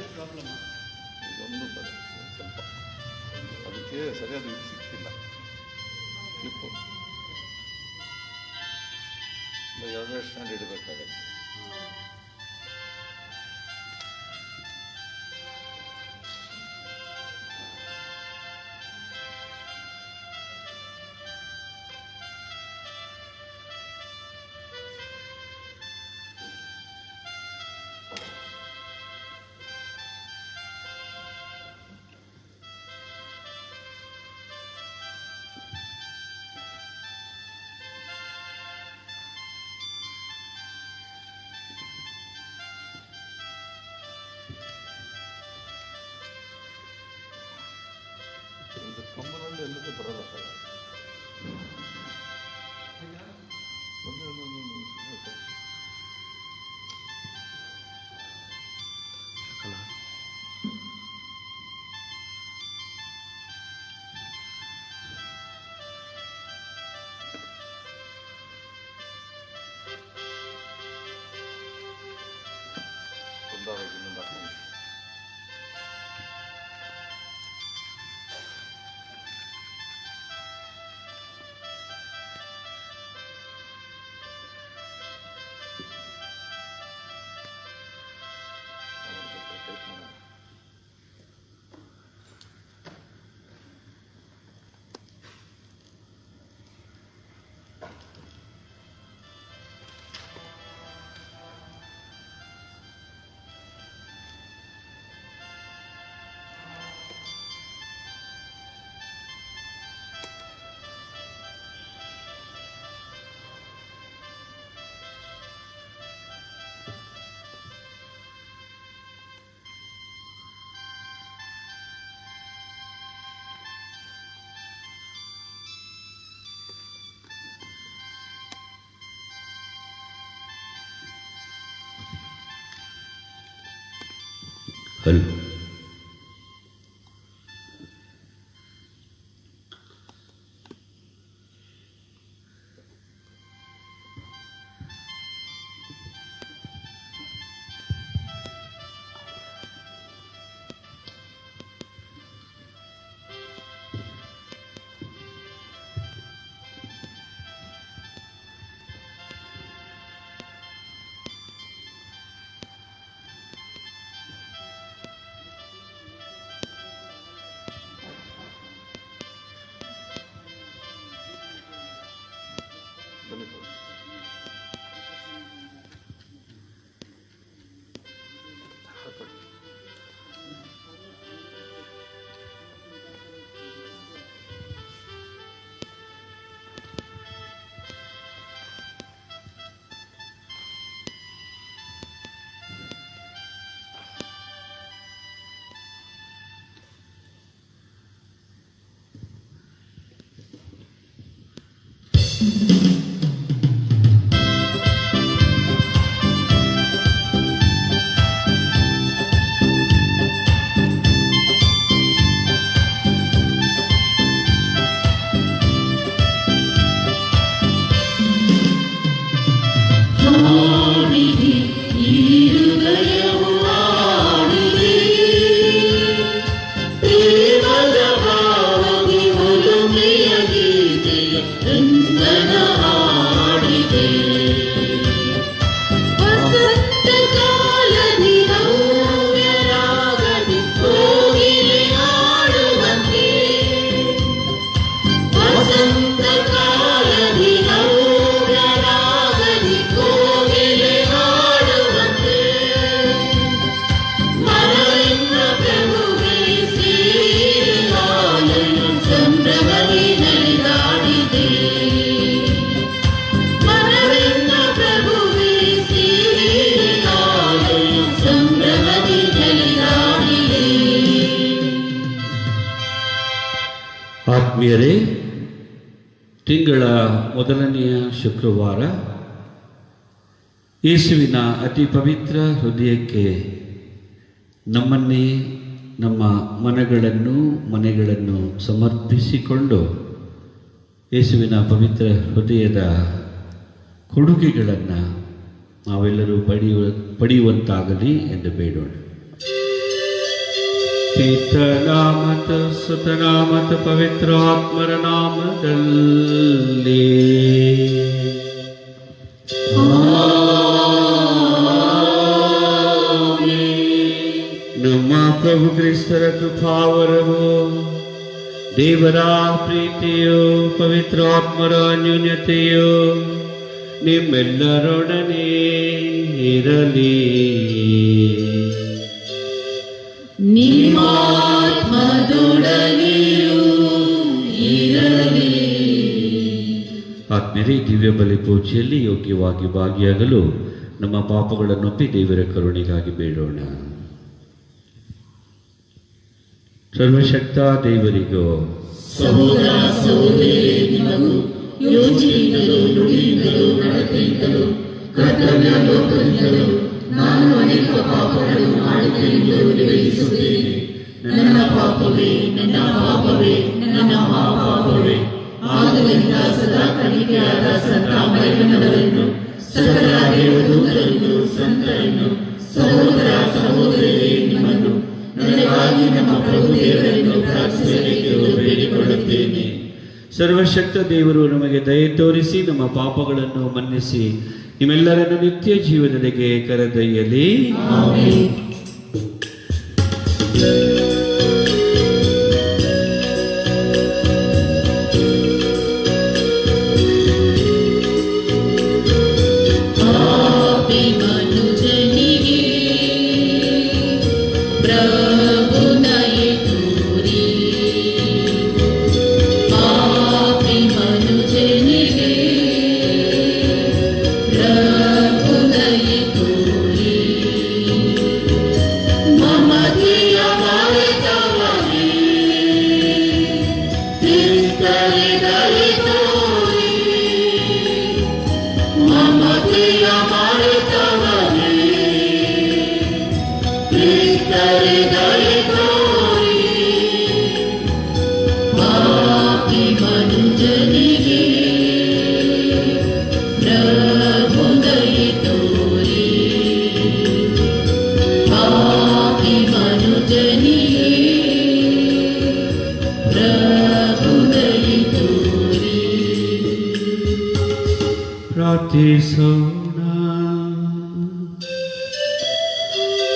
ಇದೊಂದು ಸ್ವಲ್ಪ ಅದಕ್ಕೆ ಸರಿಯಾದ ಇದು ಸಿಕ್ತಿಲ್ಲ. ಕ್ಲಿಪ್ಪು ಎರಡೆರಡು ಸ್ಟ್ಯಾಂಡ್ ಇಡಬೇಕಾಗತ್ತೆ. ಕಂಬನಲ್ಲಿ ಎಲ್ಲದೂ ಬರೋಲ್ಲ ಸರ್. ಹಲೋ, ಆತ್ಮೀಯರೇ, ತಿಂಗಳ ಮೊದಲನೆಯ ಶುಕ್ರವಾರ ಯೇಸುವಿನ ಅತಿ ಪವಿತ್ರ ಹೃದಯಕ್ಕೆ ನಮ್ಮನ್ನೇ ನಮ್ಮ ಮನೆಗಳನ್ನು ಸಮರ್ಪಿಸಿಕೊಂಡು ಯೇಸುವಿನ ಪವಿತ್ರ ಹೃದಯದ ಕೊಡುಗೆಗಳನ್ನು ನಾವೆಲ್ಲರೂ ಪಡೆಯುವಂತಾಗಲಿ ಎಂದು ಬೇಡೋಣ. ಪಿತನ ಮತ್ತು ಸುತನ ಮತ್ತು ಪವಿತ್ರಾತ್ಮರ ನಾಮದಲ್ಲಿ ನಮ್ಮ ಪ್ರಭು ಕ್ರಿಸ್ತರ ಕೃಪಾವರವು ದೇವರ ಪ್ರೀತಿಯು ಪವಿತ್ರಾತ್ಮರ ಅನ್ಯೋನ್ಯತೆಯು ನಿಮ್ಮೆಲ್ಲರೊಡನೆ ಇರಲಿ. ಆತ್ಮೀಯರೇ, ದಿವ್ಯ ಬಲಿ ಪೂಜೆಯಲ್ಲಿ ಯೋಗ್ಯವಾಗಿ ಭಾಗಿಯಾಗಲು ನಮ್ಮ ಪಾಪಗಳನ್ನೊಪ್ಪಿ ದೇವರ ಕರುಣೆಗಾಗಿ ಬೇಡೋಣ. ಸರ್ವಶಕ್ತ ದೇವರಿಗೂ ಸಹೋದರ ಸಹೋದರಿಯರೇ, ನಿಮಗೂ ಯೋಚನೆಯಿಂದಲೂ ನುಡಿಯಿಂದಲೂ ನಡತೆಯಿಂದಲೂ ಕರ್ತವ್ಯ ಲೋಕದಿಂದಲೂ ನಾನು ಅನೇಕ ಪಾಪಗಳನ್ನು ಮಾಡುತ್ತೇನೆಂದು ನಿವೇದಿಸುತ್ತೇನೆ. ನನ್ನ ಪಾಪವೇ, ನನ್ನ ಪಾಪವೇ, ನನ್ನ ಪಾಪವೇ. ಆದುದರಿಂದ ಸದಾ ಕಲಿಕೆಯಾದ ಸಂತ ಮೈಮನವರನ್ನು, ಸಕಲ ದೇವದೂತರನ್ನು, ಸಂತರನ್ನು, ಸಹೋದರ ಸಹೋದರಿಯರೇ, ನಿಮ್ಮನ್ನು ನನಗಾಗಿ ನಮ್ಮ ಪ್ರಭು ದೇವರನ್ನು ಪ್ರಾರ್ಥಿಸಬೇಕೆಂದು ಬೇಡಿಕೊಳ್ಳುತ್ತೇನೆ. ಸರ್ವಶಕ್ತ ದೇವರು ನಮಗೆ ದಯೆ ತೋರಿಸಿ ನಮ್ಮ ಪಾಪಗಳನ್ನು ಮನ್ನಿಸಿ ನಿಮ್ಮೆಲ್ಲರನ್ನು ನಿತ್ಯ ಜೀವನದೆಗೆ ಕರೆದೊಯ್ಯಲಿ. ಆಮೆನ್. ಪ್ರಾರ್ಥಿಸೋಣ.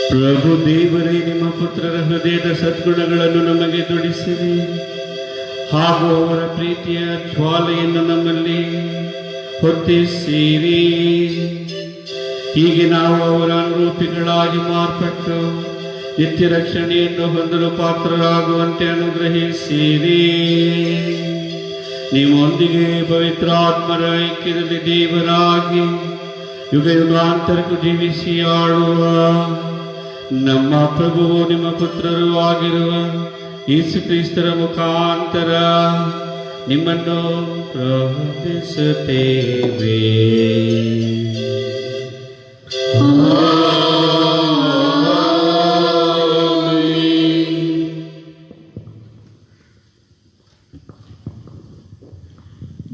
ಪ್ರಭು ದೇವರೇ, ನಿಮ್ಮ ಪುತ್ರರ ಹೃದಯದ ಸದ್ಗುಣಗಳನ್ನು ನಮಗೆ ದುಡಿಸಿರಿ ಹಾಗೂ ಅವರ ಪ್ರೀತಿಯ ಜ್ವಾಲೆಯನ್ನು ನಮ್ಮಲ್ಲಿ ಹೊತ್ತಿಸಿರಿ. ಹೀಗೆ ನಾವು ಅವರ ಅನುರೂಪಿಗಳಾಗಿ ಮಾರ್ಪಟ್ಟು ನಿತ್ಯ ರಕ್ಷಣೆಯನ್ನು ಹೊಂದಲು ಪಾತ್ರರಾಗುವಂತೆ ಅನುಗ್ರಹಿಸಿರಿ. ನಿಮ್ಮೊಂದಿಗೆ ಪವಿತ್ರಾತ್ಮರ ಐಕ್ಯದಲ್ಲಿ ದೇವರಾಗಿ ಯುಗ ಯುಗಾಂತರಕ್ಕೂ ಜೀವಿಸಿ ಆಳುವ ನಮ್ಮ ಪ್ರಭುವು ನಿಮ್ಮ ಪುತ್ರರು ಆಗಿರುವ ಯೇಸು ಕ್ರಿಸ್ತರ ಮುಖಾಂತರ ನಿಮ್ಮನ್ನು ಪ್ರಾರ್ಥಿಸುತ್ತೇವೆ.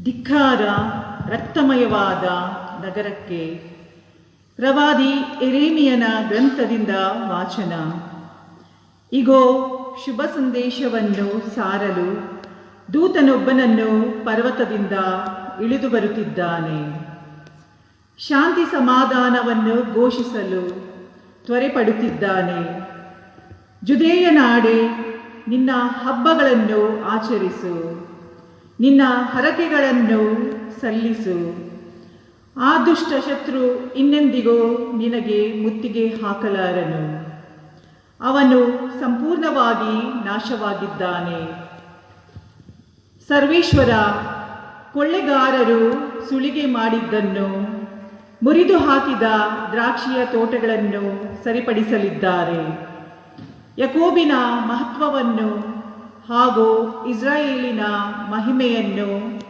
ಧಿಕ್ಕಾರ ರಕ್ತಮಯವಾದ ನಗರಕ್ಕೆ. ಪ್ರವಾದಿ ಯೆರೆಮೀಯನ ಗ್ರಂಥದಿಂದ ವಾಚನ. ಇಗೋ, ಶುಭ ಸಂದೇಶವನ್ನು ಸಾರಲು ದೂತನೊಬ್ಬನನ್ನು ಪರ್ವತದಿಂದ ಇಳಿದು ಬರುತ್ತಿದ್ದಾನೆ. ಶಾಂತಿ ಸಮಾಧಾನವನ್ನು ಘೋಷಿಸಲು ತ್ವರೆಪಡುತ್ತಿದ್ದಾನೆ. ಜುದೇಯ ನಾಡೆ, ನಿನ್ನ ಹಬ್ಬಗಳನ್ನು ಆಚರಿಸು, ನಿನ್ನ ಹರಕೆಗಳನ್ನು ಸಲ್ಲಿಸು. ಆ ದುಷ್ಟ ಶತ್ರು ಇನ್ನೆಂದಿಗೂ ನಿನಗೆ ಮುತ್ತಿಗೆ ಹಾಕಲಾರನು. ಅವನು ಸಂಪೂರ್ಣವಾಗಿ ನಾಶವಾಗಿದ್ದಾನೆ. ಸರ್ವೇಶ್ವರ, ಕೊಳ್ಳೆಗಾರರು ಸುಲಿಗೆ ಮಾಡಿದ್ದನ್ನು, ಮುರಿದು ಹಾಕಿದ ದ್ರಾಕ್ಷಿಯ ತೋಟಗಳನ್ನು ಸರಿಪಡಿಸಲಿದ್ದಾರೆ. ಯಾಕೋಬಿನ ಮಹತ್ವವನ್ನು ಹಾಗೂ ಇಸ್ರಾಯೇಲಿನ ಮಹಿಮೆಯನ್ನು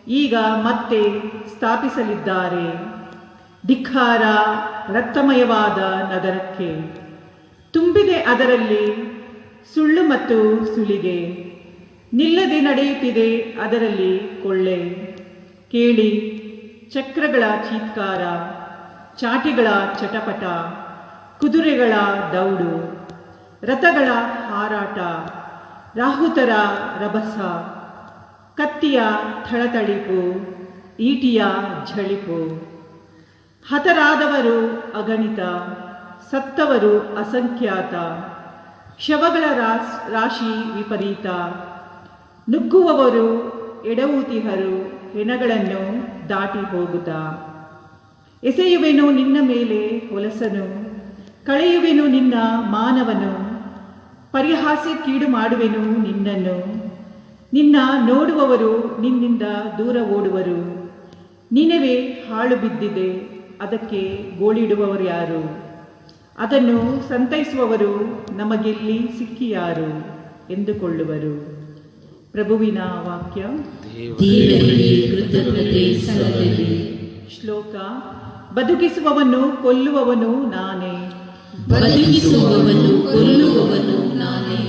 ಈಗ ಮತ್ತೆ ಸ್ಥಾಪಿಸಲಿದ್ದಾರೆ. ಧಿಕ್ಕಾರ ರಕ್ತಮಯವಾದ ನಗರಕ್ಕೆ. ತುಂಬಿದೆ ಅದರಲ್ಲಿ ಸುಳ್ಳು ಮತ್ತು ಸುಲಿಗೆ. ನಿಲ್ಲದೆ ನಡೆಯುತ್ತಿದೆ ಅದರಲ್ಲಿ ಕೊಳ್ಳೆ. ಕೇಳಿ, ಚಕ್ರಗಳ ಚೀತ್ಕಾರ, ಚಾಟಿಗಳ ಚಟಪಟ, ಕುದುರೆಗಳ ದೌಡು. ರಥಗಳ ಹಾರಾಟ, ರಾಹುತರ ರಭಸ, ಕತ್ತಿಯ ಥಳಥಳಿಪು, ಈಟಿಯ ಝಳಿಪು. ಹತರಾದವರು ಅಗಣಿತ, ಸತ್ತವರು ಅಸಂಖ್ಯಾತ, ಶವಗಳ ರಾಶಿ ವಿಪರೀತ. ನುಗ್ಗುವವರು ಎಡವುತಿಹರು, ಹೆಣಗಳನ್ನು ದಾಟಿ ಹೋಗುತ್ತಾ. ಎಸೆಯುವೆನು ನಿನ್ನ ಮೇಲೆ ಹೊಲಸನು, ಕಳೆಯುವೆನು ನಿನ್ನ ಮಾನವನು, ಪರಿಹಾಸ್ಯಕ್ಕೀಡು ಮಾಡುವೆನು ನಿನ್ನನ್ನು. ನಿನ್ನ ನೋಡುವವರು ನಿನ್ನಿಂದ ದೂರ ಓಡುವರು. ನಿನವೇ ಹಾಳು ಬಿದ್ದಿದೆ, ಅದಕ್ಕೆ ಗೋಳಿಡುವವರು ಯಾರು? ಅದನ್ನು ಸಂತೈಸುವವರು ನಮಗೆಲ್ಲಿ ಸಿಕ್ಕಿಯಾರು ಎಂದುಕೊಳ್ಳುವರು. ಪ್ರಭುವಿನ ವಾಕ್ಯ. ದೇವರಿಗೆ ಕೃತಜ್ಞತೆ ಸಲ್ಲಲಿ. ಶ್ಲೋಕ. ಬದುಕಿಸುವವನು ಕೊಲ್ಲುವವನು ನಾನೇ, ಬದುಕಿಸುವವನು ಕೊಲ್ಲುವವನು ನಾನೇ.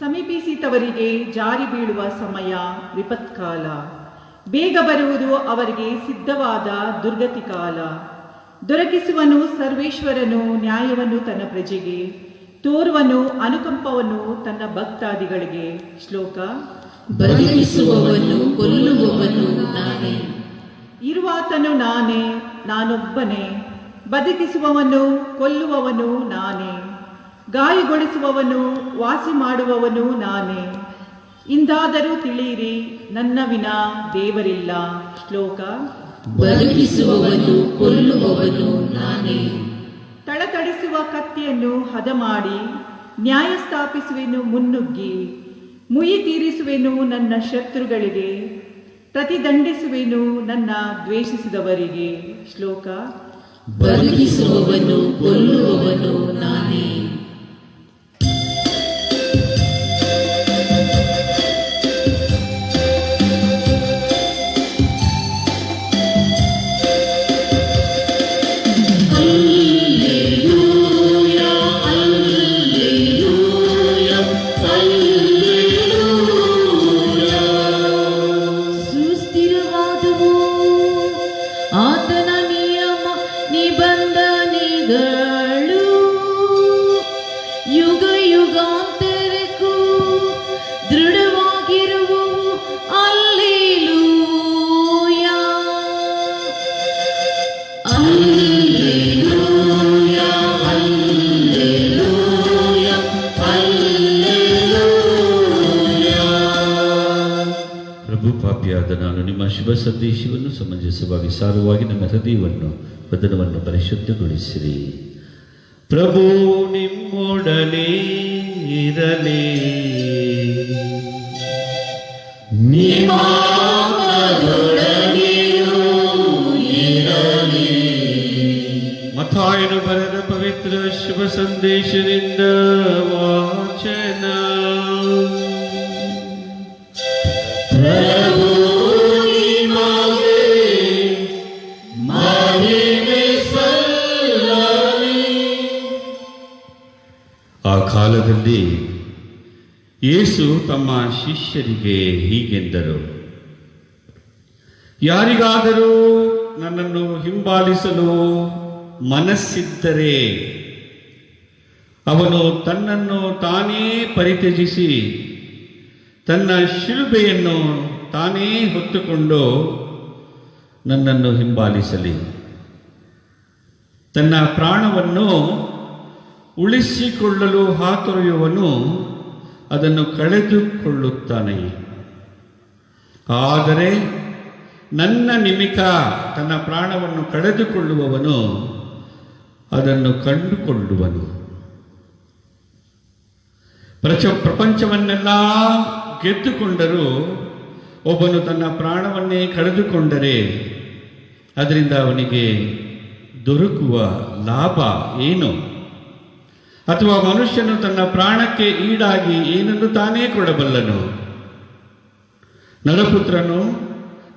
ಸಮೀಪಿಸಿದವರಿಗೆ ಜಾರಿ ಬೀಳುವ ಸಮಯ ವಿಪತ್ಕಾಲ, ಬೇಗ ಬರುವುದು ಅವರಿಗೆ ಸಿದ್ಧವಾದ ದುರ್ಗತಿ ಕಾಲ. ದೊರಕಿಸುವನು ಸರ್ವೇಶ್ವರನು ನ್ಯಾಯವನ್ನು ತನ್ನ ಪ್ರಜೆಗೆ, ತೋರುವನು ಅನುಕಂಪವನ್ನು ತನ್ನ ಭಕ್ತಾದಿಗಳಿಗೆ. ಶ್ಲೋಕ. ಬದುಕಿಸುವವನು ಕೊಲ್ಲುವವನು ನಾನೇ. ಇರುವಾತನು ನಾನೇ, ನಾನೊಬ್ಬನೇ. ಬದುಕಿಸುವವನು ಕೊಲ್ಲುವವನು ನಾನೇ, ಗಾಯಗೊಳಿಸುವವನು ವಾಸಿ ಮಾಡುವವನು ನಾನೇ. ಇಂದಾದರೂ ತಿಳಿಯಿರಿ, ನನ್ನ ವಿನಾ ದೇವರಿಲ್ಲ. ಶ್ಲೋಕ. ಬದುಕಿಸುವವನು ಕೊಲ್ಲುವವನು ನಾನೇ. ತಳತಳಿಸುವ ಕತ್ತಿಯನ್ನು ಹದ ಮಾಡಿ, ನ್ಯಾಯ ಸ್ಥಾಪಿಸುವೆನು ಮುನ್ನುಗ್ಗಿ. ಮುಯಿ ತೀರಿಸುವೆನು ನನ್ನ ಶತ್ರುಗಳಿಗೆ, ಪ್ರತಿದಂಡಿಸುವೆನು ನನ್ನ ದ್ವೇಷಿಸಿದವರಿಗೆ. ಶ್ಲೋಕ. ಬದುಕಿಸುವವನು ಕೊಲ್ಲುವವನು ನಾನೇ. ಸುಸ್ಥಿರವಾದವು ಆತನ ನಿಯಮ ನಿಬಂಧನೆಗಳು, ಯುಗ ಯುಗಾಂತರಕ್ಕೂ ದೃಢವಾಗಿರುವವು. Alleluia, alleluia, alleluia, alleluia. ಪ್ರಭು, ಪಾಪಿಯಾದ ನಾನು ನಿಮ್ಮ ಶುಭ ಸಂದೇಶವನ್ನು ಸಮಂಜಸವಾಗಿ ಸಾರುವಾಗಿ ನನ್ನ ಹೃದಯವನ್ನು ವದನವನ್ನು ಪರಿಶುದ್ಧಗೊಳಿಸಿರಿ. ಪ್ರಭು ನಿಮ್ಮೊಡನೆ ಇರಲಿ. ಮತ್ತಾಯನು ಬರೆದ ಪವಿತ್ರ ಶುಭ ಸಂದೇಶದಿಂದ ವಾಚನ. ಆ ಕಾಲದಲ್ಲಿ ಯೇಸು ತಮ್ಮ ಶಿಷ್ಯರಿಗೆ ಹೀಗೆಂದರು: ಯಾರಿಗಾದರೂ ನನ್ನನ್ನು ಹಿಂಬಾಲಿಸಲು ಮನಸ್ಸಿದ್ದರೆ ಅವನು ತನ್ನನ್ನು ತಾನೇ ಪರಿತ್ಯಜಿಸಿ ತನ್ನ ಶಿಲುಬೆಯನ್ನು ತಾನೇ ಹೊತ್ತುಕೊಂಡು ನನ್ನನ್ನು ಹಿಂಬಾಲಿಸಲಿ. ತನ್ನ ಪ್ರಾಣವನ್ನು ಉಳಿಸಿಕೊಳ್ಳಲು ಹಾತೊರೆಯುವನು ಅದನ್ನು ಕಳೆದುಕೊಳ್ಳುತ್ತಾನೆ. ಆದರೆ ನನ್ನ ನಿಮಿತ್ತ ತನ್ನ ಪ್ರಾಣವನ್ನು ಕಳೆದುಕೊಳ್ಳುವವನು ಅದನ್ನು ಕಂಡುಕೊಳ್ಳುವನು. ಪ್ರಪಂಚವನ್ನೆಲ್ಲ ಗೆದ್ದುಕೊಂಡರೂ ಒಬ್ಬನು ತನ್ನ ಪ್ರಾಣವನ್ನೇ ಕಳೆದುಕೊಂಡರೆ ಅದರಿಂದ ಅವನಿಗೆ ದೊರಕುವ ಲಾಭ ಏನು? ಅಥವಾ ಮನುಷ್ಯನು ತನ್ನ ಪ್ರಾಣಕ್ಕೆ ಈಡಾಗಿ ಏನನ್ನು ತಾನೇ ಕೊಡಬಲ್ಲನು? ನರಪುತ್ರನು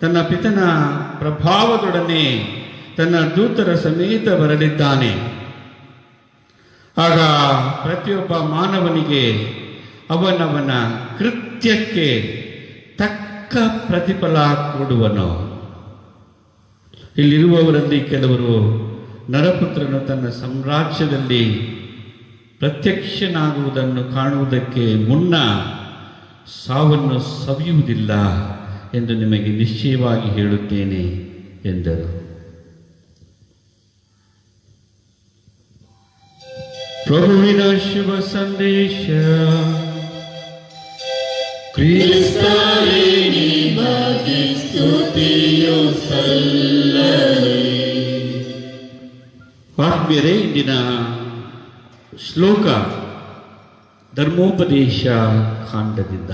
ತನ್ನ ಪಿತನ ಪ್ರಭಾವದೊಡನೆ ತನ್ನ ದೂತರ ಸಮೇತ ಬರಲಿದ್ದಾನೆ. ಆಗ ಪ್ರತಿಯೊಬ್ಬ ಮಾನವನಿಗೆ ಅವನವನ ಕೃತ್ಯಕ್ಕೆ ತಕ್ಕ ಪ್ರತಿಫಲ ಕೊಡುವನು. ಇಲ್ಲಿರುವವರಲ್ಲಿ ಕೆಲವರು ನರಪುತ್ರನು ತನ್ನ ಸಾಮ್ರಾಜ್ಯದಲ್ಲಿ ಪ್ರತ್ಯಕ್ಷನಾಗುವುದನ್ನು ಕಾಣುವುದಕ್ಕೆ ಮುನ್ನ ಸಾವನ್ನು ಸವಿಯುವುದಿಲ್ಲ ಎಂದು ನಿಮಗೆ ನಿಶ್ಚಯವಾಗಿ ಹೇಳುತ್ತೇನೆ ಎಂದರು. ಪ್ರಭುವಿನ ಶುಭ ಸಂದೇಶ. ಕ್ರಿಸ್ತನೇ ನಿಮಗೆ ಸ್ತುತಿಯು ಸಲ್ಲಲಿ. ಆತ್ಮೀಯರೇ, ಇಂದಿನ ಶ್ಲೋಕ ಧರ್ಮೋಪದೇಶ ಕಾಂಡದಿಂದ.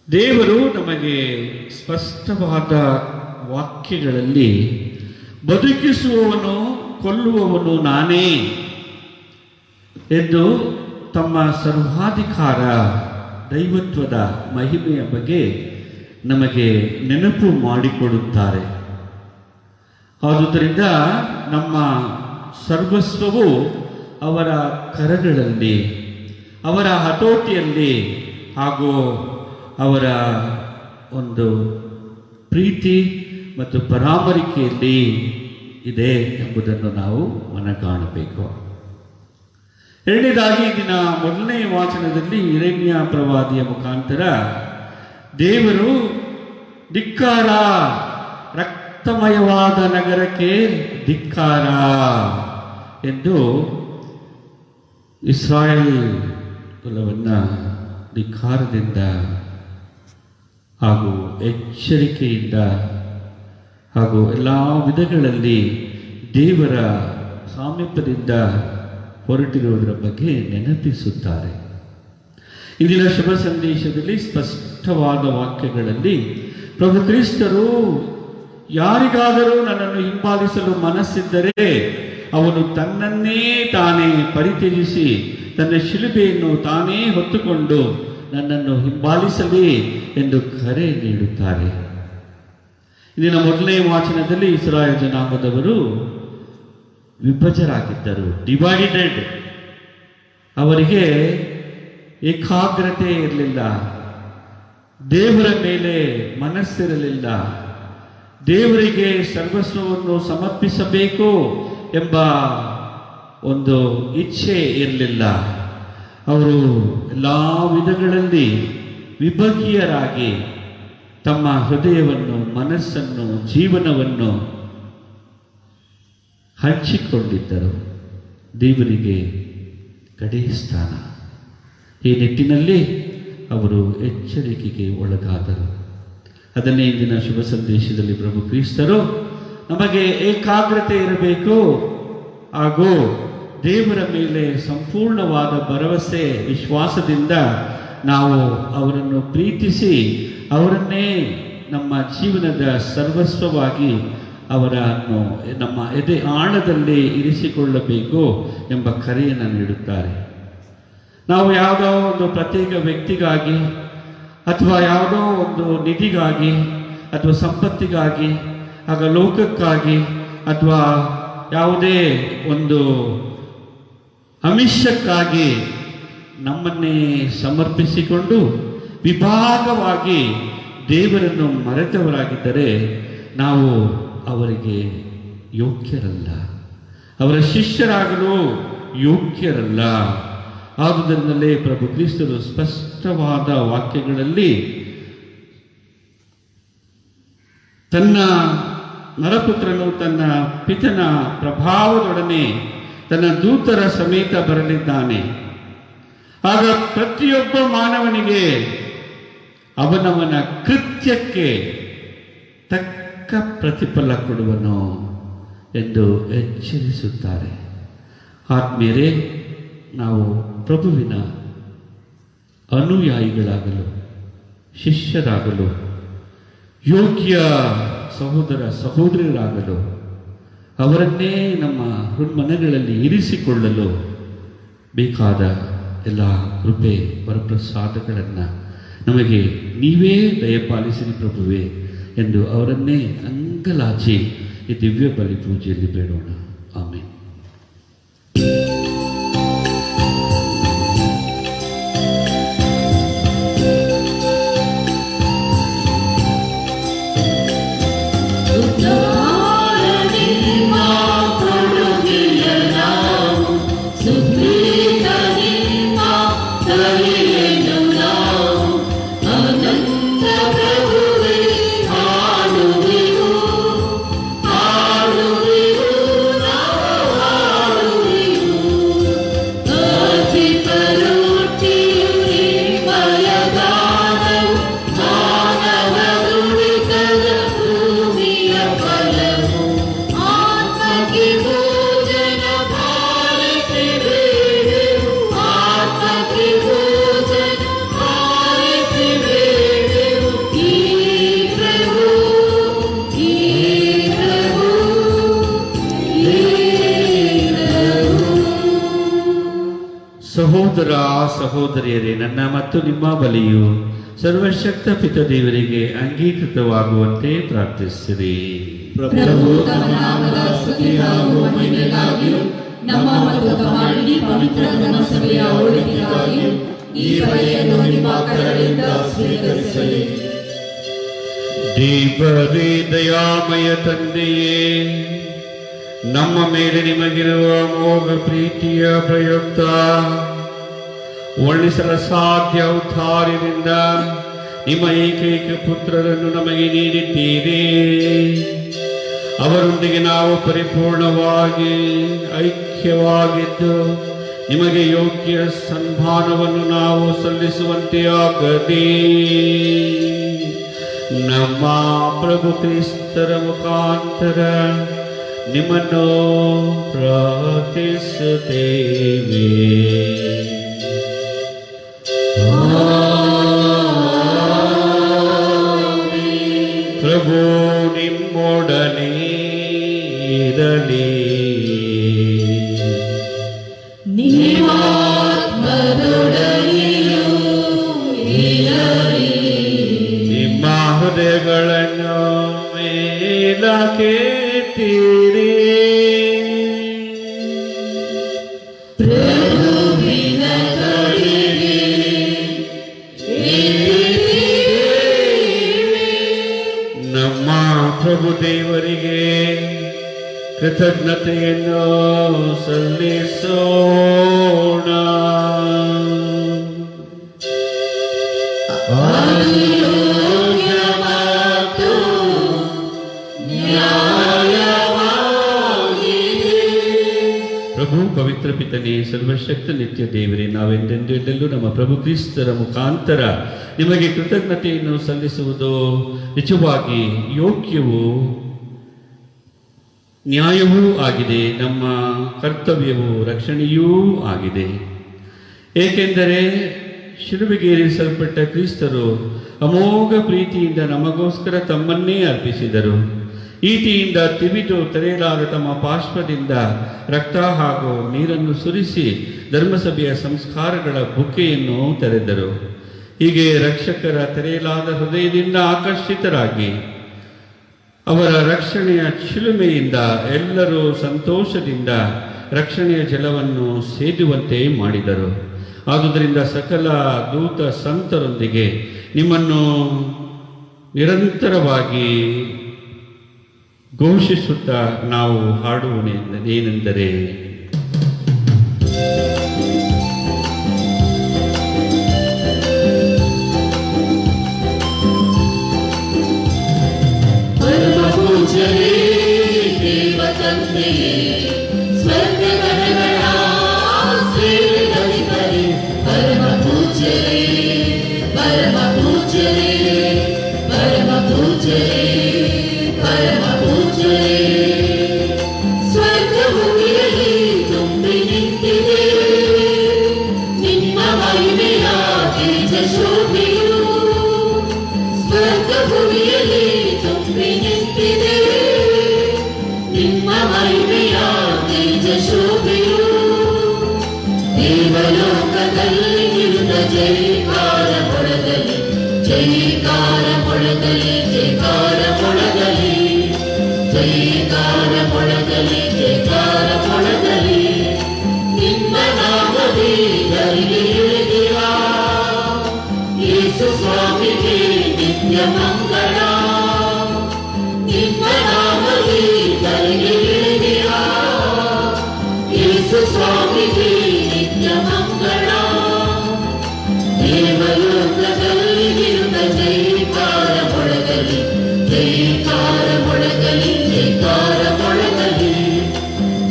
ದೇವರು ನಮಗೆ ಸ್ಪಷ್ಟವಾದ ವಾಕ್ಯಗಳಲ್ಲಿ ಬದುಕಿಸುವವನು ಕೊಲ್ಲುವವನು ನಾನೇ ಎಂದು ತಮ್ಮ ಸರ್ವಾಧಿಕಾರ ದೈವತ್ವದ ಮಹಿಮೆಯ ಬಗ್ಗೆ ನಮಗೆ ನೆನಪು ಮಾಡಿಕೊಡುತ್ತಾರೆ. ಆದುದರಿಂದ ನಮ್ಮ ಸರ್ವಸ್ವವು ಅವರ ಕರಗಳಲ್ಲಿ, ಅವರ ಹತೋಟಿಯಲ್ಲಿ ಹಾಗೂ ಅವರ ಒಂದು ಪ್ರೀತಿ ಮತ್ತು ಪರಾಮರಿಕೆಯಲ್ಲಿ ಇದೆ ಎಂಬುದನ್ನು ನಾವು ಮನಗಾಣಬೇಕು. ಎರಡನೇದಾಗಿ ದಿನ ಮೊದಲನೇ ವಾಚನದಲ್ಲಿ ಯೆರೆಮೀಯ ಪ್ರವಾದಿಯ ಮುಖಾಂತರ ದೇವರು ಧಿಕ್ಕಾರ, ರಕ್ತಮಯವಾದ ನಗರಕ್ಕೆ ಧಿಕ್ಕಾರ ಎಂದು ಇಸ್ರಾಯೇಲ್ ಕುಲವನ್ನು ಧಿಕ್ಕಾರದಿಂದ ಹಾಗೂ ಎಚ್ಚರಿಕೆಯಿಂದ ಹಾಗೂ ಎಲ್ಲ ವಿಧಗಳಲ್ಲಿ ದೇವರ ಸಾಮೀಪ್ಯದಿಂದ ಹೊರಟಿರುವುದರ ಬಗ್ಗೆ ನೆನಪಿಸುತ್ತಾರೆ. ಇಂದಿನ ಶುಭ ಸಂದೇಶದಲ್ಲಿ ಸ್ಪಷ್ಟವಾದ ವಾಕ್ಯಗಳಲ್ಲಿ ಪ್ರಭು ಕ್ರಿಸ್ತರು ಯಾರಿಗಾದರೂ ನನ್ನನ್ನು ಹಿಂಬಾಲಿಸಲು ಮನಸ್ಸಿದ್ದರೆ ಅವನು ತನ್ನನ್ನೇ ತಾನೇ ಪರಿತ್ಯಜಿಸಿ ತನ್ನ ಶಿಲುಬೆಯನ್ನು ತಾನೇ ಹೊತ್ತುಕೊಂಡು ನನ್ನನ್ನು ಹಿಂಬಾಲಿಸಲಿ ಎಂದು ಕರೆ ನೀಡುತ್ತಾರೆ. ಇಂದಿನ ಮೊದಲನೇ ವಾಚನದಲ್ಲಿ ಇಸ್ರಾಯೇಲ್ ಜನಾಂಗದವರು ವಿಭಜರಾಗಿದ್ದರು, ಡಿವೈಡೆಡ್. ಅವರಿಗೆ ಏಕಾಗ್ರತೆ ಇರಲಿಲ್ಲ, ದೇವರ ಮೇಲೆ ಮನಸ್ಸಿರಲಿಲ್ಲ, ದೇವರಿಗೆ ಸರ್ವಸ್ವವನ್ನು ಸಮರ್ಪಿಸಬೇಕು ಎಂಬ ಒಂದು ಇಚ್ಛೆ ಇರಲಿಲ್ಲ. ಅವರು ಎಲ್ಲ ವಿಧಗಳಲ್ಲಿ ವಿಭಗೀಯರಾಗಿ ತಮ್ಮ ಹೃದಯವನ್ನು, ಮನಸ್ಸನ್ನು, ಜೀವನವನ್ನು ಹಂಚಿಕೊಂಡಿದ್ದರು. ದೇವರಿಗೆ ಕಡೆಯ ಸ್ಥಾನ. ಈ ನಿಟ್ಟಿನಲ್ಲಿ ಅವರು ಎಚ್ಚರಿಕೆಗೆ ಒಳಗಾದರು. ಅದನ್ನೇ ಇಂದಿನ ಶುಭ ಸಂದೇಶದಲ್ಲಿ ಪ್ರಭು ಕ್ರಿಸ್ತರು ನಮಗೆ ಏಕಾಗ್ರತೆ ಇರಬೇಕು ಹಾಗೂ ದೇವರ ಮೇಲೆ ಸಂಪೂರ್ಣವಾದ ಭರವಸೆ, ವಿಶ್ವಾಸದಿಂದ ನಾವು ಅವರನ್ನು ಪ್ರೀತಿಸಿ ಅವರನ್ನೇ ನಮ್ಮ ಜೀವನದ ಸರ್ವಸ್ವವಾಗಿ ಅವರನ್ನು ನಮ್ಮ ಎದೆ ಆಳದಲ್ಲಿ ಇರಿಸಿಕೊಳ್ಳಬೇಕು ಎಂಬ ಕರೆಯನ್ನು ನೀಡುತ್ತಾರೆ. ನಾವು ಯಾವುದೋ ಒಂದು ಪ್ರತ್ಯೇಕ ವ್ಯಕ್ತಿಗಾಗಿ ಅಥವಾ ಯಾವುದೋ ಒಂದು ನಿಧಿಗಾಗಿ ಅಥವಾ ಸಂಪತ್ತಿಗಾಗಿ ಆಗ ಲೋಕಕ್ಕಾಗಿ ಅಥವಾ ಯಾವುದೇ ಒಂದು ಆಮಿಷಕ್ಕಾಗಿ ನಮ್ಮನ್ನೇ ಸಮರ್ಪಿಸಿಕೊಂಡು ವಿಭಾಗವಾಗಿ ದೇವರನ್ನು ಮರೆತವರಾಗಿದ್ದರೆ ನಾವು ಅವರಿಗೆ ಯೋಗ್ಯರಲ್ಲ, ಅವರ ಶಿಷ್ಯರಾಗಲು ಯೋಗ್ಯರಲ್ಲ. ಆದುದರಿಂದಲೇ ಪ್ರಭು ಕ್ರಿಸ್ತರು ಸ್ಪಷ್ಟವಾದ ವಾಕ್ಯಗಳಲ್ಲಿ ತನ್ನ ನರಪುತ್ರನು ತನ್ನ ಪಿತನ ಪ್ರಭಾವದೊಡನೆ ತನ್ನ ದೂತರ ಸಮೇತ ಬರಲಿದ್ದಾನೆ. ಆಗ ಪ್ರತಿಯೊಬ್ಬ ಮಾನವನಿಗೆ ಅವನವನ ಕೃತ್ಯಕ್ಕೆ ತಕ್ಕ ಪ್ರತಿಫಲ ಕೊಡುವನು ಎಂದು ಎಚ್ಚರಿಸುತ್ತಾರೆ. ಆತ್ಮೀಯರೇ, ನಾವು ಪ್ರಭುವಿನ ಅನುಯಾಯಿಗಳಾಗಲು, ಶಿಷ್ಯರಾಗಲು, ಯೋಗ್ಯ ಸಹೋದರ ಸಹೋದರಿಯರಾಗಲು, ಅವರನ್ನೇ ನಮ್ಮ ಹೃನ್ಮನಗಳಲ್ಲಿ ಇರಿಸಿಕೊಳ್ಳಲು ಬೇಕಾದ ಎಲ್ಲ ಕೃಪೆ ವರಪ್ರಸಾದಗಳನ್ನು ನಮಗೆ ನೀವೇ ದಯಪಾಲಿಸಿರಿ ಪ್ರಭುವೇ ಎಂದು ಅವರನ್ನೇ ಅಂಗಲಾಚಿ ಈ ದಿವ್ಯ ಬಲಿ ಪೂಜೆಯಲ್ಲಿ ಬೇಡೋಣ. ಆಮೇಲೆ ಉದ್ಧಾರ ನಿಮ್ಮ ಕೊಡುಗೆಯ ನಾವು ಸ್ತುತಿಯನ್ನು ನಾವು ಅನಂತ ಪ್ರಭುವೇ ಹಾಡುವೆವು ಹಾಡುವೆವು ನಾವು ಹಾಡುವೆವು. ಅತಿಪರೊಟ್ಟಿಯು ನಿರ್ಮಲ ಗಾನವು ಮಾನವ ದುಡಿತದ ಭೂಮಿಯ ಫಲವು. ಆತ್ಮಕ್ಕೆ ಭೋಜನ ಭಾವಿಸಿ ಬೇಡೆವು ಆತ್ಮಕ್ಕೆ ಭೋಜನ ಭಾವಿಸಿ ಬೇಡೆವು. ಈ ಪ್ರಭು ಈ ಪ್ರಭು ಈ ಪ್ರಭು. ಸಹೋದರ ಸಹೋದರಿಯರೇ, ನನ್ನ ಮತ್ತು ನಿಮ್ಮ ಬಲಿಯು ಸರ್ವಶಕ್ತ ಪಿತ ದೇವರಿಗೆ ಅಂಗೀಕೃತವಾಗುವಂತೆ ಪ್ರಾರ್ಥಿಸಿರಿ. ಪ್ರಭು ತಮ್ಮ ನಾಮದ ಸ್ತುತಿ ಹಾಗೂ ಮಹಿಮೆಗಾಗಿಯೂ ನಮ್ಮ ಮತ್ತು ತಮ್ಮ ಇಡೀ ಪವಿತ್ರ ಧರ್ಮಸಭೆಯ ಒಳಿತಿಗಾಗಿಯೂ ಈ ಬಲಿಯನ್ನು ನಿಮ್ಮ ಕರಗಳಿಂದ ಸ್ವೀಕರಿಸಲಿ. ದೇವರೇ ದಯಾಮಯ ತಂದೆಯೇ, ನಮ್ಮ ಮೇಲೆ ನಿಮಗಿರುವ ಅಮೋಘ ಪ್ರೀತಿಯ ಪ್ರಯುಕ್ತ ವರ್ಣಿಸಲು ಸಾಧ್ಯ ಉದ್ಧಾರದಿಂದ ನಿಮ್ಮ ಏಕೈಕ ಪುತ್ರರನ್ನು ನಮಗೆ ನೀಡಿದ್ದೀರಿ. ಅವರೊಂದಿಗೆ ನಾವು ಪರಿಪೂರ್ಣವಾಗಿ ಐಕ್ಯವಾಗಿದ್ದು ನಿಮಗೆ ಯೋಗ್ಯ ಸನ್ಮಾನವನ್ನು ನಾವು ಸಲ್ಲಿಸುವಂತೆ ಆಗಲಿ. ನಮ್ಮ ಪ್ರಭು ಕ್ರಿಸ್ತರ ಮುಖಾಂತರ ನಿಮ್ಮನ್ನು ಪ್ರಾರ್ಥಿಸುತ್ತೇವೆ. ಪ್ರಭು ನಿಮ್ಮೊಡನೆ ಇರಲಿ. ನಿಮ್ಮ ಆತ್ಮದೊಡನೆಯೂ ಇರಲಿ. ನಿಮ್ಮ ಹೃದಯಗಳನ್ನು ಮೇಲಕ್ಕೆತ್ತಿರಿ. ಪ್ರಭುವಿನ ಕಡೆಗೆ ಎತ್ತಿರಿ. ನಮ್ಮ ಪ್ರಭು ದೇವರಿಗೆ ಕೃತಜ್ಞತೆಯನ್ನು ಸಲ್ಲಿಸೋಣ. ಅದು ಯೋಗ್ಯ ಮತ್ತು ನ್ಯಾಯವಾಗಿದೆ. ಪ್ರಭು ಪವಿತ್ರ ಪಿತನೇ, ಸರ್ವಶಕ್ತ ನಿತ್ಯ ದೇವರೇ, ನಾವೆಂದೆಂದೆಲ್ಲೂ ನಮ್ಮ ಪ್ರಭು ಕ್ರಿಸ್ತರ ಮುಖಾಂತರ ನಿಮಗೆ ಕೃತಜ್ಞತೆಯನ್ನು ಸಲ್ಲಿಸುವುದು ನಿಜವಾಗಿ ಯೋಗ್ಯವೂ ನ್ಯಾಯವೂ ಆಗಿದೆ. ನಮ್ಮ ಕರ್ತವ್ಯವೂ ರಕ್ಷಣೆಯೂ ಆಗಿದೆ. ಏಕೆಂದರೆ ಶಿಲುಬೆಗೇರಿಸಲ್ಪಟ್ಟ ಕ್ರಿಸ್ತರು ಅಮೋಘ ಪ್ರೀತಿಯಿಂದ ನಮಗೋಸ್ಕರ ತಮ್ಮನ್ನೇ ಅರ್ಪಿಸಿದರು. ಈಟಿಯಿಂದ ತಿವಿದು ತೆರೆಯಲಾದ ತಮ್ಮ ಪಾರ್ಶ್ವದಿಂದ ರಕ್ತ ಹಾಗೂ ನೀರನ್ನು ಸುರಿಸಿ ಧರ್ಮಸಭೆಯ ಸಂಸ್ಕಾರಗಳ ಬುಕ್ಕೆಯನ್ನು ತೆರೆದರು. ಹೀಗೆ ರಕ್ಷಕರ ತೆರೆಯಲಾದ ಹೃದಯದಿಂದ ಆಕರ್ಷಿತರಾಗಿ ಅವರ ರಕ್ಷಣೆಯ ಚಿಲುಮೆಯಿಂದ ಎಲ್ಲರೂ ಸಂತೋಷದಿಂದ ರಕ್ಷಣೆಯ ಜಲವನ್ನು ಸೇದುವಂತೆ ಮಾಡಿದರು. ಆದುದರಿಂದ ಸಕಲ ದೂತ ಸಂತರೊಂದಿಗೆ ನಿಮ್ಮನ್ನು ನಿರಂತರವಾಗಿ ಘೋಷಿಸುತ್ತಾ ನಾವು ಹಾಡುವುದೇನೆಂದರೆ, ಪರಮ ಪೂಜ್ಯರೇ, ದೇವ ತಂದೆಯೇ, ಸ್ವರ್ಗಗಣಗಳ ಸೇವೆಗಳಿಗರೇ, ಪರಮ ಪೂಜ್ಯರೇ, ಪರಮ ಪೂಜ್ಯರೇ, ಪರಮ ಪೂಜ್ಯರೇ, ಪರಮ ಪೂಜ್ಯರೇ. ಸ್ವರ್ಗಭೂಮಿಯಲ್ಲಿ ತುಂಬಿ ನಿಂತಿದೆ ನಿಮ್ಮ ಮಹಿಮೆಯ ತೇಜ ಶೋಭೆಯು. ಸ್ವರ್ಗಭೂಮಿಯಲ್ಲಿ ತುಂಬಿ ನಿಂತಿದೆ ನಿಮ್ಮ ಮಹಿಮೆಯ ತೇಜ ಶೋಭೆಯು. ದೇವಲೋಕದಲ್ಲಿ ಇರುತ್ತ ಜೈಕಾರ ಮೊಳಗಲಿ, ಜೈಕಾರ ಮೊಳಗಲಿ, ಜೈಕಾರ ಮೊಳಗಲಿ, ಜೈಕಾರ ಮೊಳಗಲಿ, ಜೈಕಾರ ಮೊಳಗಲಿ. ನಿಮ್ಮ ನಾಮದಿ ಧರಿಗೆ ಇಳಿದಿರ ಯೇಸು ಸ್ವಾಮಿಗೆ ನಿತ್ಯ ಮಂಗಳ. ನಿಮ್ಮ ನಾಮದಿ ಧರಿಗೆ ಇಳಿದಿರ ಯೇಸು ಸ್ವಾಮಿಗೆ ನಿತ್ಯ ಮಂಗಳ. ಜೈಕಾರ ಮೊಳಗಲಿ, ಜೈಕಾರ ಮೊಳಗಲಿ, ಜೈಕಾರ ಮೊಳಗಲಿ,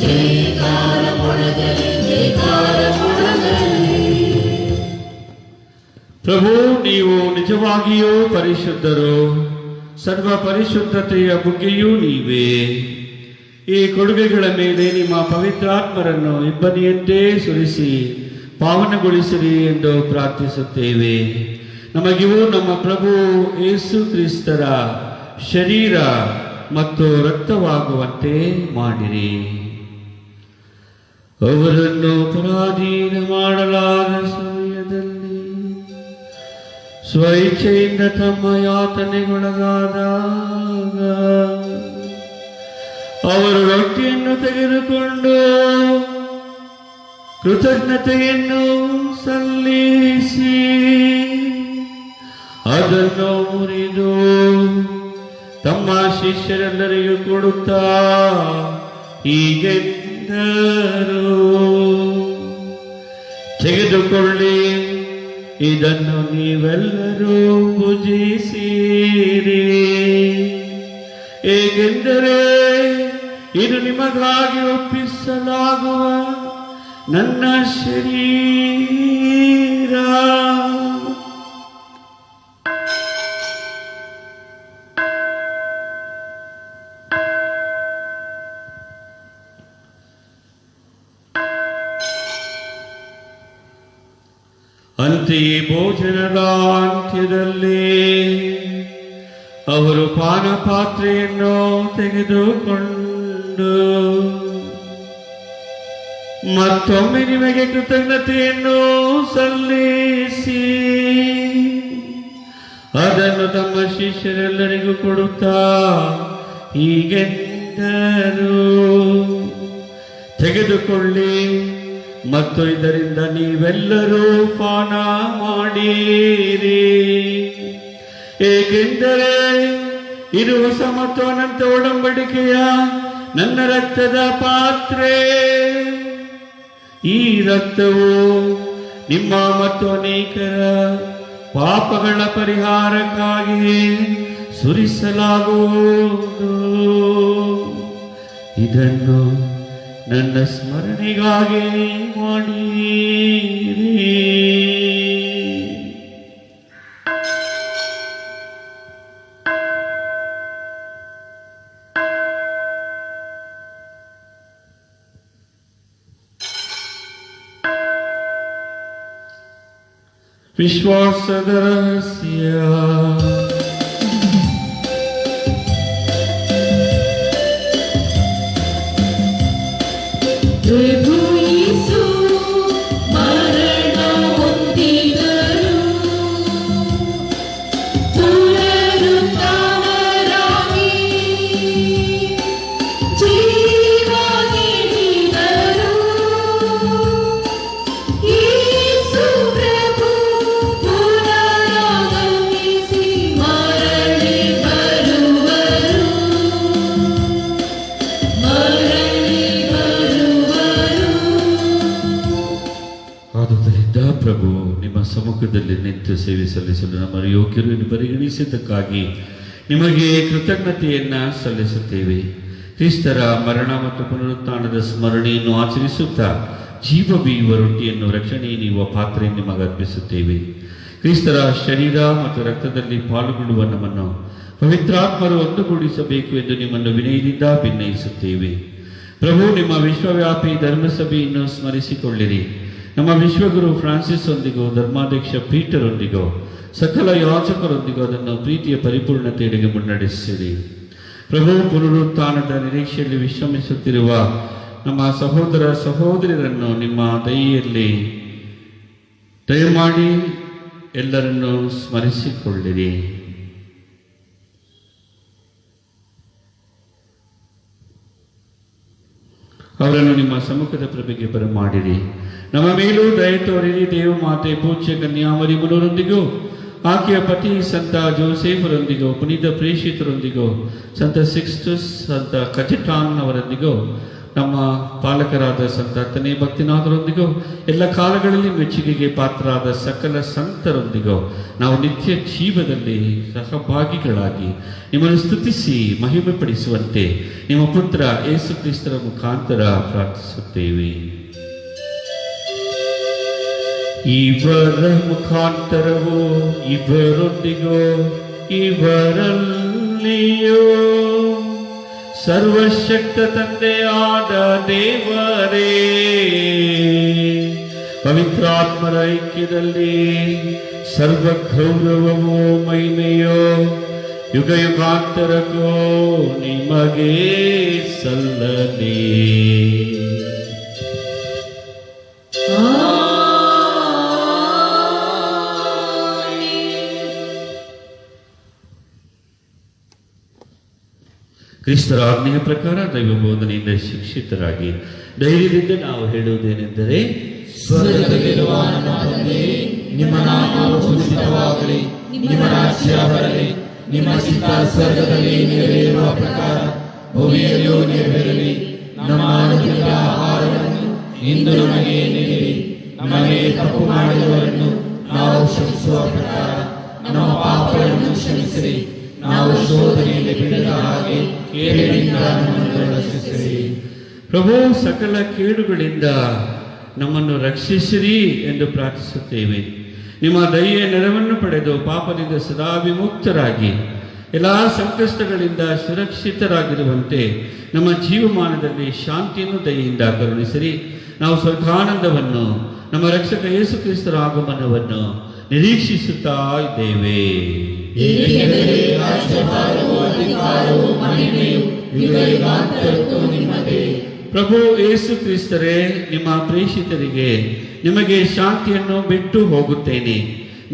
ಜೈಕಾರ ಮೊಳಗಲಿ, ಜೈಕಾರ ಮೊಳಗಲಿ. ಪ್ರಭು, ನೀವು ನಿಜವಾಗಿಯೂ ಪರಿಶುದ್ಧರು, ಸರ್ವ ಪರಿಶುದ್ಧತೆಯ ಬುಗ್ಗೆಯೂ ನೀವೇ. ಈ ಕೊಡುಗೆಗಳ ಮೇಲೆ ನಿಮ್ಮ ಪವಿತ್ರಾತ್ಮರನ್ನು ಇಬ್ಬನಿಯಂತೆ ಸುರಿಸಿ ಪಾವನಗೊಳಿಸಿರಿ ಎಂದು ಪ್ರಾರ್ಥಿಸುತ್ತೇವೆ. ನಮಗಿವು ನಮ್ಮ ಪ್ರಭು ಯೇಸು ಕ್ರಿಸ್ತರ ಶರೀರ ಮತ್ತು ರಕ್ತವಾಗುವಂತೆ ಮಾಡಿರಿ. ಅವರನ್ನು ಪರಾಧೀನ ಮಾಡಲಾದ ಸಮಯದಲ್ಲಿ ಸ್ವಇಚ್ಛೆಯಿಂದ ತಮ್ಮ ಯಾತನೆಗೊಳಗಾದಾಗ ಅವರು ರೊಟ್ಟಿಯನ್ನು ತೆಗೆದುಕೊಂಡು ಕೃತಜ್ಞತೆಯನ್ನು ಸಲ್ಲಿಸಿ ಅದನ್ನು ಮುರಿದು ತಮ್ಮ ಶಿಷ್ಯರೆಲ್ಲರಿಗೂ ಕೊಡುತ್ತಾ ಹೀಗೆಂದರು, ತೆಗೆದುಕೊಳ್ಳಿ, ಇದನ್ನು ನೀವೆಲ್ಲರೂ ಭುಜಿಸಿರಿ, ಏಕೆಂದರೆ ಇದು ನಿಮಗಾಗಿ ಒಪ್ಪಿಸಲಾಗುವ ನನ್ನ ಶರೀರ. ಅಂತೆಯೇ ಭೋಜನದ ಅಂತ್ಯದಲ್ಲಿ ಅವರು ಪಾನಪಾತ್ರೆಯನ್ನು ತೆಗೆದುಕೊಂಡು ಮತ್ತೊಮ್ಮೆ ನಿಮಗೆ ಕೃತಜ್ಞತೆಯನ್ನು ಸಲ್ಲಿಸಿ ಅದನ್ನು ತಮ್ಮ ಶಿಷ್ಯರೆಲ್ಲರಿಗೂ ಕೊಡುತ್ತಾ ಹೀಗೆಂದರು, ತೆಗೆದುಕೊಳ್ಳಿ ಮತ್ತು ಇದರಿಂದ ನೀವೆಲ್ಲರೂ ಪಾನ ಮಾಡಿರಿ, ಏಕೆಂದರೆ ಇದು ಹೊಸ ಮತ್ತು ಅನಂತ ಒಡಂಬಡಿಕೆಯ ನನ್ನ ರಕ್ತದ ಪಾತ್ರೆ. ಈ ರಕ್ತವು ನಿಮ್ಮ ಮತ್ತು ಅನೇಕರ ಪಾಪಗಳ ಪರಿಹಾರಕ್ಕಾಗಿ ಸುರಿಸಲಾಗುವುದು. ಇದನ್ನು ನನ್ನ ಸ್ಮರಣೆಗಾಗಿ ಮಾಡಿರಿ. ವಿಶ್ವಾಸದ ರಹಸ್ಯ. ಪ್ರಭು ಯೇಸು ಮರಣ ಹೊಂದಿದರು, ಪುನರುತ್ಥಾನರಾಗಿ ಜೀವ ನೀಡಿದರು. ಯೇಸು ಪ್ರಭು ಪುನರಾಗಮಿಸಿ ಮರಳಿ ಬರುವರು, ಮರಳಿ ಬರುವರು. ಆದುದರಿಂದ ಪ್ರಭು, ನಿಮ್ಮ ಸಮ್ಮುಖದಲ್ಲಿ ನಿಂತು ಸೇವೆ ಸಲ್ಲಿಸಲು ನಮ್ಮ ಯೋಗ್ಯರನ್ನು ಪರಿಗಣಿಸಿದ್ದಕ್ಕಾಗಿ ನಿಮಗೆ ಕೃತಜ್ಞತೆಯನ್ನ ಸಲ್ಲಿಸುತ್ತೇವೆ. ಕ್ರಿಸ್ತರ ಮರಣ ಮತ್ತು ಪುನರುತ್ಥಾನದ ಸ್ಮರಣೆಯನ್ನು ಆಚರಿಸುತ್ತಾ ಜೀವ ಬೀಯುವ ರೊಟ್ಟಿಯನ್ನು ರಕ್ಷಣೆ ನೀಡುವ ಪಾತ್ರೆ ನಿಮಗೆ ಅರ್ಪಿಸುತ್ತೇವೆ. ಕ್ರಿಸ್ತರ ಶರೀರ ಮತ್ತು ರಕ್ತದಲ್ಲಿ ಪಾಲ್ಗೊಳ್ಳುವ ನಮ್ಮನ್ನು ಪವಿತ್ರಾತ್ಮರು ಒಂದುಗೂಡಿಸಬೇಕು ಎಂದು ನಿಮ್ಮನ್ನು ವಿನಯದಿಂದ ಭಿನ್ನಯಿಸುತ್ತೇವೆ. ಪ್ರಭು, ನಿಮ್ಮ ವಿಶ್ವವ್ಯಾಪಿ ಧರ್ಮಸಭೆಯನ್ನು ಸ್ಮರಿಸಿಕೊಳ್ಳಿರಿ. ನಮ್ಮ ವಿಶ್ವಗುರು ಫ್ರಾನ್ಸಿಸ್ ಒಂದಿಗೂ ಧರ್ಮಾಧ್ಯಕ್ಷ ಪೀಟರೊಂದಿಗೂ ಸಕಲ ಯಾಚಕರೊಂದಿಗೂ ಅದನ್ನು ಪ್ರೀತಿಯ ಪರಿಪೂರ್ಣತೆಯೆಡೆಗೆ ಮುನ್ನಡೆಸಿರಿ. ಪ್ರಭು, ಪುನರುತ್ಥಾನದ ನಿರೀಕ್ಷೆಯಲ್ಲಿ ವಿಶ್ರಮಿಸುತ್ತಿರುವ ನಮ್ಮ ಸಹೋದರ ಸಹೋದರಿಯರನ್ನು ನಿಮ್ಮ ದಯೆಯಲ್ಲಿ ದಯಮಾಡಿ ಎಲ್ಲರನ್ನೂ ಸ್ಮರಿಸಿಕೊಳ್ಳಿರಿ. ಅವರನ್ನು ನಿಮ್ಮ ಸಮ್ಮುಖದ ಪ್ರಭೆಗೆ ಬರಮಾಡಿರಿ. ನಮ್ಮ ಮೇಲೂ ದಯ ತೋರಿರಿ. ದೇವಮಾತೆ ಪೂಜ್ಯ ಕನ್ಯಾಮರಿ ಮುನರೊಂದಿಗೂ ಆಕೆಯ ಪತಿ ಸಂತ ಜೋಸೆಫರೊಂದಿಗೂ ಪುನೀತ ಪ್ರೇಷಿತರೊಂದಿಗೂ ಸಂತ ಸಿಕ್ಸ್ಟಸ್ ಸಂತ ಕಚಿಟಾನ್ ಅವರೊಂದಿಗೂ ನಮ್ಮ ಪಾಲಕರಾದ ಸಂತ ಹತ್ತನೇ ಭಕ್ತಿನಾಥರೊಂದಿಗೂ ಎಲ್ಲ ಕಾಲಗಳಲ್ಲಿ ಮೆಚ್ಚುಗೆಗೆ ಪಾತ್ರರಾದ ಸಕಲ ಸಂತರೊಂದಿಗೂ ನಾವು ನಿತ್ಯ ಜೀವದಲ್ಲಿ ಸಹಭಾಗಿಗಳಾಗಿ ನಿಮ್ಮನ್ನು ಸ್ತುತಿಸಿ ಮಹಿಮೆ ಪಡಿಸುವಂತೆ ನಿಮ್ಮ ಪುತ್ರ ಯೇಸು ಕ್ರಿಸ್ತರ ಮುಖಾಂತರ ಪ್ರಾರ್ಥಿಸುತ್ತೇವೆ. ಇವರ ಮುಖಾಂತರವೋ ಇವರೊಂದಿಗೋ ಇವರಲ್ಲಿಯೋ ಸರ್ವಶಕ್ತ ತಂದೆಯಾದ ದೇವರೇ, ಪವಿತ್ರಾತ್ಮರ ಐಕ್ಯದಲ್ಲಿ ಸರ್ವ ಗೌರವವೋ ಮಹಿಮೆಯೋ ಯುಗ ಯುಗಾಂತರಕ್ಕೋ ನಿಮಗೆ ಸಲ್ಲಲಿ. ಕ್ರಿಸ್ತರ ಆಜ್ಞೆಯ ಪ್ರಕಾರ ದೈವ ಬೋಧನೆಯಿಂದ ಶಿಕ್ಷಿತರಾಗಿ ಧೈರ್ಯದಿಂದ ನಾವು ಹೇಳುವುದೇನೆಂದರೆ, ಸ್ವರ್ಗದಲ್ಲಿರುವ ನಮ್ಮ ತಂದೆಯೇ, ನಿಮ್ಮ ನಾಮವು ಪೂಜಿತವಾಗಲಿ, ನಿಮ್ಮ ರಾಜ್ಯ ಬರಲಿ, ನಿಮ್ಮ ಚಿತ್ತ ಸ್ವರ್ಗದಲ್ಲಿ ನೆರವೇರುವ ಪ್ರಕಾರ ಭೂಮಿಯಲ್ಲಿಯೂ ನೆರವೇರಲಿ. ನಮ್ಮ ಅನುದಿನದ ಆಹಾರವನ್ನು ಇಂದು ನಮಗೆ ನೀಡಿರಿ. ನಮಗೆ ತಪ್ಪು ಮಾಡಿದವರನ್ನು ನಾವು ಕ್ಷಮಿಸುವ ಪ್ರಕಾರ ನಮ್ಮ ಪಾಪಗಳನ್ನು ಕ್ಷಮಿಸಿರಿ. ನಾವು ಶೋಧನೆಯಲ್ಲಿ ಬೀಳದ ಹಾಗೆ ಕೇಡಿನಿಂದ ನಮ್ಮನ್ನು ರಕ್ಷಿಸಿರಿ. ಪ್ರಭು, ಸಕಲ ಕೇಡುಗಳಿಂದ ನಮ್ಮನ್ನು ರಕ್ಷಿಸಿರಿ ಎಂದು ಪ್ರಾರ್ಥಿಸುತ್ತೇವೆ. ನಿಮ್ಮ ದಯೆಯ ನೆರವನ್ನು ಪಡೆದು ಪಾಪದಿಂದ ಸದಾ ವಿಮುಕ್ತರಾಗಿ ಎಲ್ಲ ಸಂಕಷ್ಟಗಳಿಂದ ಸುರಕ್ಷಿತರಾಗಿರುವಂತೆ ನಮ್ಮ ಜೀವಮಾನದಲ್ಲಿ ಶಾಂತಿಯನ್ನು ದಯೆಯಿಂದ ಕರುಣಿಸಿರಿ. ನಾವು ಸ್ವರ್ಗಾನಂದವನ್ನು, ನಮ್ಮ ರಕ್ಷಕ ಯೇಸು ಕ್ರಿಸ್ತರ ಆಗಮನವನ್ನು ನಿರೀಕ್ಷಿಸುತ್ತಾ ಇದ್ದೇವೆ. ಏಕೆಂದರೆ ರಾಜ್ಯಭಾರವೂ ಅಧಿಕಾರವೂ ಮಹಿಮೆಯೂ ಯುಗಯುಗಾಂತರಕ್ಕೂ ನಿಮ್ಮದೇ. ಪ್ರಭು ಯೇಸು ಕ್ರಿಸ್ತರೇ, ನಿಮ್ಮ ಪ್ರೇಷಿತರಿಗೆ ನಿಮಗೆ ಶಾಂತಿಯನ್ನು ಬಿಟ್ಟು ಹೋಗುತ್ತೇನೆ,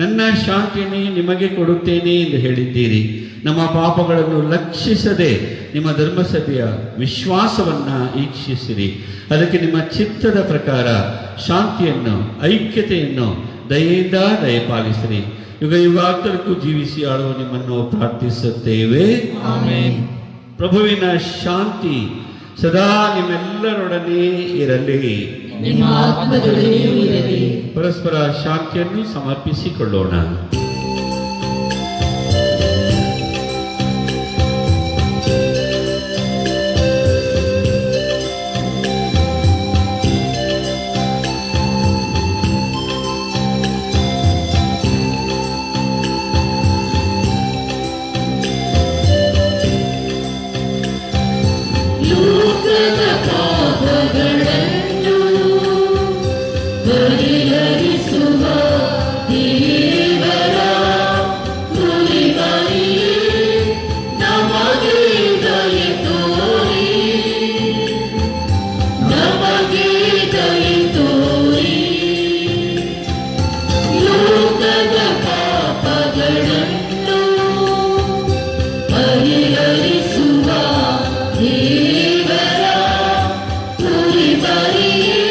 ನನ್ನ ಶಾಂತಿಯನ್ನು ನಿಮಗೆ ಕೊಡುತ್ತೇನೆ ಎಂದು ಹೇಳಿದ್ದೀರಿ. ನಮ್ಮ ಪಾಪಗಳನ್ನು ಲಕ್ಷಿಸದೆ ನಿಮ್ಮ ಧರ್ಮಸಭೆಯ ವಿಶ್ವಾಸವನ್ನ ಈಕ್ಷಿಸಿರಿ. ಅದಕ್ಕೆ ನಿಮ್ಮ ಚಿತ್ತದ ಪ್ರಕಾರ ಶಾಂತಿಯನ್ನು, ಐಕ್ಯತೆಯನ್ನು ದಯೆಯಿಂದ ದಯಪಾಲಿಸಿರಿ. ಯುಗ ಯುಗಾಂತರಕ್ಕೂ ಜೀವಿಸಿ ಆಳುವ ನಿಮ್ಮನ್ನು ಪ್ರಾರ್ಥಿಸುತ್ತೇವೆ. ಆಮೆನ್. ಪ್ರಭುವಿನ ಶಾಂತಿ ಸದಾ ನಿಮ್ಮೆಲ್ಲರೊಡನೆ ಇರಲಿ, ನಿಮ್ಮ ಆತ್ಮದೊಡನೆಯೂ ಇರಲಿ. ಪರಸ್ಪರ ಶಾಂತಿಯನ್ನು ಸಮರ್ಪಿಸಿಕೊಳ್ಳೋಣ. ಲೋಕದ ಪಾಪಗಳನ್ನು ಪರಿಹರಿಸುವ ದೇವರ ಕುರಿಮರಿಯೇ, ನಮಗೆ ದಯೆ ತೋರಿ, ನಮಗೆ ದಯೆ ತೋರಿ. ಲೋಕದ ಪಾಪಗಳನ್ನು ಪರಿಹರಿಸುವ ದೇವರ ಕುರಿಮರಿಯೇ,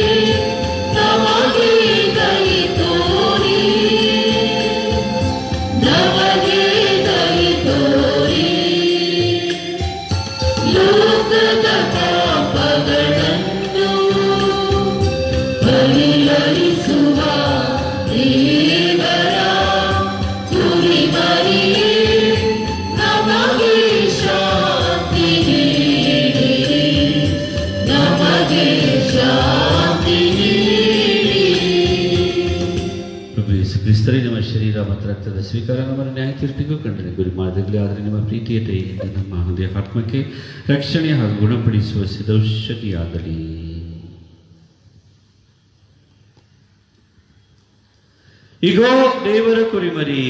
ನಮಗೆ ದಯೆ ತೋರಿ, ನಮಗೆ ದಯೆ ತೋರಿ. ಲೋಕದ ಪಾಪಗಳನ್ನು ಪರಿಹರಿಸುವ ದೇವರ ಕುರಿಮರಿಯೇ, ನಮಗೆ ಶಾಂತಿ ನೀಡಿರಿ, ನಮಗೆ ಶಾಂತಿ ನೀಡಿರಿ. ಪ್ರಭು ಯೇಸು ಕ್ರಿಸ್ತರೇ, ನಿಮ್ಮ ಶರೀರ ಮತ್ತು ರಕ್ತದ ಸ್ವೀಕಾರ ನಮ್ಮನ್ನು ನ್ಯಾಯ ತೀರ್ಪಿಗೂ ಖಂಡನೆ ಗುರಿ ಮಾಡದಿರಲಿ. ಆದರೆ ನಿಮ್ಮ ಪ್ರೀತಿಯ ದಯೆಯಿಂದ ನಮ್ಮ ಹೃದಯ ಆತ್ಮಕ್ಕೆ ರಕ್ಷಣೆ ಹಾಗೂ ಗುಣಪಡಿಸುವ ಸಿದ್ಧೌಷಧಿಯಾಗಲಿ. ಇಗೋ ದೇವರ ಕುರಿಮರಿ,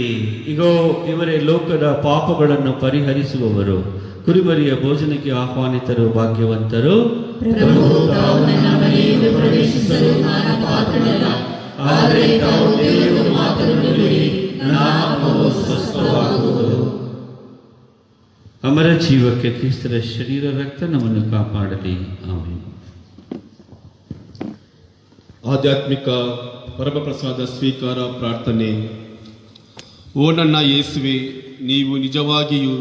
ಇಗೋ ಇವರೇ ಲೋಕದ ಪಾಪಗಳನ್ನು ಪರಿಹರಿಸುವವರು. ಕುರಿಮರಿಯ ಭೋಜನಕ್ಕೆ ಆಹ್ವಾನಿತರು ಭಾಗ್ಯವಂತರು. ಪ್ರಭು, ತಾವು ನನ್ನ ಮನೆಯನ್ನು ಪ್ರವೇಶಿಸಲು ನಾನು ಪಾತ್ರನಲ್ಲ, ಆದರೆ ತಾವು ದೇವರ ಮಾತನ್ನು ಬಿಡಿ, ನನ್ನ ಆತ್ಮವು ಸ್ವಸ್ಥವಾಗುವುದು. ಅಮರ ಜೀವಕ್ಕೆ ಕ್ರಿಸ್ತರ ಶರೀರ ರಕ್ತ ನಮ್ಮನ್ನು ಕಾಪಾಡಲಿ. ಆಮೆನ್. ಆಧ್ಯಾತ್ಮಿಕ ಪರಮಪ್ರಸಾದ ಸ್ವೀಕಾರ ಪ್ರಾರ್ಥನೆ. ಓ ನನ್ನ ಯೇಸುವೆ, ನೀವು ನಿಜವಾಗಿಯೂ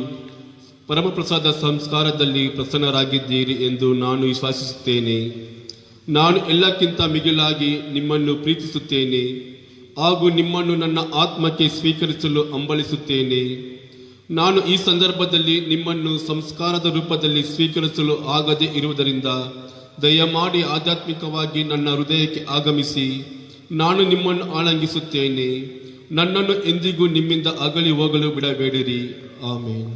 ಪರಮಪ್ರಸಾದ ಸಂಸ್ಕಾರದಲ್ಲಿ ಪ್ರಸನ್ನರಾಗಿದ್ದೀರಿ ಎಂದು ನಾನು ವಿಶ್ವಾಸಿಸುತ್ತೇನೆ. ನಾನು ಎಲ್ಲಕ್ಕಿಂತ ಮಿಗಿಲಾಗಿ ನಿಮ್ಮನ್ನು ಪ್ರೀತಿಸುತ್ತೇನೆ ಹಾಗೂ ನಿಮ್ಮನ್ನು ನನ್ನ ಆತ್ಮಕ್ಕೆ ಸ್ವೀಕರಿಸಲು ಹಂಬಲಿಸುತ್ತೇನೆ. ನಾನು ಈ ಸಂದರ್ಭದಲ್ಲಿ ನಿಮ್ಮನ್ನು ಸಂಸ್ಕಾರದ ರೂಪದಲ್ಲಿ ಸ್ವೀಕರಿಸಲು ಆಗದೇ ಇರುವುದರಿಂದ ದಯಮಾಡಿ ಆಧ್ಯಾತ್ಮಿಕವಾಗಿ ನನ್ನ ಹೃದಯಕ್ಕೆ ಆಗಮಿಸಿ ನಾನು ನಿಮ್ಮನ್ನು ಆಲಂಗಿಸುತ್ತೇನೆ. ನನ್ನನ್ನು ಎಂದಿಗೂ ನಿಮ್ಮಿಂದ ಅಗಲಿ ಹೋಗಲು ಬಿಡಬೇಡಿರಿ. ಆಮೇನ್.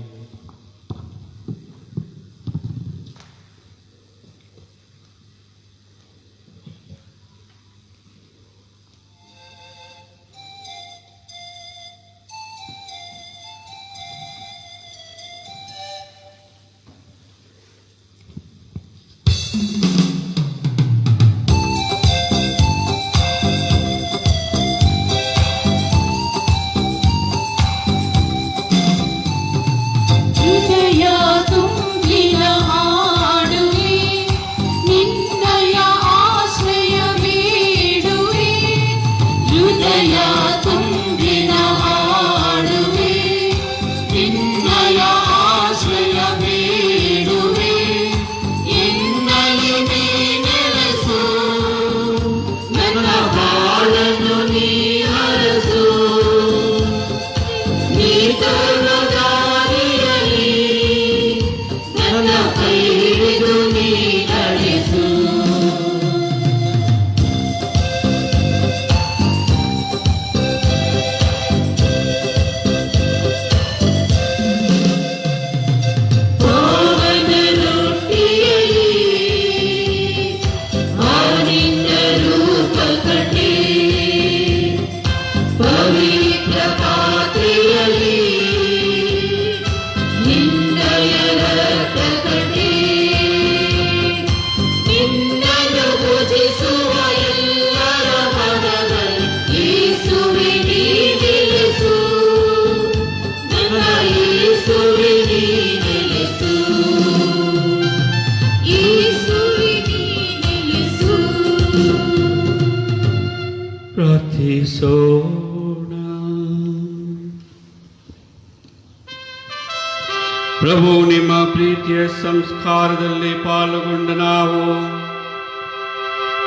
ಪ್ರಭು, ನಿಮ್ಮ ಪ್ರೀತಿಯ ಸಂಸ್ಕಾರದಲ್ಲಿ ಪಾಲ್ಗೊಂಡ ನಾವು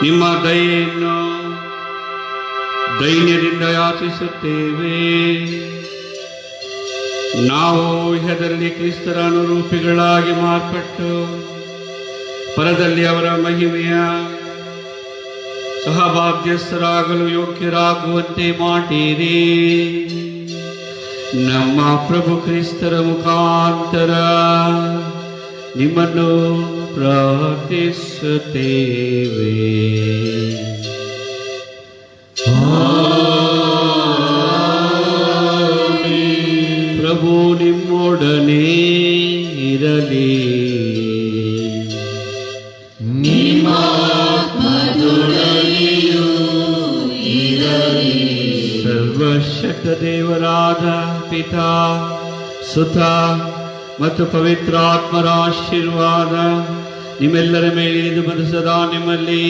ನಿಮ್ಮ ದಯೆಯನ್ನು ದೈನ್ಯದಿಂದ ಯಾಚಿಸುತ್ತೇವೆ. ನಾವು ಇಹದಲ್ಲಿ ಕ್ರಿಸ್ತರ ಅನುರೂಪಿಗಳಾಗಿ ಮಾರ್ಪಟ್ಟು ಪರದಲ್ಲಿ ಅವರ ಮಹಿಮೆಯ ಸಹಭಾಗ್ಯಸ್ಥರಾಗಲು ಯೋಗ್ಯರಾಗುವಂತೆ ಮಾಡಿರಿ. ನಮ್ಮ ಪ್ರಭು ಕ್ರಿಸ್ತರ ಮುಖಾಂತರ ನಿಮ್ಮನ್ನು ಪ್ರಾರ್ಥಿಸುತ್ತೇವೆ. ಪ್ರಭು ನಿಮ್ಮೊಡನೆ ಇರಲಿ. ಸರ್ವಶಕ್ತ ದೇವರಾದ ಪಿತಾ, ಸುತ ಮತ್ತು ಪವಿತ್ರಾತ್ಮರ ಆಶೀರ್ವಾದ ನಿಮ್ಮೆಲ್ಲರ ಮೇಲೆ ಇಳಿದು ಬಂದು ಸದಾ ನಿಮ್ಮಲ್ಲಿ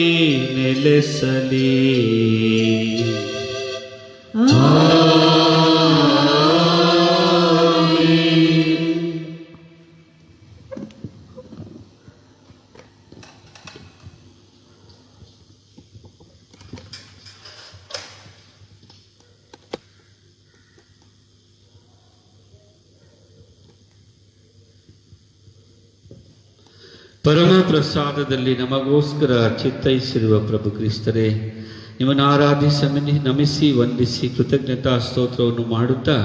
ನೆಲೆಸಲಿ. ಪರಮ ಪ್ರಸಾದದಲ್ಲಿ ನಮಗೋಸ್ಕರ ಚಿತ್ತೈಸಿರುವ ಪ್ರಭು ಕ್ರಿಸ್ತರೇ, ನಿಮ್ಮನ್ನು ಆರಾಧಿಸಿ ನಮಿಸಿ ವಂದಿಸಿ ಕೃತಜ್ಞತಾ ಸ್ತೋತ್ರವನ್ನು ಮಾಡುತ್ತಾ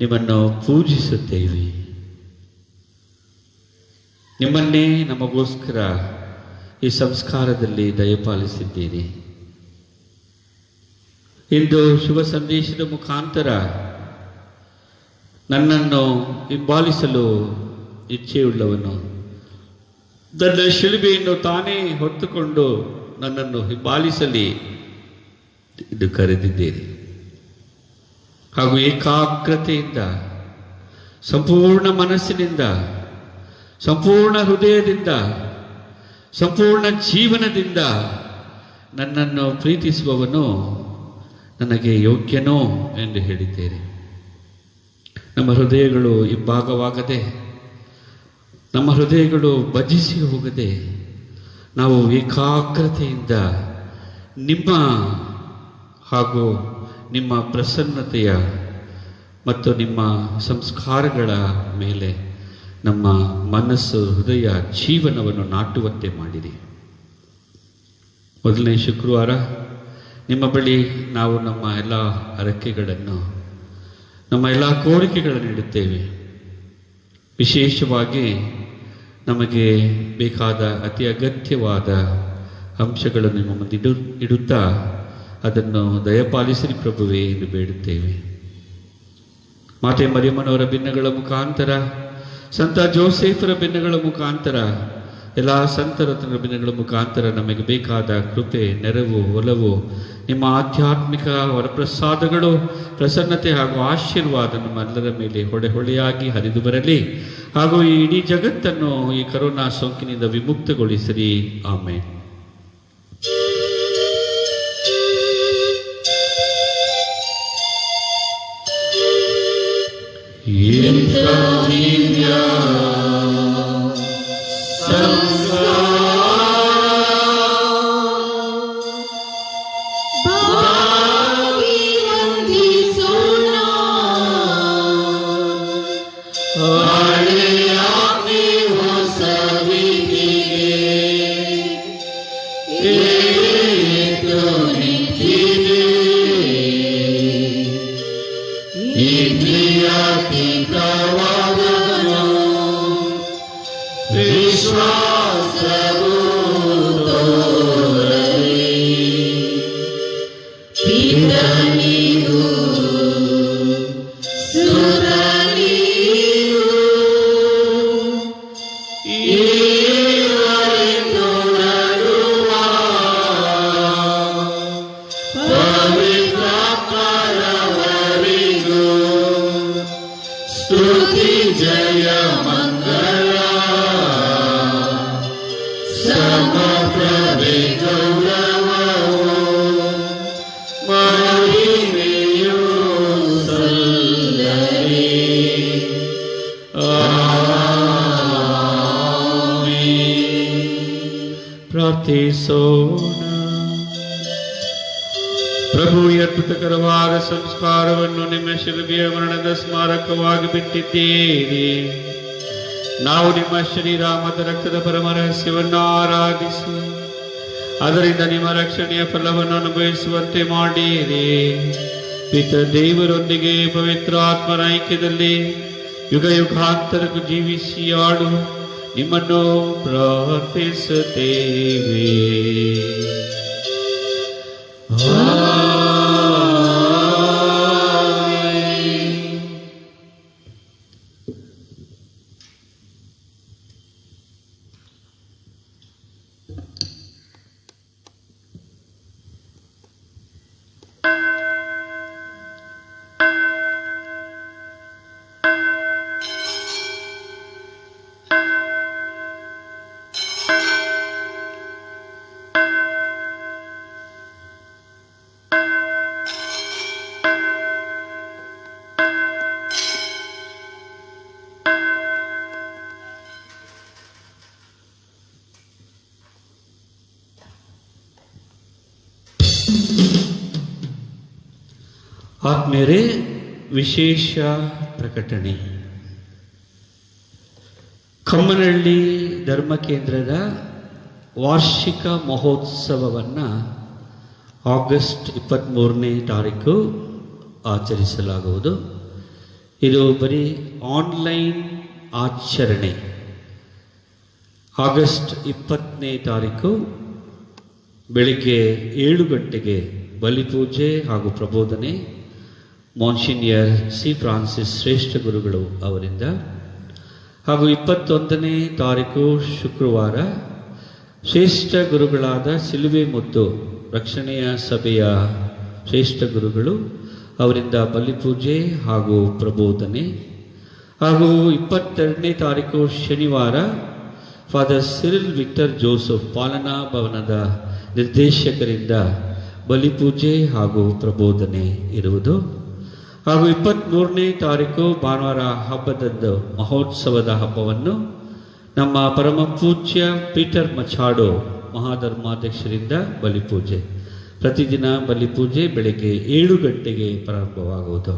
ನಿಮ್ಮನ್ನು ಪೂಜಿಸುತ್ತೇವೆ. ನಿಮ್ಮನ್ನೇ ನಮಗೋಸ್ಕರ ಈ ಸಂಸ್ಕಾರದಲ್ಲಿ ದಯಪಾಲಿಸಿದ್ದೀರಿ. ಇಂದು ಶುಭ ಸಂದೇಶದ ಮುಖಾಂತರ ನನ್ನನ್ನು ಹಿಂಬಾಲಿಸಲು ಇಚ್ಛೆಯುಳ್ಳವನು ತನ್ನ ಶಿಲುಬೆಯನ್ನು ತಾನೇ ಹೊತ್ತುಕೊಂಡು ನನ್ನನ್ನು ಹಿಂಬಾಲಿಸಲಿ ಇದು ಕರೆದಿದ್ದೇನೆ. ಹಾಗೂ ಏಕಾಗ್ರತೆಯಿಂದ, ಸಂಪೂರ್ಣ ಮನಸ್ಸಿನಿಂದ, ಸಂಪೂರ್ಣ ಹೃದಯದಿಂದ, ಸಂಪೂರ್ಣ ಜೀವನದಿಂದ ನನ್ನನ್ನು ಪ್ರೀತಿಸುವವನು ನನಗೆ ಯೋಗ್ಯನೋ ಎಂದು ಹೇಳಿದ್ದೇನೆ. ನಮ್ಮ ಹೃದಯಗಳು ಇಬ್ಬಾಗವಾಗದೆ ನಮ್ಮ ಹೃದಯಗಳು ಭಜಿಸಿ ಹೋಗದೆ ನಾವು ಏಕಾಗ್ರತೆಯಿಂದ ನಿಮ್ಮ ಹಾಗೂ ನಿಮ್ಮ ಪ್ರಸನ್ನತೆಯ ಮತ್ತು ನಿಮ್ಮ ಸಂಸ್ಕಾರಗಳ ಮೇಲೆ ನಮ್ಮ ಮನಸ್ಸು ಹೃದಯ ಜೀವನವನ್ನು ನಾಟುವಂತೆ ಮಾಡಿರಿ. ಮೊದಲನೇ ಶುಕ್ರವಾರ ನಿಮ್ಮ ಬಳಿ ನಾವು ನಮ್ಮ ಎಲ್ಲ ಹರಕೆಗಳನ್ನು, ನಮ್ಮ ಎಲ್ಲ ಕೋರಿಕೆಗಳನ್ನು ಇಡುತ್ತೇವೆ. ವಿಶೇಷವಾಗಿ ನಮಗೆ ಬೇಕಾದ ಅತಿ ಅಗತ್ಯವಾದ ಅಂಶಗಳನ್ನು ನಿಮ್ಮ ಮುಂದೆ ಇಡುತ್ತಾ ಅದನ್ನು ದಯಪಾಲಿಸಿರಿ ಪ್ರಭುವೇ ಎಂದು ಬೇಡುತ್ತೇವೆ. ಮಾತೆ ಮರಿಯಮ್ಮನವರ ಭಿನ್ನಗಳ ಮುಖಾಂತರ, ಸಂತ ಜೋಸೆಫರ ಭಿನ್ನಗಳ ಮುಖಾಂತರ, ಎಲ್ಲ ಸಂತರ ಭಿನ್ನಗಳ ಮುಖಾಂತರ ನಮಗೆ ಬೇಕಾದ ಕೃಪೆ, ನೆರವು, ಒಲವು, ನಿಮ್ಮ ಆಧ್ಯಾತ್ಮಿಕ ವರಪ್ರಸಾದಗಳು, ಪ್ರಸನ್ನತೆ ಹಾಗೂ ಆಶೀರ್ವಾದ ನಮ್ಮೆಲ್ಲರ ಮೇಲೆ ಹೊಳೆಯಾಗಿ ಹರಿದು ಬರಲಿ. ಹಾಗೂ ಈ ಇಡೀ ಜಗತ್ತನ್ನು ಈ ಕರೋನಾ ಸೋಂಕಿನಿಂದ ವಿಮುಕ್ತಗೊಳಿಸಿರಿ. ಆಮೇಲೆ ಪ್ರಾರ್ಥಿಸೋಣ. ಪ್ರಭು ಅದ್ಭುತಕರವಾದ ಸಂಸ್ಕಾರವನ್ನು ನಿಮ್ಮ ಶಿಲುಬೆಯ ಮರಣದ ಸ್ಮಾರಕವಾಗಿ ಬಿಟ್ಟಿದ್ದೀರಿ. ನಾವು ನಿಮ್ಮ ಶರೀರ ಮತ್ತು ರಕ್ತದ ಪರಮ ರಹಸ್ಯವನ್ನು ಆರಾಧಿಸಿ ಅದರಿಂದ ನಿಮ್ಮ ರಕ್ಷಣೆಯ ಫಲವನ್ನು ಅನುಭವಿಸುವಂತೆ ಮಾಡಿರಿ. ಪಿತ ದೇವರೊಂದಿಗೆ ಪವಿತ್ರಾತ್ಮರ ಐಕ್ಯದಲ್ಲಿ ಯುಗ ಯುಗಾಂತರಕ್ಕೂ ಜೀವಿಸಿ ಆಡು ನಿಮ್ಮನ್ನು ಪ್ರಾರ್ಥಿಸುತ್ತೇವೆ. ಆತ್ಮೀಯರೇ, ವಿಶೇಷ ಪ್ರಕಟಣೆ. ಕಮ್ಮನಹಳ್ಳಿ ಧರ್ಮ ಕೇಂದ್ರದ ವಾರ್ಷಿಕ ಮಹೋತ್ಸವವನ್ನು ಆಗಸ್ಟ್ 23ನೇ ತಾರೀಕು ಆಚರಿಸಲಾಗುವುದು. ಇದು ಬರೀ ಆನ್ಲೈನ್ ಆಚರಣೆ. ಆಗಸ್ಟ್ 20ನೇ ತಾರೀಕು ಬೆಳಿಗ್ಗೆ 7 ಗಂಟೆಗೆ ಬಲಿಪೂಜೆ ಹಾಗೂ ಪ್ರಬೋಧನೆ ಮಾನ್ಸಿನಿಯರ್ ಸಿ ಫ್ರಾನ್ಸಿಸ್ ಶ್ರೇಷ್ಠ ಗುರುಗಳು ಅವರಿಂದ, ಹಾಗೂ 21ನೇ ತಾರೀಕು ಶುಕ್ರವಾರ ಶ್ರೇಷ್ಠ ಗುರುಗಳಾದ ಸಿಲುಬೆ ಮುದ್ದು ರಕ್ಷಣೆಯ ಸಭೆಯ ಶ್ರೇಷ್ಠ ಗುರುಗಳು ಅವರಿಂದ ಬಲಿಪೂಜೆ ಹಾಗೂ ಪ್ರಬೋಧನೆ, ಹಾಗೂ 22ನೇ ತಾರೀಕು ಶನಿವಾರ ಫಾದರ್ ಸಿರಿಲ್ ವಿಕ್ಟರ್ ಜೋಸೆಫ್ ಪಾಲನಾ ಭವನದ ನಿರ್ದೇಶಕರಿಂದ ಬಲಿಪೂಜೆ ಹಾಗೂ ಪ್ರಬೋಧನೆ ಇರುವುದು. ಹಾಗೂ 23ನೇ ತಾರೀಕು ಭಾನುವಾರ ಹಬ್ಬದಂದು ಮಹೋತ್ಸವದ ಹಬ್ಬವನ್ನು ನಮ್ಮ ಪರಮ ಪೂಜ್ಯ ಪೀಟರ್ ಮಚಾಡೋ ಮಹಾಧರ್ಮಾಧ್ಯಕ್ಷರಿಂದ ಬಲಿಪೂಜೆ. ಪ್ರತಿದಿನ ಬಲಿಪೂಜೆ ಬೆಳಗ್ಗೆ 7 ಗಂಟೆಗೆ ಪ್ರಾರಂಭವಾಗುವುದು.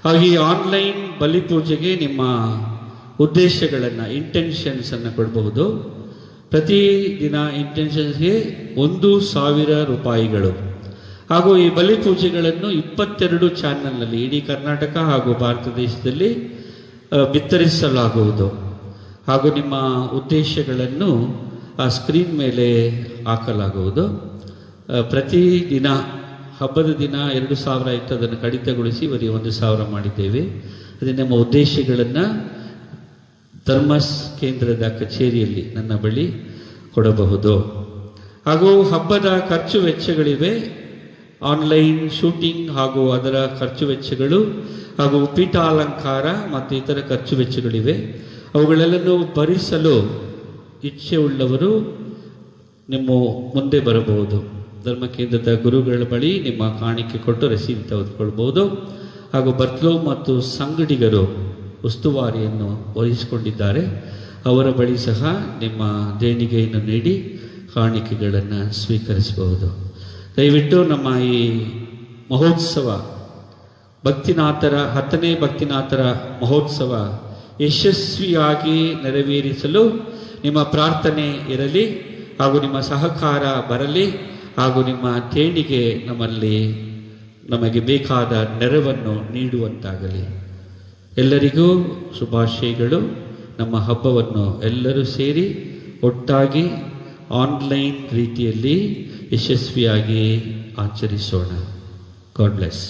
ಹಾಗೆ ಈ ಆನ್ಲೈನ್ ಬಲಿಪೂಜೆಗೆ ನಿಮ್ಮ ಉದ್ದೇಶಗಳನ್ನು ಇಂಟೆನ್ಷನ್ಸನ್ನು ಕೊಡಬಹುದು. ಪ್ರತಿದಿನ ಇಂಟೆನ್ಷನ್ಸ್ಗೆ 1,000 ರೂಪಾಯಿಗಳು. ಹಾಗೂ ಈ ಬಲಿಪೂಜೆಗಳನ್ನು 22 ಚಾನಲ್ನಲ್ಲಿ ಇಡೀ ಕರ್ನಾಟಕ ಹಾಗೂ ಭಾರತ ದೇಶದಲ್ಲಿ ಬಿತ್ತರಿಸಲಾಗುವುದು. ಹಾಗೂ ನಿಮ್ಮ ಉದ್ದೇಶಗಳನ್ನು ಆ ಸ್ಕ್ರೀನ್ ಮೇಲೆ ಹಾಕಲಾಗುವುದು. ಪ್ರತಿದಿನ ಹಬ್ಬದ ದಿನ 2,000 ಇತ್ತು, ಅದನ್ನು ಕಡಿತಗೊಳಿಸಿ ಬರೀ 1,000 ಮಾಡಿದ್ದೇವೆ. ಅದೇ ನಮ್ಮ ಉದ್ದೇಶಗಳನ್ನು ಧರ್ಮಸ್ ಕೇಂದ್ರದ ಕಚೇರಿಯಲ್ಲಿ ನನ್ನ ಬಳಿ ಕೊಡಬಹುದು. ಹಾಗೂ ಹಬ್ಬದ ಖರ್ಚು ವೆಚ್ಚಗಳಿವೆ. ಆನ್ಲೈನ್ ಶೂಟಿಂಗ್ ಹಾಗೂ ಅದರ ಖರ್ಚು ವೆಚ್ಚಗಳು ಹಾಗೂ ಪೀಠಾಲಂಕಾರ ಮತ್ತು ಇತರ ಖರ್ಚು ವೆಚ್ಚಗಳಿವೆ. ಅವುಗಳೆಲ್ಲನೂ ಭರಿಸಲು ಇಚ್ಛೆ ಉಳ್ಳವರು ನಿಮ್ಮ ಮುಂದೆ ಬರಬಹುದು. ಧರ್ಮ ಕೇಂದ್ರದ ಗುರುಗಳ ಬಳಿ ನಿಮ್ಮ ಕಾಣಿಕೆ ಕೊಟ್ಟು ರಸೀದಿ ತೆಗೆದುಕೊಳ್ಬಹುದು. ಹಾಗೂ ಬರ್ತ್ಲೋ ಮತ್ತು ಸಂಗಡಿಗರು ಉಸ್ತುವಾರಿಯನ್ನು ವಹಿಸಿಕೊಂಡಿದ್ದಾರೆ. ಅವರ ಬಳಿ ಸಹ ನಿಮ್ಮ ದೇಣಿಗೆಯನ್ನು ನೀಡಿ ಕಾಣಿಕೆಗಳನ್ನು ಸ್ವೀಕರಿಸಬಹುದು. ದಯವಿಟ್ಟು ನಮ್ಮ ಈ ಮಹೋತ್ಸವ ಭಕ್ತಿನಾಥರ 10ನೇ ಭಕ್ತಿನಾಥರ ಮಹೋತ್ಸವ ಯಶಸ್ವಿಯಾಗಿ ನೆರವೇರಿಸಲು ನಿಮ್ಮ ಪ್ರಾರ್ಥನೆ ಇರಲಿ, ಹಾಗೂ ನಿಮ್ಮ ಸಹಕಾರ ಬರಲಿ, ಹಾಗೂ ನಿಮ್ಮ ದೇಣಿಗೆ ನಮಗೆ ಬೇಕಾದ ನೆರವನ್ನು ನೀಡುವಂತಾಗಲಿ. ಎಲ್ಲರಿಗೂ ಶುಭಾಶಯಗಳು. ನಮ್ಮ ಹಬ್ಬವನ್ನು ಎಲ್ಲರೂ ಸೇರಿ ಒಟ್ಟಾಗಿ ಆನ್ಲೈನ್ ರೀತಿಯಲ್ಲಿ ಯಶಸ್ವಿಯಾಗಿ ಆಚರಿಸೋಣ. God bless.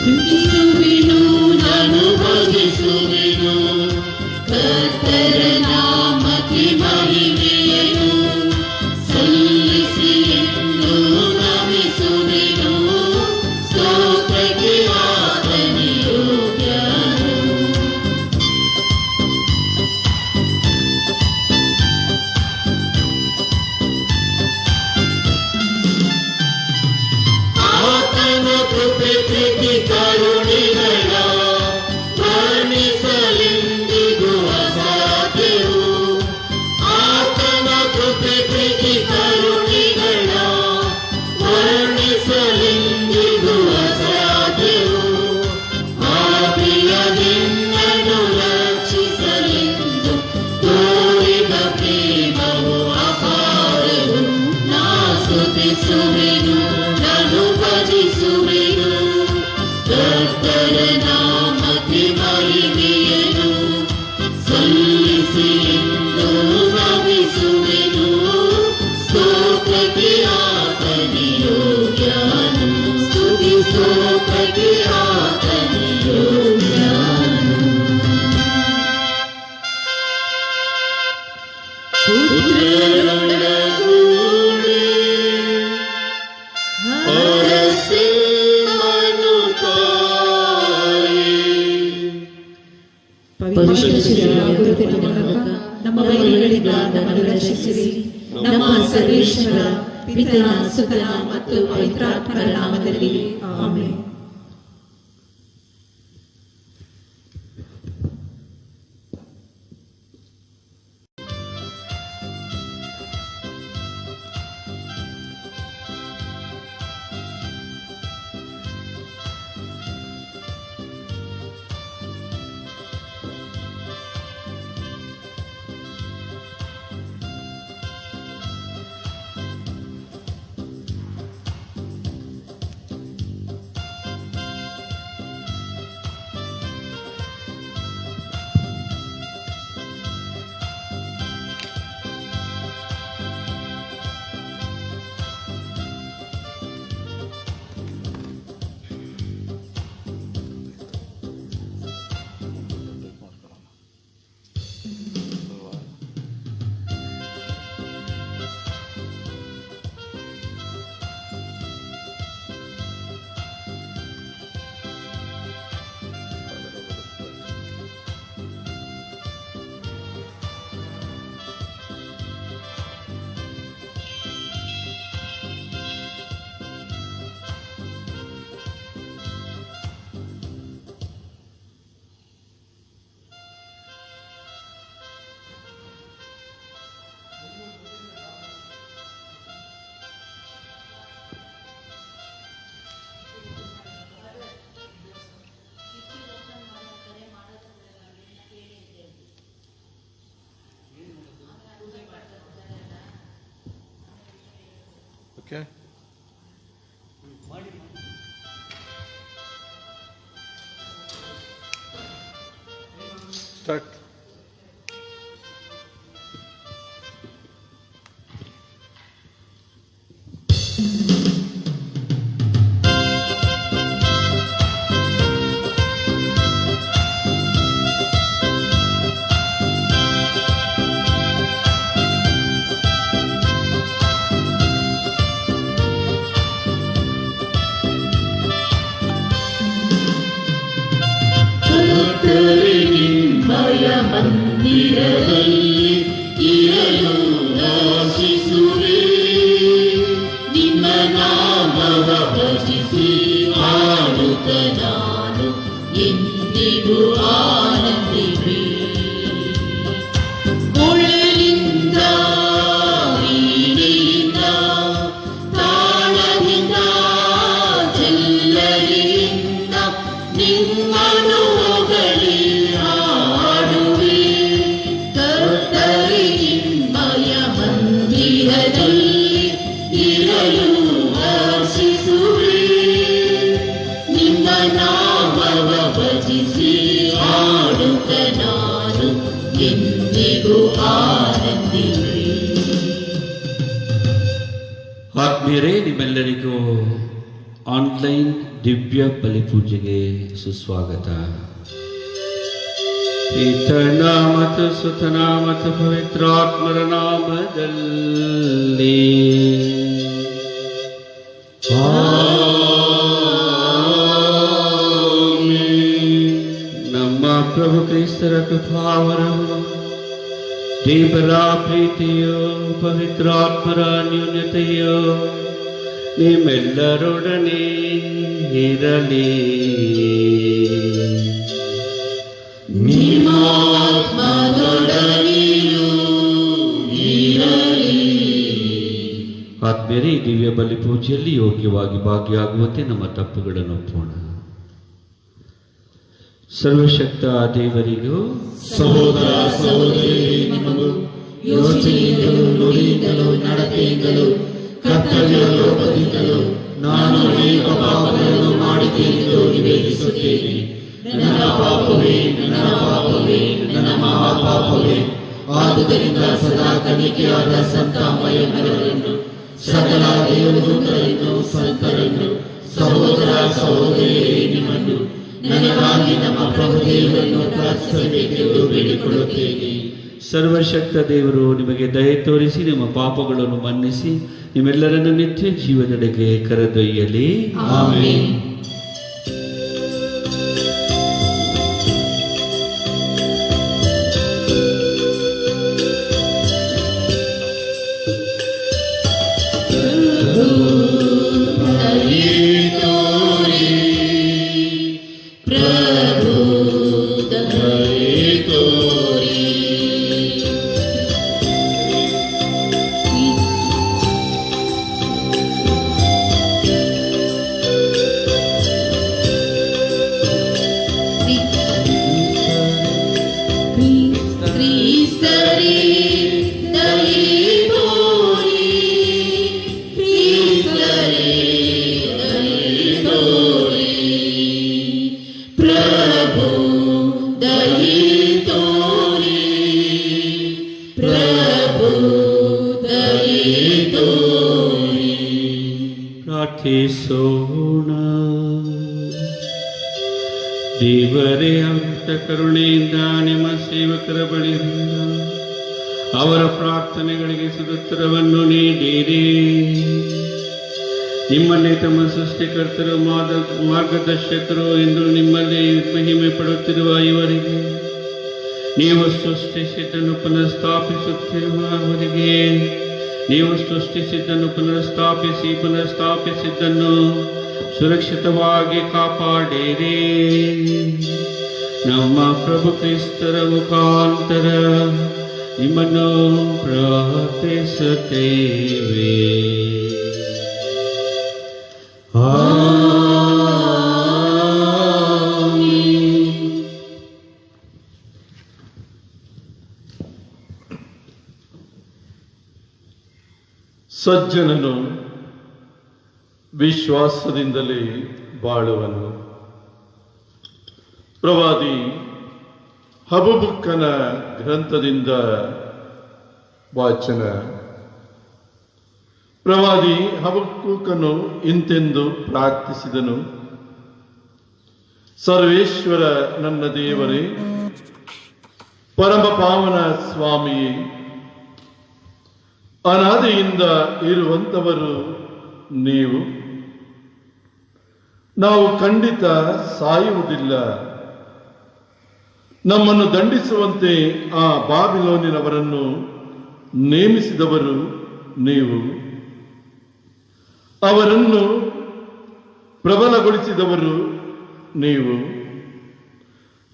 ಸ್ತುತಿಸುವೆನು, ನಾನು ಭಜಿಸುವೆನು ಕರ್ತನ ನಾಮಕ್ಕೆ ಮಹಿಮೆಯನ್ನು ಸಲ್ಲಿಸಿ ಎಂದು ನಮಿಸುವೆನು. ಸ್ತೋತ್ರಕ್ಕೆ ಆತನೇ ಯೋಗ್ಯನು. ಆತನ ಕೃಪೆ ಪ್ರೀತಿ ಕರುಣೆಗಳ ವರ್ಣಿಸಲೆಂದಿಗೂ ಅಸಾಧ್ಯವು. ಆತನ ಕೃಪೆ ಪ್ರೀತಿ ಕರುಣೆಗಳ ವರ್ಣಿಸಲೆಂದಿಗೂ ಅಸಾಧ್ಯವು. ಪಾಪಿಯನಿನ್ನನ್ನು ರಕ್ಷಿಸಲೆಂದು ತೋರಿದ ಪ್ರೇಮವು ಅಪಾರವು. ನಾ ಸ್ತುತಿಸುವೆನು, ನಾನು ಭಜಿಸುವೆನು ಕರ್ತರ ನಾಮಕ್ಕೆ ಮಹಿಮೆಯನ್ನು ಸಲ್ಲಿಸಿ ಎಂದು ನಮಿಸುವೆನು. ಸ್ತೋತ್ರಕ್ಕೆ ಆತನೇ ಯೋಗ್ಯನು. ಸ್ತುತಿ ಸ್ತೋತ್ರಕ್ಕೆ ಆತನೇ ಯೋಗ್ಯನು. ಪುತ್ರರೊಡಗೂಡಿ ಹರಸಿ ಮನುಕಾಯಿ. ಪವಿತ್ರ ಶಿಲೆಯಾಗುವುದರ ಮೂಲಕ ನಮ್ಮ ಬಲಿಗಳಿಂದ ನಮ್ಮನ್ನು ರಕ್ಷಿಸಿರಿ. ನಮ್ಮ ಸರ್ವೇಶ್ವರ ಪಿತನ ಸುತನ ಮತ್ತು ಪವಿತ್ರಾತ್ಮರ ನಾಮದಲ್ಲಿ ಆಮೆನ್. ಓಕೆ. ಸ್ಟಾರ್ಟ್. ನಿಮ್ಮಯ ಮಂದಿರದಲ್ಲಿ ಇರಲು ಆಶಿಸುವೆ, ನಿಮ್ಮ ನಾಮವ ಭಜಿಸಿ ಆಡುತ್ತ ನಾನು ಎಂದಿಗೂ ಆನಂದಿವೆ. ಕೊಳಲಿಂದ ವೀಣೆಯಿಂದ ತಾಳದಿಂದ ಚೆಲ್ಲರಿಯಿಂದ ನಿಮ್ಮನು ಹೊಗಳಿ ಹಾಡುವೆ. ಕರ್ತರಿ ನಿಮ್ಮಯ ಮಂದಿರದಲ್ಲಿ ಇರಲು ಆಶಿಸುವೆ, ನಿಮ್ಮ ನಾಮವ ಭಜಿಸಿ ಆಡುತ್ತ ನಾನು ಎಂದಿಗೂ ಆನಂದಿವೆ. ಆತ್ಮೀಯರೇ, ನಿಮ್ಮೆಲ್ಲರಿಗೂ ಆನ್ಲೈನ್ ದಿವ್ಯ ಬಲಿಪೂಜೆಗೆ ಸುಸ್ವಾಗತ. ಪಿತನ ಮತ್ತು ಸುತನ ಮತ್ತು ಪವಿತ್ರಾತ್ಮರ ನಾಮದಲ್ಲಿ ನಮ್ಮ ಪ್ರಭು ಕ್ರಿಸ್ತರ ಕೃಪಾವರವು, ದೇವರ ಪ್ರೀತಿಯು, ಪವಿತ್ರಾತ್ಮರ ನ್ಯೂನತೆಯು ನಿಮ್ಮೆಲ್ಲರೊಡನೆ ಇರಲಿ. ನಿಮ್ಮಾತ್ಮದೊಡನೆಯೂ ಇರಲಿ. ಆತ್ಮೀಯರೇ, ಈ ದಿವ್ಯ ಬಲಿ ಪೂಜೆಯಲ್ಲಿ ಯೋಗ್ಯವಾಗಿ ಭಾಗಿಯಾಗುವಂತೆ ನಮ್ಮ ತಪ್ಪುಗಳನ್ನು ಒಪ್ಪೋಣ. ಸರ್ವಶಕ್ತ ದೇವರಿಗೂ ಸಹೋದರ ಸಹೋದರಿ ನಿಮಗೂ ಯೋಚನೆಯಿಂದಲೂ ನುಡಿಯಿಂದಲೂ ನಡತೆಯಿಂದಲೂ ಕರ್ತವ್ಯ ಲೋಪದಿಂದಲೂ ನಾನು ಅನೇಕ ಪಾಪಗಳನ್ನು ಮಾಡಿದ್ದೇನೆಂದು ನಿವೇದಿಸುತ್ತೇನೆ. ನನ್ನ ಪಾಪವೇ, ನನ್ನ ಪಾಪವೇ, ನನ್ನ ಮಹಾಪಾಪವೇ. ಆದುದರಿಂದ ಸದಾ ತನಿಖೆಯಾದ ಸಂತಾಮಯನವರನ್ನು, ಸಕಲ ದೇವದೂತರನ್ನು, ಸಂತರನ್ನು, ಸಹೋದರ ಸಹೋದರಿಯರೇ ನಿಮ್ಮನ್ನು ನನಗಾಗಿ ನಮ್ಮ ಪ್ರಭುದೇವರನ್ನು ಪ್ರಾರ್ಥಿಸಬೇಕೆಂದು ಬೇಡಿಕೊಳ್ಳುತ್ತೇನೆ. ಸರ್ವಶಕ್ತ ದೇವರು ನಿಮಗೆ ದಯೆ ತೋರಿಸಿ ನಿಮ್ಮ ಪಾಪಗಳನ್ನು ಮನ್ನಿಸಿ ನಿಮ್ಮೆಲ್ಲರನ್ನು ನಿತ್ಯ ಜೀವನಡೆಗೆ ಕರೆದೊಯ್ಯಲಿ. ಆಮೆನ್. ಪ್ರಾರ್ಥಿಸೋಣ. ದೇವರೇ, ಅನಂತ ಕರುಣೆಯಿಂದ ನಿಮ್ಮ ಸೇವಕರ ಬಳಿ ಅವರ ಪ್ರಾರ್ಥನೆಗಳಿಗೆ ಸದುತ್ತರವನ್ನು ನೀಡಿರಿ. ನಿಮ್ಮಲ್ಲಿ ತಮ್ಮ ಸೃಷ್ಟಿಕರ್ತರು ಮಾರ್ಗದರ್ಶಕರು ಎಂದು ನಿಮ್ಮಲ್ಲಿ ಮಹಿಮೆ ಪಡುತ್ತಿರುವ ಇವರಿಗೆ, ನೀವು ಸೃಷ್ಟಿಸಿದ್ದನ್ನು ಪುನಃಸ್ಥಾಪಿಸುತ್ತಿರುವ ಅವರಿಗೆ, ನೀವು ಸೃಷ್ಟಿಸಿದ್ದನ್ನು ಪುನಃಸ್ಥಾಪಿಸಿದ್ದನ್ನು ಸುರಕ್ಷಿತವಾಗಿ ಕಾಪಾಡಿರಿ. ನಮ್ಮ ಪ್ರಭು ಕ್ರಿಸ್ತರ ಮುಖಾಂತರ ನಿಮ್ಮನ್ನು ಪ್ರಾರ್ಥಿಸುತ್ತೇವೆ. ಸಜ್ಜನನು ವಿಶ್ವಾಸದಿಂದಲೇ ಬಾಳುವನು. ಪ್ರವಾದಿ ಹಬಕ್ಕೂಕನ ಗ್ರಂಥದಿಂದ ವಾಚನ. ಪ್ರವಾದಿ ಹಬಕ್ಕೂಕನು ಇಂತೆಂದು ಪ್ರಾರ್ಥಿಸಿದನು: ಸರ್ವೇಶ್ವರ ನನ್ನ ದೇವರೇ, ಪರಮ ಪಾವನ ಸ್ವಾಮಿಯೇ, ಅನಾದಿಯಿಂದ ಇರುವಂತವರು ನೀವು. ನಾವು ಖಂಡಿತ ಸಾಯುವುದಿಲ್ಲ. ನಮ್ಮನ್ನು ದಂಡಿಸುವಂತೆ ಆ ಬಾಬಿಲೋನಿನವರನ್ನು ನೇಮಿಸಿದವರು ನೀವು. ಅವರನ್ನು ಪ್ರಬಲಗೊಳಿಸಿದವರು ನೀವು.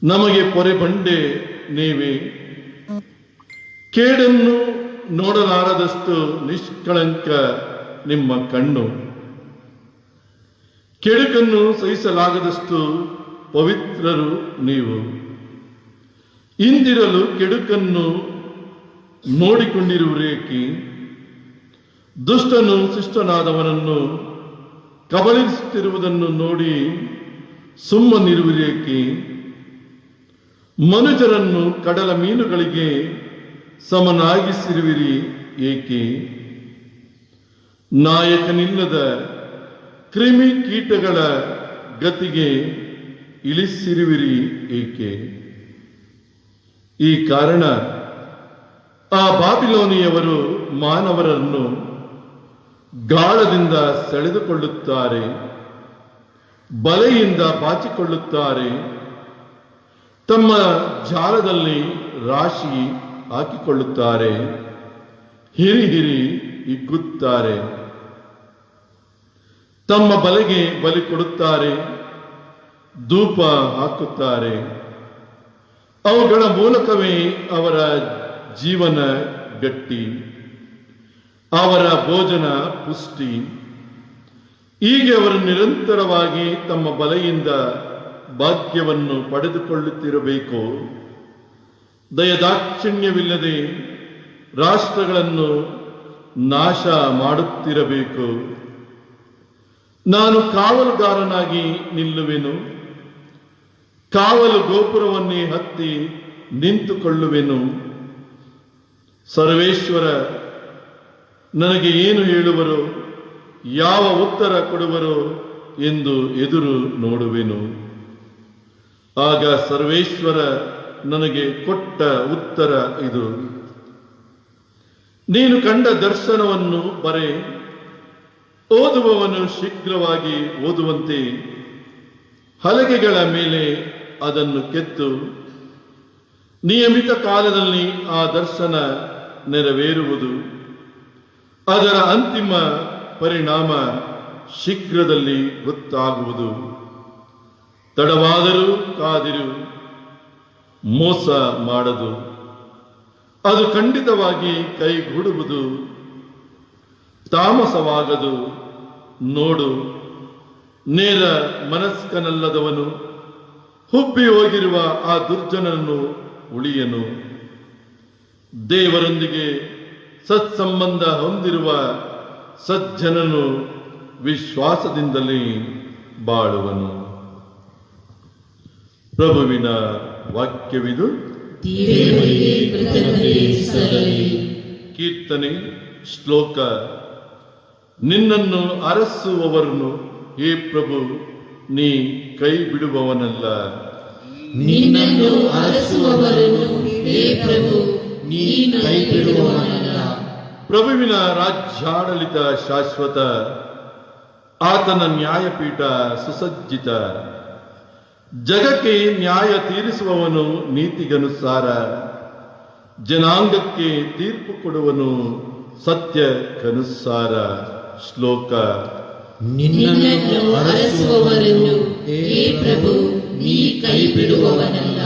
ನಮಗೆ ಪೊರೆಬಂಡೆ ನೀವೇ. ಕೇಡನ್ನು ನೋಡಲಾರದಷ್ಟು ನಿಷ್ಕಳಂಕ ನಿಮ್ಮ ಕಣ್ಣು. ಕೆಡುಕನ್ನು ಸಹಿಸಲಾಗದಷ್ಟು ಪವಿತ್ರರು ನೀವು. ಇಂದಿರಲು ಕೆಡುಕನ್ನು ನೋಡಿಕೊಂಡಿರುವುರೇಕೆ? ದುಷ್ಟನು ಶಿಷ್ಟನಾದವನನ್ನು ಕಬಳಿಸುತ್ತಿರುವುದನ್ನು ನೋಡಿ ಸುಮ್ಮನಿರುವಿರೇಕೆ? ಮನುಜರನ್ನು ಕಡಲ ಮೀನುಗಳಿಗೆ ಸಮನಾಗಿಸಿರುವಿರಿ ಏಕೆ? ನಾಯಕನಿಲ್ಲದ ಕ್ರಿಮಿ ಕೀಟಗಳ ಗತಿಗೆ ಇಳಿಸಿರುವಿರಿ ಏಕೆ? ಈ ಕಾರಣ ಆ ಬಾಬಿಲೋನಿಯವರು ಮಾನವರನ್ನು ಗಾಳದಿಂದ ಸೆಳೆದುಕೊಳ್ಳುತ್ತಾರೆ, ಬಲೆಯಿಂದ ಬಾಚಿಕೊಳ್ಳುತ್ತಾರೆ, ತಮ್ಮ ಜಾಲದಲ್ಲಿ ರಾಶಿ ಹಾಕಿಕೊಳ್ಳುತ್ತಾರೆ, ಹಿರಿ ಹಿರಿ ಹಿಗ್ಗುತ್ತಾರೆ. ತಮ್ಮ ಬಲೆಗೆ ಬಲಿ ಕೊಡುತ್ತಾರೆ, ಧೂಪ ಹಾಕುತ್ತಾರೆ. ಅವುಗಳ ಮೂಲಕವೇ ಅವರ ಜೀವನ ಗಟ್ಟಿ, ಅವರ ಭೋಜನ ಪುಷ್ಟಿ. ಹೀಗೆ ಅವರು ನಿರಂತರವಾಗಿ ತಮ್ಮ ಬಲೆಯಿಂದ ಭಾಗ್ಯವನ್ನು ಪಡೆದುಕೊಳ್ಳುತ್ತಿರಬೇಕು. ದಯದಾಕ್ಷಿಣ್ಯವಿಲ್ಲದೆ ರಾಷ್ಟ್ರಗಳನ್ನು ನಾಶ ಮಾಡುತ್ತಿರಬೇಕು. ನಾನು ಕಾವಲುಗಾರನಾಗಿ ನಿಲ್ಲುವೆನು, ಕಾವಲು ಗೋಪುರವನ್ನೇ ಹತ್ತಿ ನಿಂತುಕೊಳ್ಳುವೆನು. ಸರ್ವೇಶ್ವರ ನನಗೆ ಏನು ಹೇಳುವರೋ, ಯಾವ ಉತ್ತರ ಕೊಡುವರೋ ಎಂದು ಎದುರು ನೋಡುವೆನು. ಆಗ ಸರ್ವೇಶ್ವರ ನನಗೆ ಕೊಟ್ಟ ಉತ್ತರ ಇದು: ನೀನು ಕಂಡ ದರ್ಶನವನ್ನು ಬರೆ, ಓದುವವನು ಶೀಘ್ರವಾಗಿ ಓದುವಂತೆ ಹಲಗೆಗಳ ಮೇಲೆ ಅದನ್ನು ಕೆತ್ತು. ನಿಯಮಿತ ಕಾಲದಲ್ಲಿ ಆ ದರ್ಶನ ನೆರವೇರುವುದು. ಅದರ ಅಂತಿಮ ಪರಿಣಾಮ ಶೀಘ್ರದಲ್ಲಿ ಗೊತ್ತಾಗುವುದು. ತಡವಾದರೂ ಕಾದಿರು, ಮೋಸ ಮಾಡದು. ಅದು ಖಂಡಿತವಾಗಿ ಕೈಗೂಡುವುದು, ತಾಮಸವಾಗದು. ನೋಡು, ನೇರ ಮನಸ್ಕನಲ್ಲದವನು, ಹುಬ್ಬಿ ಹೋಗಿರುವ ಆ ದುರ್ಜನನು ಉಳಿಯನು. ದೇವರೊಂದಿಗೆ ಸತ್ಸಂಬಂಧ ಹೊಂದಿರುವ ಸಜ್ಜನನು ವಿಶ್ವಾಸದಿಂದಲೇ ಬಾಳುವನು. ಪ್ರಭುವಿನ ವಾಕ್ಯವಿದು. ಕೀರ್ತನೆ ಶ್ಲೋಕ. ನಿನ್ನನ್ನು ಅರಸುವವರನ್ನು ಹೇ ಪ್ರಭು ನೀ ಕೈ ಬಿಡುವವನಲ್ಲ. ನಿನ್ನನ್ನು ಅರಸುವವರನ್ನು ಹೇ ಪ್ರಭು ನೀನು ಕೈ ಬಿಡುವವನಲ್ಲ. ಪ್ರಭುವಿನ ರಾಜ್ಯಾಡಳಿತ ಶಾಶ್ವತ, ಆತನ ನ್ಯಾಯಪೀಠ ಸುಸಜ್ಜಿತ. ಜಗಕ್ಕೆ ನ್ಯಾಯ ತೀರಿಸುವವನು ನೀತಿಗನುಸಾರ, ಜನಾಂಗಕ್ಕೆ ತೀರ್ಪು ಕೊಡುವನು ಸತ್ಯಕ್ಕನುಸಾರ. ಶ್ಲೋಕ. ನಿನ್ನನ್ನು ಅರಸುವವರನ್ನು ಹೇ ಪ್ರಭು ನೀ ಕೈ ಬಿಡುವವನಲ್ಲ.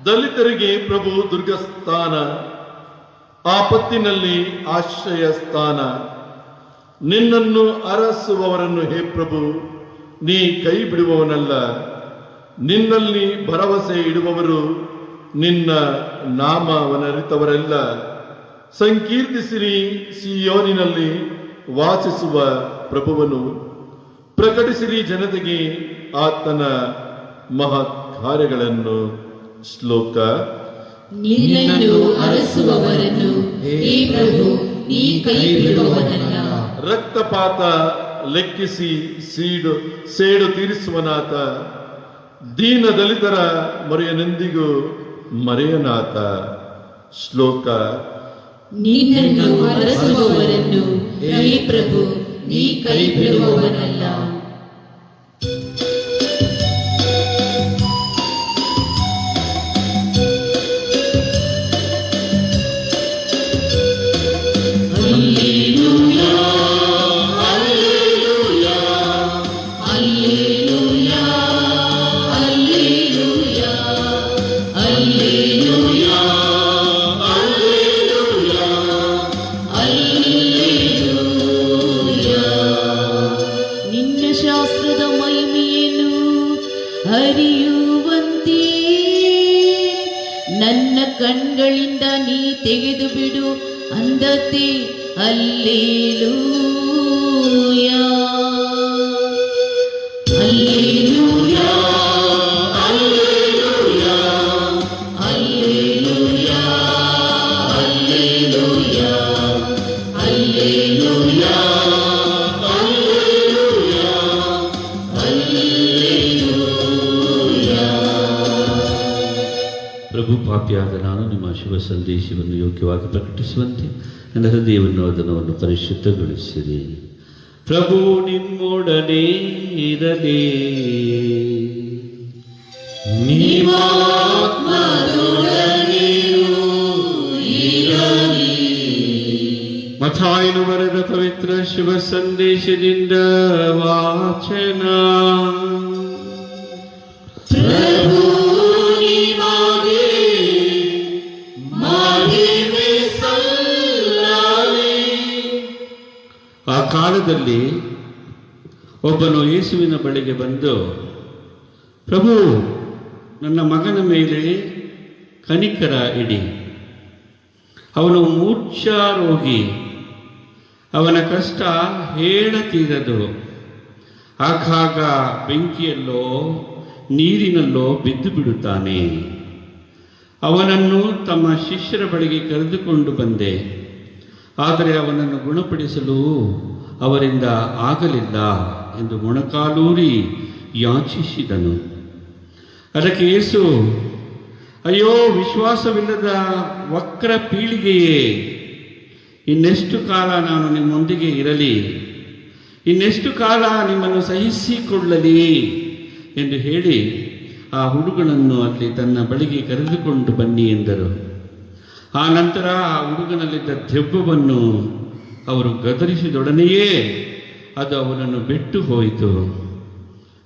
ದಲಿತರಿಗೆ ಪ್ರಭು ದುರ್ಗಸ್ಥಾನ, ಆಪತ್ತಿನಲ್ಲಿ ಆಶ್ರಯ ಸ್ಥಾನ. ನಿನ್ನನ್ನು ಅರಸುವವರನ್ನು ಹೇ ಪ್ರಭು ನೀ ಕೈ ಬಿಡುವವನಲ್ಲ. ನಿನ್ನಲ್ಲಿ ಭರವಸೆ ಇಡುವವರು, ನಿನ್ನ ನಾಮವನರಿತವರೆಲ್ಲ ಸಂಕೀರ್ತಿಸಿರಿ. ಸಿಯೋನಿನಲ್ಲಿ ವಾಸಿಸುವ ಪ್ರಭುವನು ಪ್ರಕಟಿಸಿರಿ ಜನತೆಗೆ ಆತನ ಮಹತ್ ಕಾರ್ಯಗಳನ್ನು. ಶ್ಲೋಕ. ನಿನ್ನನ್ನು ಅರಸುವವರನ್ನು ಹೇ ಪ್ರಭು ನೀ ಕೈ ಬಿಡುವವನಲ್ಲ. ರಕ್ತಪಾತ ಲೆಕ್ಕಿಸಿ ಸೇಡು ತೀರಿಸುವನಾತ, ದೀನ ದಲಿತರ ಮೊರೆಯನೆಂದಿಗೂ ಮರೆಯನಾತ. ಶ್ಲೋಕ. ನಿನ್ನನ್ನು ಅರಸುವವರನ್ನು ಹೇ ಪ್ರಭು ನೀ ಕೈ ಬಿಡುವವನಲ್ಲ. ಶಾಸ್ತ್ರದ ಮಹಿಮೆಯನ್ನು ಹರಿಯುವಂತೆ ನನ್ನ ಕಣ್ಗಳಿಂದ ನೀ ತೆಗೆದು ಬಿಡು ಅಂದತೆ. Hallelujah hallelujah hallelujah hallelujah hallelujah hallelujah. ಪ್ರಭು, ಪಾಪಿಯಾದ ನಾನು ನಿಮ್ಮ ಶುಭ ಸಂದೇಶವನ್ನು ಯೋಗ್ಯವಾಗಿ ಪ್ರಕಟಿಸುವಂತೆ ನನ್ನ ಹೃದಯವನ್ನು ಅದನ್ನು ಪರಿಶುದ್ಧಗೊಳಿಸಿರಿ. ಪ್ರಭು ನಿಮ್ಮೊಡನೆ ಇರಲಿ. ಮತ್ತಾಯನು ಬರೆದ ಪವಿತ್ರ ಶುಭ ಸಂದೇಶದಿಂದ ವಾಚನ. ಆ ಕಾಲದಲ್ಲಿ ಒಬ್ಬನು ಯೇಸುವಿನ ಬಳಿಗೆ ಬಂದು, ಪ್ರಭು, ನನ್ನ ಮಗನ ಮೇಲೆ ಕನಿಕರ ಇಡಿ, ಅವನು ಮೂರ್ಛಾರೋಗಿ, ಅವನ ಕಷ್ಟ ಹೇಳತೀರದು, ಆಗಾಗ ಬೆಂಕಿಯಲ್ಲೋ ನೀರಿನಲ್ಲೋ ಬಿದ್ದು ಬಿಡುತ್ತಾನೆ. ಅವನನ್ನು ತಮ್ಮ ಶಿಷ್ಯರ ಬಳಿಗೆ ಕರೆದುಕೊಂಡು ಬಂದೆ, ಆದರೆ ಅವನನ್ನು ಗುಣಪಡಿಸಲು ಅವರಿಂದ ಆಗಲಿಲ್ಲ ಎಂದು ಮೊಣಕಾಲೂರಿ ಯಾಚಿಸಿದನು. ಅದಕ್ಕೆ ಯೇಸು, ಅಯ್ಯೋ ವಿಶ್ವಾಸವಿಲ್ಲದ ವಕ್ರ ಪೀಳಿಗೆಯೇ, ಇನ್ನೆಷ್ಟು ಕಾಲ ನಾನು ನಿಮ್ಮೊಂದಿಗೆ ಇರಲಿ, ಇನ್ನೆಷ್ಟು ಕಾಲ ನಿಮ್ಮನ್ನು ಸಹಿಸಿಕೊಳ್ಳಲಿ ಎಂದು ಹೇಳಿ ಆ ಹುಡುಗನನ್ನು ಅಲ್ಲಿ ತನ್ನ ಬಳಿಗೆ ಕರೆದುಕೊಂಡು ಬನ್ನಿ ಎಂದರು. ಆ ನಂತರ ಆ ಹುಡುಗನಲ್ಲಿದ್ದ ದೆವ್ವವನ್ನು ಅವರು ಗದರಿಸಿದೊಡನೆಯೇ ಅದು ಅವನನ್ನು ಬಿಟ್ಟು ಹೋಯಿತು.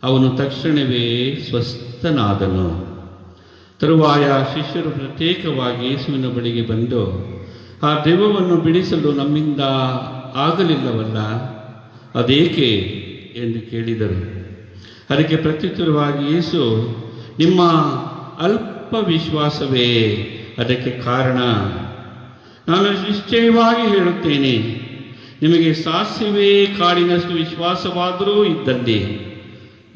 ಅವನು ತಕ್ಷಣವೇ ಸ್ವಸ್ಥನಾದನು. ತರುವಾಯ ಶಿಷ್ಯರು ಪ್ರತ್ಯೇಕವಾಗಿ ಯೇಸುವಿನ ಬಳಿಗೆ ಬಂದು, ಆ ದೆವ್ವವನ್ನು ಬಿಡಿಸಲು ನಮ್ಮಿಂದ ಆಗಲಿಲ್ಲವಲ್ಲ, ಅದೇಕೆ ಎಂದು ಕೇಳಿದರು. ಅದಕ್ಕೆ ಪ್ರತ್ಯುತ್ತರವಾಗಿ ಯೇಸು, ನಿಮ್ಮ ಅಲ್ಪ ವಿಶ್ವಾಸವೇ ಅದಕ್ಕೆ ಕಾರಣ. ನಾನು ನಿಶ್ಚಯವಾಗಿ ಹೇಳುತ್ತೇನೆ, ನಿಮಗೆ ಸಾಸಿವೆ ಕಾಳಿನಷ್ಟು ವಿಶ್ವಾಸವಾದರೂ ಇದ್ದಲ್ಲಿ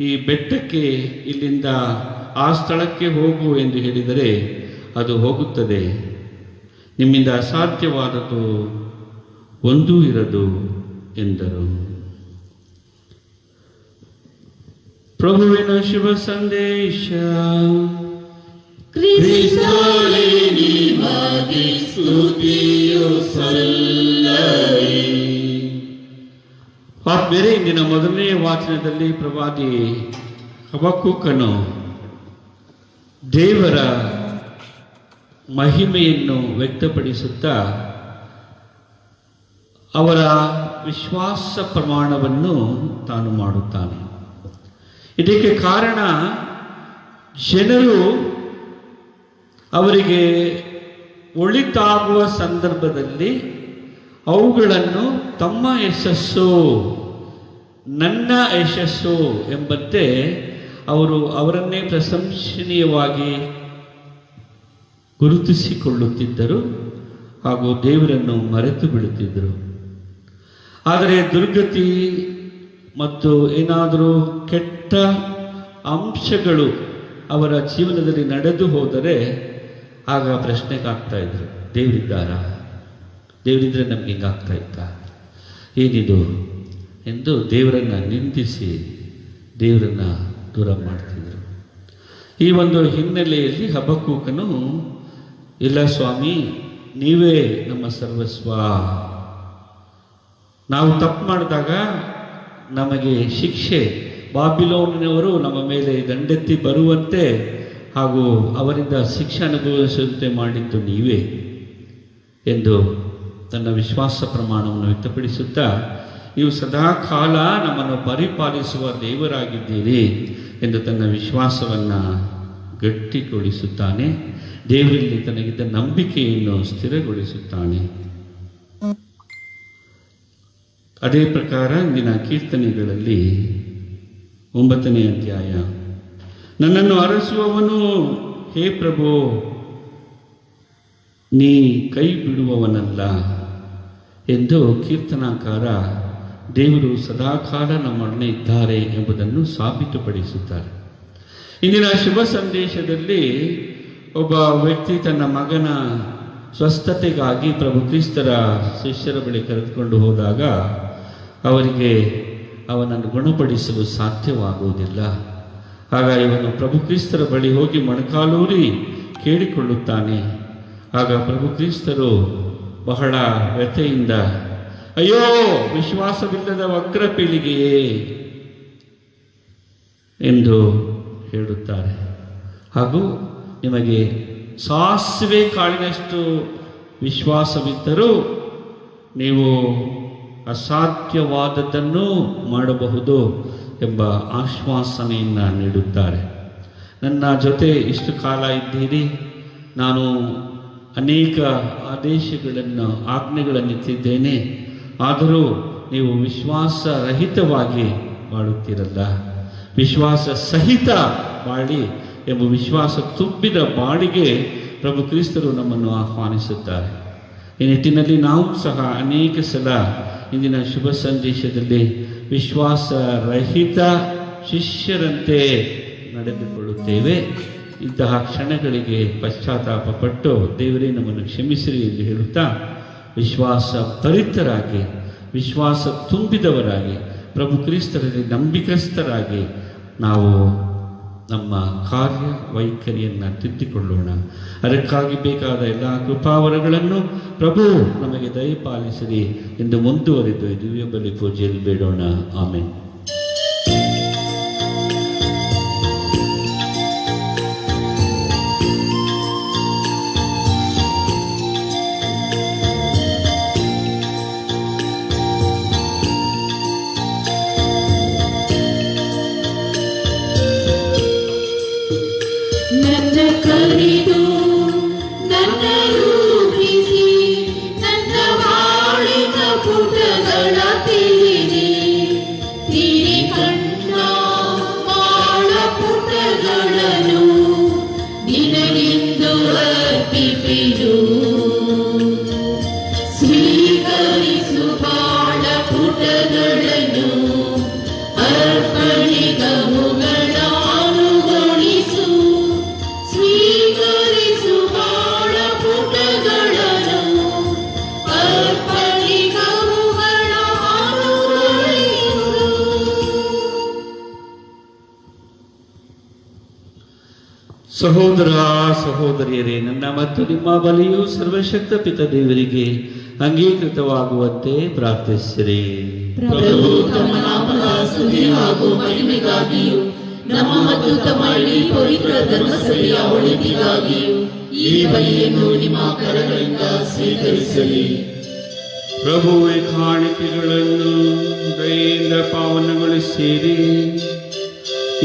ಈ ಬೆಟ್ಟಕ್ಕೆ ಇಲ್ಲಿಂದ ಆ ಸ್ಥಳಕ್ಕೆ ಹೋಗು ಎಂದು ಹೇಳಿದರೆ ಅದು ಹೋಗುತ್ತದೆ. ನಿಮ್ಮಿಂದ ಅಸಾಧ್ಯವಾದದ್ದು ಒಂದೂ ಇರದು ಎಂದರು. ಪ್ರಭುವಿನ ಶುಭ ಸಂದೇಶ. ಕ್ರಿಸ್ತನೇ ನಿಮಗೆ ಸ್ತುತಿಯು ಸಲ್ಲಲಿ. ಬೇರೆ ಇಂದಿನ ಮೊದಲನೆಯ ವಾಚನದಲ್ಲಿ ಪ್ರವಾದಿ ಹಬಕ್ಕೂಕನು ದೇವರ ಮಹಿಮೆಯನ್ನು ವ್ಯಕ್ತಪಡಿಸುತ್ತಾ ಅವರ ವಿಶ್ವಾಸ ಪ್ರಮಾಣವನ್ನು ತಾನು ಮಾಡುತ್ತಾನೆ. ಇದಕ್ಕೆ ಕಾರಣ, ಜನರು ಅವರಿಗೆ ಒಳಿತಾಗುವ ಸಂದರ್ಭದಲ್ಲಿ ಅವುಗಳನ್ನು ತಮ್ಮ ಯಶಸ್ಸು, ನನ್ನ ಯಶಸ್ಸು ಎಂಬಂತೆ ಅವರು ಅವರನ್ನೇ ಪ್ರಶಂಸನೀಯವಾಗಿ ಗುರುತಿಸಿಕೊಳ್ಳುತ್ತಿದ್ದರು ಹಾಗೂ ದೇವರನ್ನು ಮರೆತು ಬಿಡುತ್ತಿದ್ದರು. ಆದರೆ ದುರ್ಗತಿ ಮತ್ತು ಏನಾದರೂ ಕೆಟ್ಟ ಅಂಶಗಳು ಅವರ ಜೀವನದಲ್ಲಿ ನಡೆದು ಹೋದರೆ ಆಗ ಪ್ರಶ್ನೆಗಾಗ್ತಾ ಇದ್ರು, ದೇವರಿದ್ದಾರಾ, ದೇವರಿದ್ರೆ ನಮ್ಗೆ ಹಿಂಗಾಗ್ತಾ ಇತ್ತ, ಏನಿದು ಎಂದು ದೇವರನ್ನು ನಿಂದಿಸಿ ದೇವರನ್ನು ದೂರ ಮಾಡ್ತಿದ್ರು. ಈ ಒಂದು ಹಿನ್ನೆಲೆಯಲ್ಲಿ ಹಬಕ್ಕೂಕನು, ಇಲ್ಲ ಸ್ವಾಮಿ, ನೀವೇ ನಮ್ಮ ಸರ್ವಸ್ವ, ನಾವು ತಪ್ಪು ಮಾಡಿದಾಗ ನಮಗೆ ಶಿಕ್ಷೆ, ಬಾಬಿಲೋನಿನವರು ನಮ್ಮ ಮೇಲೆ ದಂಡೆತ್ತಿ ಬರುವಂತೆ ಹಾಗೂ ಅವರಿಂದ ಶಿಕ್ಷೆ ಅನುಭವಿಸುವಂತೆ ಮಾಡಿದ್ದು ನೀವೇ ಎಂದು ತನ್ನ ವಿಶ್ವಾಸ ಪ್ರಮಾಣವನ್ನು ವ್ಯಕ್ತಪಡಿಸುತ್ತಾ, ನೀವು ಸದಾ ಕಾಲ ನಮ್ಮನ್ನು ಪರಿಪಾಲಿಸುವ ದೇವರಾಗಿದ್ದೀರಿ ಎಂದು ತನ್ನ ವಿಶ್ವಾಸವನ್ನು ಗಟ್ಟಿಗೊಳಿಸುತ್ತಾನೆ. ದೇವರಲ್ಲಿ ತನಗಿದ್ದ ನಂಬಿಕೆಯನ್ನು ಸ್ಥಿರಗೊಳಿಸುತ್ತಾನೆ. ಅದೇ ಪ್ರಕಾರ ಇಂದಿನ ಕೀರ್ತನೆಗಳಲ್ಲಿ 9ನೇ ಅಧ್ಯಾಯ, ನನ್ನನ್ನು ಅರಸುವವನು ಹೇ ಪ್ರಭು, ನೀ ಕೈ ಬಿಡುವವನಲ್ಲ ಎಂದು ಕೀರ್ತನಾಕಾರ ದೇವರು ಸದಾಕಾಲ ನಮ್ಮೊಡನೆ ಇದ್ದಾರೆ ಎಂಬುದನ್ನು ಸಾಬೀತುಪಡಿಸುತ್ತಾರೆ. ಇಂದಿನ ಶುಭ ಸಂದೇಶದಲ್ಲಿ ಒಬ್ಬ ವ್ಯಕ್ತಿ ತನ್ನ ಮಗನ ಸ್ವಸ್ಥತೆಗಾಗಿ ಪ್ರಭು ಕ್ರಿಸ್ತರ ಶಿಷ್ಯರ ಬಳಿ ಕರೆದುಕೊಂಡು ಹೋದಾಗ ಅವರಿಗೆ ಅವನನ್ನು ಗುಣಪಡಿಸಲು ಸಾಧ್ಯವಾಗುವುದಿಲ್ಲ. ಆಗ ಇವನು ಪ್ರಭು ಕ್ರಿಸ್ತರ ಬಳಿ ಹೋಗಿ ಮೊಣಕಾಲೂರಿ ಕೇಳಿಕೊಳ್ಳುತ್ತಾನೆ. ಆಗ ಪ್ರಭು ಕ್ರಿಸ್ತರು ಬಹಳ ವ್ಯಥೆಯಿಂದ, ಅಯ್ಯೋ ವಿಶ್ವಾಸವಿಲ್ಲದ ವಕ್ರ ಪೀಳಿಗೆಯೇ ಎಂದು ಹೇಳುತ್ತಾರೆ. ಹಾಗೂ ನಿಮಗೆ ಸಾಸಿವೆ ಕಾಳಿನಷ್ಟು ವಿಶ್ವಾಸವಿದ್ದರೂ ನೀವು ಅಸಾಧ್ಯವಾದದ್ದನ್ನು ಮಾಡಬಹುದು ಎಂಬ ಆಶ್ವಾಸನೆಯನ್ನು ನೀಡುತ್ತಾರೆ. ನನ್ನ ಜೊತೆ ಇಷ್ಟು ಕಾಲ ಇದ್ದೀರಿ, ನಾನು ಅನೇಕ ಆದೇಶಗಳನ್ನು ಆಜ್ಞೆಗಳನ್ನು ಇಟ್ಟಿದ್ದೇನೆ, ಆದರೂ ನೀವು ವಿಶ್ವಾಸರಹಿತವಾಗಿ ಬಾಳುತ್ತೀರಲ್ಲ, ವಿಶ್ವಾಸ ಸಹಿತ ಬಾಳಿ ಎಂಬ ವಿಶ್ವಾಸ ತುಂಬಿದ ಬಾಳಿಗೆ ಪ್ರಭು ಕ್ರಿಸ್ತರು ನಮ್ಮನ್ನು ಆಹ್ವಾನಿಸುತ್ತಾರೆ. ಈ ನಿಟ್ಟಿನಲ್ಲಿ ನಾವು ಸಹ ಅನೇಕ ಸಲ ಇಂದಿನ ಶುಭ ಸಂದೇಶದಲ್ಲಿ ವಿಶ್ವಾಸರಹಿತ ಶಿಷ್ಯರಂತೆ ನಡೆದುಕೊಳ್ಳುತ್ತೇವೆ. ಇಂತಹ ಕ್ಷಣಗಳಿಗೆ ಪಶ್ಚಾತ್ತಾಪಪಟ್ಟು ದೇವರೇ ನಮ್ಮನ್ನು ಕ್ಷಮಿಸಿರಿ ಎಂದು ಹೇಳುತ್ತಾ, ವಿಶ್ವಾಸ ಭರಿತರಾಗಿ, ವಿಶ್ವಾಸ ತುಂಬಿದವರಾಗಿ, ಪ್ರಭು ಕ್ರಿಸ್ತರಲ್ಲಿ ನಂಬಿಕಸ್ಥರಾಗಿ ನಾವು ನಮ್ಮ ಕಾರ್ಯ ವೈಖರಿಯನ್ನು ತಿದ್ದಿಕೊಳ್ಳೋಣ. ಅದಕ್ಕಾಗಿ ಬೇಕಾದ ಎಲ್ಲ ಕೃಪಾವರಗಳನ್ನು ಪ್ರಭು ನಮಗೆ ದಯಪಾಲಿಸಿರಿ ಎಂದು ಮುಂದುವರಿದು ದಿವ್ಯ ಬಲಿ ಪೂಜೆಯಲ್ಲಿ ಬೇಡೋಣ. ಆಮೇಲೆ ಸಹೋದರ ಸಹೋದರಿಯರೇ, ನನ್ನ ಮತ್ತು ನಿಮ್ಮ ಬಲಿಯು ಸರ್ವಶಕ್ತ ಪಿತ ದೇವರಿಗೆ ಅಂಗೀಕೃತವಾಗುವಂತೆ ಪ್ರಾರ್ಥಿಸಿರಿ. ಪ್ರಭು ತಮ್ಮ ನಾಮದ ಸ್ತುತಿ ಹಾಗೂ ಮಹಿಮೆಗಾಗಿಯೂ ನಮ್ಮ ಮತ್ತು ತಮ್ಮ ಇಡೀ ಪವಿತ್ರ ಧರ್ಮಸಭೆಯ ಒಳಿತಿಗಾಗಿಯೂ ಈ ಬಲಿಯನ್ನು ನಿಮ್ಮ ಕರಗಳಿಂದ ಸ್ವೀಕರಿಸಲಿ. ಪ್ರಭುವೇ, ಕಾಣಿಕೆಗಳನ್ನು ದಯೆಯಿಂದ ಪಾವನಗೊಳಿಸಿರಿ.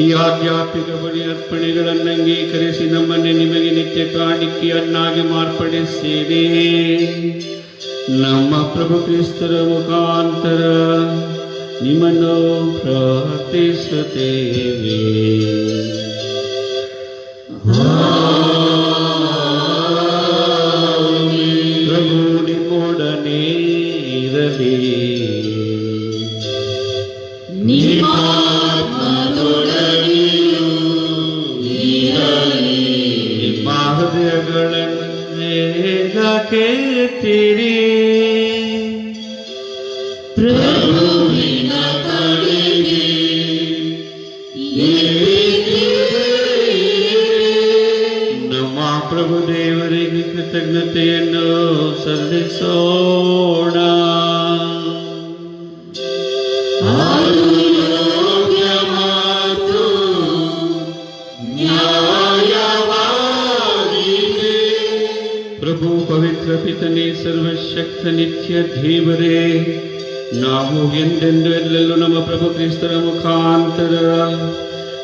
ಈ ಆಧ್ಯಾತ್ಮಿಕ ಬಲಿ ಅರ್ಪಣೆಗಳನ್ನು ಅಂಗೀಕರಿಸಿ ನಮ್ಮನ್ನೇ ನಿಮಗೆ ನಿತ್ಯ ಕಾಣಿಕೆಯನ್ನಾಗಿ ಮಾರ್ಪಡಿಸಿರಿ. ನಮ್ಮ ಪ್ರಭು ಕ್ರಿಸ್ತರ ಮುಖಾಂತರ ನಿಮ್ಮನ್ನು ಪ್ರಾರ್ಥಿಸುತ್ತೇವೆ. ಪ್ರಭು ನಿಮ್ಮೊಡನೆ ಇರಲಿ. ಮೇಲಕ್ಕೆತ್ತಿರಿ. ಪ್ರಭುವಿನ ಕಡೆಗೆ ನಮ್ಮ ಪ್ರಭು ದೇವರಿಗೆ ಕೃತಜ್ಞತೆಯನ್ನು ಸಲ್ಲಿಸೋಣ. ಅದು ಯೋಗ್ಯ ಮತ್ತು ನ್ಯಾಯವಾಗಿದೆ. ಪ್ರಭು ಪವಿತ್ರ ಪಿತನೇ, ಸರ್ವಶಕ್ತ ನಿತ್ಯ ದೇವರೇ, ನಾವು ಎಂದೆಂದು ಎಲ್ಲೆಲ್ಲೂ ನಮ್ಮ ಪ್ರಭು ಕ್ರಿಸ್ತರ ಮುಖಾಂತರ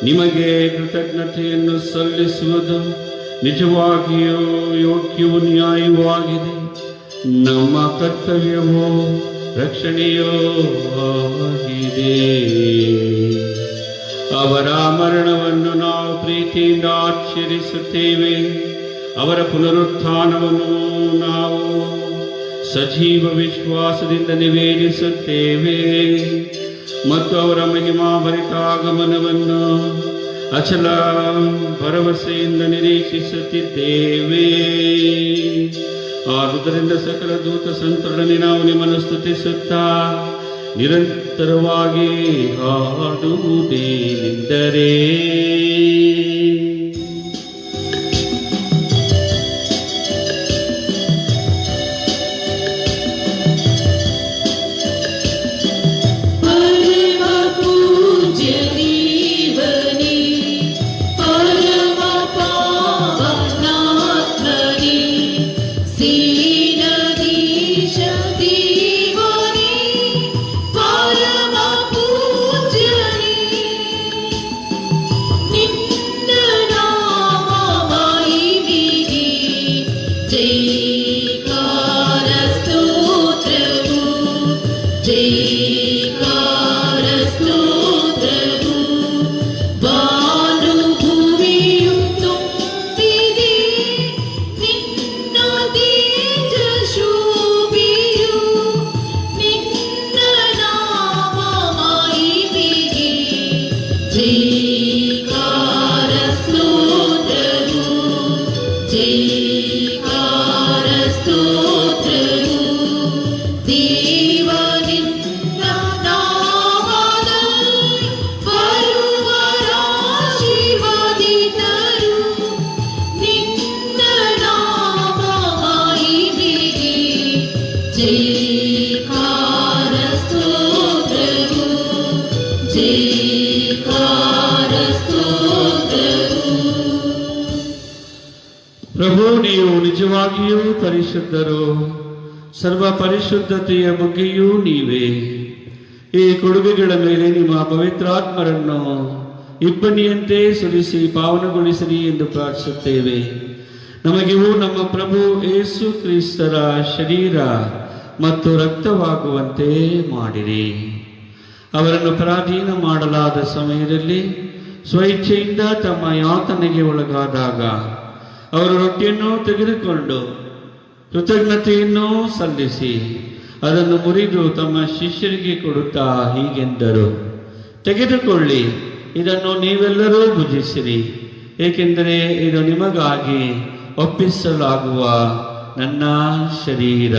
ನಿಮಗೆ ಕೃತಜ್ಞತೆಯನ್ನು ಸಲ್ಲಿಸುವುದು ನಿಜವಾಗಿಯೂ ಯೋಗ್ಯವೂ ನ್ಯಾಯವಾಗಿದೆ. ನಮ್ಮ ಕರ್ತವ್ಯವೂ ರಕ್ಷಣೆಯೂ ಆಗಿದೆ. ಅವರ ಮರಣವನ್ನು ನಾವು ಪ್ರೀತಿಯಿಂದ ಆಚರಿಸುತ್ತೇವೆ. ಅವರ ಪುನರುತ್ಥಾನವನ್ನು ನಾವು ಸಜೀವ ವಿಶ್ವಾಸದಿಂದ ನಿವೇದಿಸುತ್ತೇವೆ ಮತ್ತು ಅವರ ಮಹಿಮಾಭರಿತ ಆಗಮನವನ್ನು ಅಚಲ ಭರವಸೆಯಿಂದ ನಿರೀಕ್ಷಿಸುತ್ತಿದ್ದೇವೆ. ಆದುದರಿಂದ ಸಕಲ ದೂತ ಸಂತರೊಡನೆ ನಾವು ನಿಮ್ಮನ್ನು ಸ್ತುತಿಸುತ್ತಾ ನಿರಂತರವಾಗಿ ಹಾಡುವುದೇನೆಂದರೆ, ಪ್ರಭು, ನೀವು ನಿಜವಾಗಿಯೂ ಪರಿಶುದ್ಧರು, ಸರ್ವ ಪರಿಶುದ್ಧತೆಯ ಬಗ್ಗೆಯೂ ನೀವೇ. ಈ ಕೊಡುಗೆಗಳ ಮೇಲೆ ನಿಮ್ಮ ಪವಿತ್ರಾತ್ಮರನ್ನು ಇಬ್ಬನಿಯಂತೆ ಸುರಿಸಿ ಪಾವನಗೊಳಿಸಿರಿ ಎಂದು ಪ್ರಾರ್ಥಿಸುತ್ತೇವೆ. ನಮಗಿವು ನಮ್ಮ ಪ್ರಭು ಯೇಸು ಕ್ರಿಸ್ತರ ಶರೀರ ಮತ್ತು ರಕ್ತವಾಗುವಂತೆ ಮಾಡಿರಿ. ಅವರನ್ನು ಪರಾಧೀನ ಮಾಡಲಾದ ಸಮಯದಲ್ಲಿ ಸ್ವಇಚ್ಛೆಯಿಂದ ತಮ್ಮ ಯಾತನೆಗೆ ಒಳಗಾದಾಗ ಅವರು ರೊಟ್ಟಿಯನ್ನು ತೆಗೆದುಕೊಂಡು ಕೃತಜ್ಞತೆಯನ್ನು ಸಲ್ಲಿಸಿ ಅದನ್ನು ಮುರಿದು ತಮ್ಮ ಶಿಷ್ಯರಿಗೆ ಕೊಡುತ್ತಾ ಹೀಗೆಂದರು, ತೆಗೆದುಕೊಳ್ಳಿ, ಇದನ್ನು ನೀವೆಲ್ಲರೂ ಭುಜಿಸಿರಿ, ಏಕೆಂದರೆ ಇದು ನಿಮಗಾಗಿ ಒಪ್ಪಿಸಲಾಗುವ ನನ್ನ ಶರೀರ.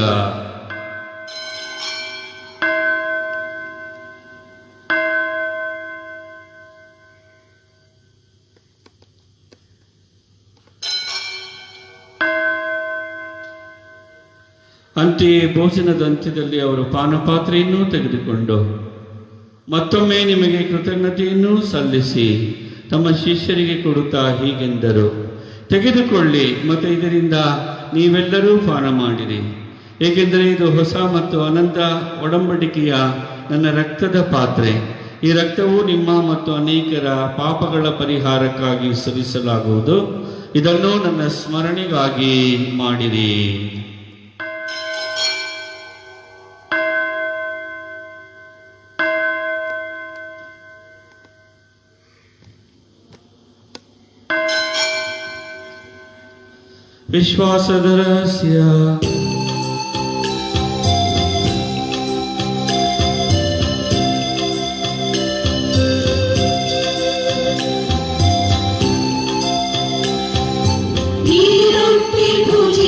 ಅಂತೆಯೇ ಭೋಜನದ ಅಂತ್ಯದಲ್ಲಿ ಅವರು ಪಾನಪಾತ್ರೆಯನ್ನು ತೆಗೆದುಕೊಂಡು ಮತ್ತೊಮ್ಮೆ ನಿಮಗೆ ಕೃತಜ್ಞತೆಯನ್ನು ಸಲ್ಲಿಸಿ ತಮ್ಮ ಶಿಷ್ಯರಿಗೆ ಕೊಡುತ್ತಾ ಹೀಗೆಂದರು, ತೆಗೆದುಕೊಳ್ಳಿ ಮತ್ತು ಇದರಿಂದ ನೀವೆಲ್ಲರೂ ಪಾನ ಮಾಡಿರಿ, ಏಕೆಂದರೆ ಇದು ಹೊಸ ಮತ್ತು ಅನಂತ ಒಡಂಬಡಿಕೆಯ ನನ್ನ ರಕ್ತದ ಪಾತ್ರೆ. ಈ ರಕ್ತವು ನಿಮ್ಮ ಮತ್ತು ಅನೇಕರ ಪಾಪಗಳ ಪರಿಹಾರಕ್ಕಾಗಿ ಸುರಿಸಲಾಗುವುದು. ಇದನ್ನು ನನ್ನ ಸ್ಮರಣೆಗಾಗಿ ಮಾಡಿರಿ. ವಿಶ್ವಾಸದ ರಹಸ್ಯ. ಈ ರೊಟ್ಟಿ ಭುಜ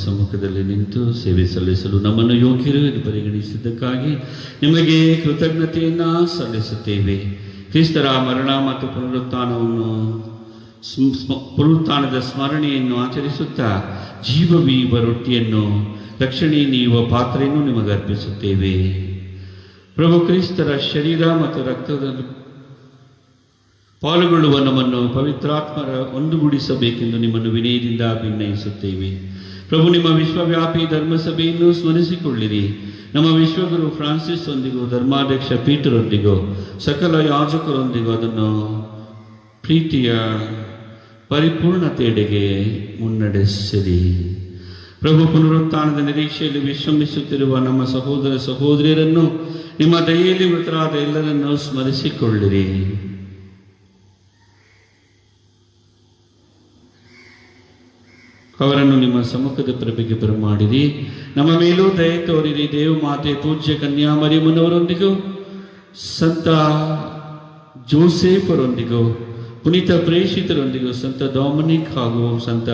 ಸಮ್ಮುಖದಲ್ಲಿ ನಿಂತು ಸೇವೆ ಸಲ್ಲಿಸಲು ನಮ್ಮನ್ನು ಯೋಗ್ಯರು ಎಂದು ಪರಿಗಣಿಸಿದ್ದಕ್ಕಾಗಿ ನಿಮಗೆ ಕೃತಜ್ಞತೆಯನ್ನು ಸಲ್ಲಿಸುತ್ತೇವೆ. ಕ್ರಿಸ್ತರ ಮರಣ ಮತ್ತು ಪುನರುತ್ಥಾನದ ಸ್ಮರಣೆಯನ್ನು ಆಚರಿಸುತ್ತಾ ಜೀವವೀವ ರೊಟ್ಟಿಯನ್ನು ರಕ್ಷಣೆ ನೀಡುವ ಪಾತ್ರೆಯನ್ನು ನಿಮಗೆ ಅರ್ಪಿಸುತ್ತೇವೆ. ಪ್ರಭು ಕ್ರಿಸ್ತರ ಶರೀರ ಮತ್ತು ರಕ್ತದಲ್ಲಿ ಪಾಲ್ಗೊಳ್ಳುವ ನಮ್ಮನ್ನು ಪವಿತ್ರಾತ್ಮರ ಒಂದುಗೂಡಿಸಬೇಕೆಂದು ನಿಮ್ಮನ್ನು ವಿನಯದಿಂದ ಭಿನ್ನಯಿಸುತ್ತೇವೆ. ಪ್ರಭು, ನಿಮ್ಮ ವಿಶ್ವವ್ಯಾಪಿ ಧರ್ಮಸಭೆಯನ್ನು ಸ್ಮರಿಸಿಕೊಳ್ಳಿರಿ. ನಮ್ಮ ವಿಶ್ವಗುರು ಫ್ರಾನ್ಸಿಸ್ ಒಂದಿಗೂ ಧರ್ಮಾಧ್ಯಕ್ಷ ಪೀಟರೊಂದಿಗೂ ಸಕಲ ಯಾಜಕರೊಂದಿಗೂ ಅದನ್ನು ಪ್ರೀತಿಯ ಪರಿಪೂರ್ಣತೆಯೆಡೆಗೆ ಮುನ್ನಡೆಸಿರಿ. ಪ್ರಭು, ಪುನರುತ್ಥಾನದ ನಿರೀಕ್ಷೆಯಲ್ಲಿ ವಿಶ್ರಮಿಸುತ್ತಿರುವ ನಮ್ಮ ಸಹೋದರ ಸಹೋದರಿಯರನ್ನು ನಿಮ್ಮ ದಯೆಯಲ್ಲಿ ಮೃತರಾದ ಎಲ್ಲರನ್ನೂ ಸ್ಮರಿಸಿಕೊಳ್ಳಿರಿ. ಅವರನ್ನು ನಿಮ್ಮ ಸಮ್ಮುಖದ ಪ್ರಭೆಗೆ ಬರಮಾಡಿರಿ. ನಮ್ಮ ಮೇಲೂ ದಯೆ ತೋರಿರಿ. ದೇವಮಾತೆ ಪೂಜ್ಯ ಕನ್ಯಾಮರಿಯಮ್ಮನವರೊಂದಿಗೂ ಸಂತ ಜೋಸೆಫರೊಂದಿಗೂ ಪುನೀತ ಪ್ರೇಷಿತರೊಂದಿಗೂ ಸಂತ ಡೊಮಿನಿಕ್ ಹಾಗೂ ಸಂತ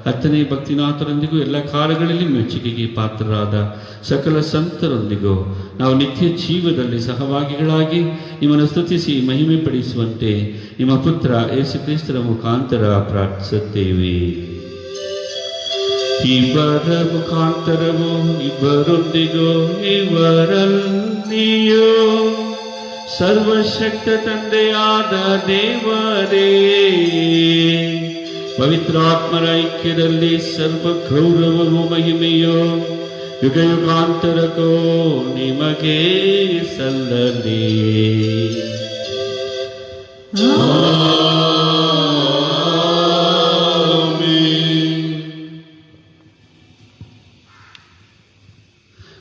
10ನೇ ಭಕ್ತಿನಾಥರೊಂದಿಗೂ ಎಲ್ಲ ಕಾಲಗಳಲ್ಲಿ ಮೆಚ್ಚುಗೆಗೆ ಪಾತ್ರರಾದ ಸಕಲ ಸಂತರೊಂದಿಗೂ ನಾವು ನಿತ್ಯ ಜೀವದಲ್ಲಿ ಸಹಭಾಗಿಗಳಾಗಿ ನಿಮ್ಮನ್ನು ಸ್ತುತಿಸಿ ಮಹಿಮೆ ಪಡಿಸುವಂತೆ ನಿಮ್ಮ ಪುತ್ರ ಯೇಸು ಕ್ರಿಸ್ತರ ಮುಖಾಂತರ ಪ್ರಾರ್ಥಿಸುತ್ತೇವೆ. ಇವರ ಮುಖಾಂತರವೂ ಇವರೊಂದಿಗೂ ಇವರಲ್ಲಿಯೂ ಸರ್ವಶಕ್ತ ತಂದೆಯಾದ ದೇವರೇ, ಪವಿತ್ರಾತ್ಮರ ಐಕ್ಯದಲ್ಲಿ ಸರ್ವ ಗೌರವವು ಮಹಿಮೆಯೋ ಯುಗ ಯುಗಾಂತರಕ್ಕೂ ನಿಮಗೆ ಸಲ್ಲಲಿ.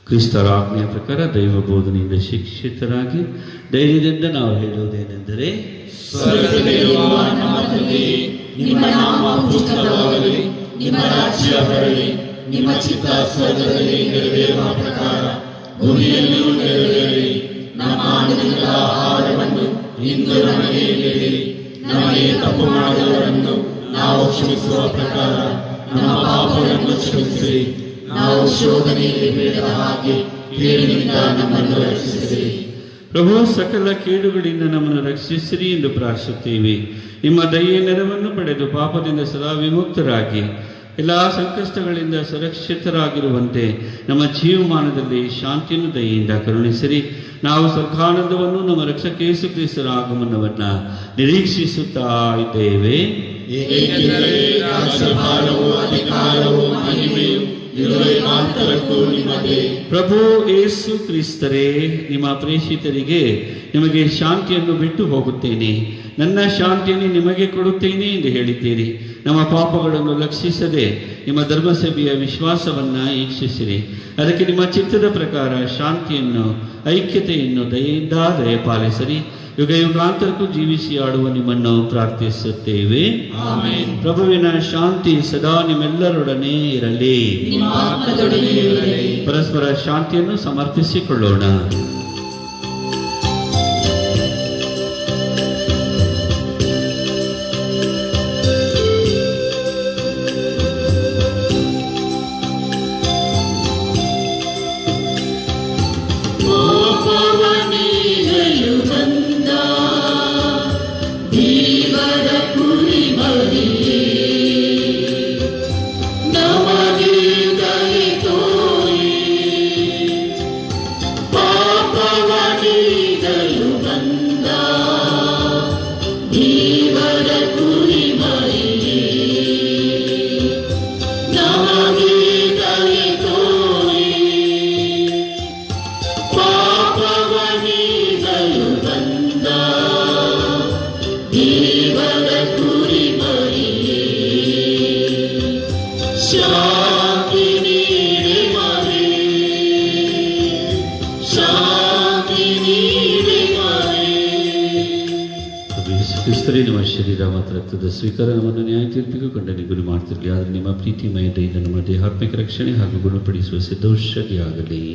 ಕ್ರಿಸ್ತರ ಆಜ್ಞೆಯ ಪ್ರಕಾರ ದೈವ ಬೋಧನೆಯಿಂದ ಶಿಕ್ಷಿತರಾಗಿ ಧೈರ್ಯದಿಂದ ನಾವು ಹೇಳುವುದೇನೆಂದರೆ, ನಿಮ್ಮ ನಾಮ ಪೂಜಿತವಾಗಲಿ, ನಿಮ್ಮ ರಾಜ್ಯ ಬರಲಿ, ನಿಮ್ಮ ಚಿತ್ತ ಸ್ವರ್ಗದಲ್ಲಿ ನೆರವೇರುವ ಪ್ರಕಾರ ಭೂಮಿಯಲ್ಲಿಯೂ ನೆರವೇರಲಿ. ನಮ್ಮ ಅನುದಿನದ ಆಹಾರವನ್ನು ಇಂದು ನಮಗೆ ನೀಡಿರಿ. ನಮಗೆ ತಪ್ಪು ಮಾಡಿದವರನ್ನು ನಾವು ಕ್ಷಮಿಸುವ ಪ್ರಕಾರ ನಮ್ಮ ಪಾಪಗಳನ್ನು ಕ್ಷಮಿಸಿರಿ. ನಾವು ಶೋಧನೆಯಲ್ಲಿ ಬೀಳದ ಹಾಗೆ ಕೇಡಿನಿಂದ ನಮ್ಮನ್ನು ರಕ್ಷಿಸಿರಿ. ಪ್ರಭು, ಸಕಲ ಕೇಡುಗಳಿಂದ ನಮ್ಮನ್ನು ರಕ್ಷಿಸಿರಿ ಎಂದು ಪ್ರಾರ್ಥಿಸುತ್ತೇವೆ. ನಿಮ್ಮ ದಯೆಯ ನೆರವನ್ನು ಪಡೆದು ಪಾಪದಿಂದ ಸದಾ ವಿಮುಕ್ತರಾಗಿ ಎಲ್ಲ ಸಂಕಷ್ಟಗಳಿಂದ ಸುರಕ್ಷಿತರಾಗಿರುವಂತೆ ನಮ್ಮ ಜೀವಮಾನದಲ್ಲಿ ಶಾಂತಿಯನ್ನು ದಯೆಯಿಂದ ಕರುಣಿಸಿರಿ. ನಾವು ಸ್ವರ್ಗಾನಂದವನ್ನು ನಮ್ಮ ರಕ್ಷಕ ಯೇಸು ಕ್ರಿಸ್ತರ ಆಗಮನವನ್ನು ನಿರೀಕ್ಷಿಸುತ್ತಾ ಇದ್ದೇವೆ. ಏಕೆಂದರೆ ರಾಜ್ಯಭಾರವೂ ಅಧಿಕಾರವೂ ಮಹಿಮೆಯೂ ಪ್ರಭು ಯೇಸು ಕ್ರಿಸ್ತರೇ, ನಿಮ್ಮ ಪ್ರೇಷಿತರಿಗೆ ನಿಮಗೆ ಶಾಂತಿಯನ್ನು ಬಿಟ್ಟು ಹೋಗುತ್ತೇನೆ, ನನ್ನ ಶಾಂತಿಯನ್ನು ನಿಮಗೆ ಕೊಡುತ್ತೇನೆ ಎಂದು ಹೇಳಿದ್ದೀರಿ. ನಮ್ಮ ಪಾಪಗಳನ್ನು ಲಕ್ಷಿಸದೆ ನಿಮ್ಮ ಧರ್ಮಸಭೆಯ ವಿಶ್ವಾಸವನ್ನು ಈಕ್ಷಿಸಿರಿ. ಅದಕ್ಕೆ ನಿಮ್ಮ ಚಿತ್ತದ ಪ್ರಕಾರ ಶಾಂತಿಯನ್ನು, ಐಕ್ಯತೆಯನ್ನು ದಯೆಯಿಂದ ದಯಪಾಲಿಸಿರಿ. ಯುಗ ಯುಗಾಂತರಕ್ಕೂ ಜೀವಿಸಿ ಆಡುವ ನಿಮ್ಮನ್ನು ಪ್ರಾರ್ಥಿಸುತ್ತೇವೆ. ಪ್ರಭುವಿನ ಶಾಂತಿ ಸದಾ ನಿಮ್ಮೆಲ್ಲರೊಡನೆ ಇರಲಿ. ಪರಸ್ಪರ ಶಾಂತಿಯನ್ನು ಸಮರ್ಪಿಸಿಕೊಳ್ಳೋಣ. ನಿಮ್ಮ ಶರೀರ ಮತ್ತು ರಕ್ತದ ಸ್ವೀಕಾರ ನಮ್ಮನ್ನು ನ್ಯಾಯ ತೀರ್ಪಿಗೂ ಕಂಡಲ್ಲಿ ಗುರಿ ಮಾಡ್ತಿರಲಿ. ಆದರೆ ನಿಮ್ಮ ಪ್ರೀತಿಮಯ ದಯೆಯಿಂದ ನಮ್ಮ ದೇಹಾತ್ಮಿಕ ರಕ್ಷಣೆ ಹಾಗೂ ಗುಣಪಡಿಸುವ ಸಿದ್ಧೌಷಧಿಯಾಗಲಿ.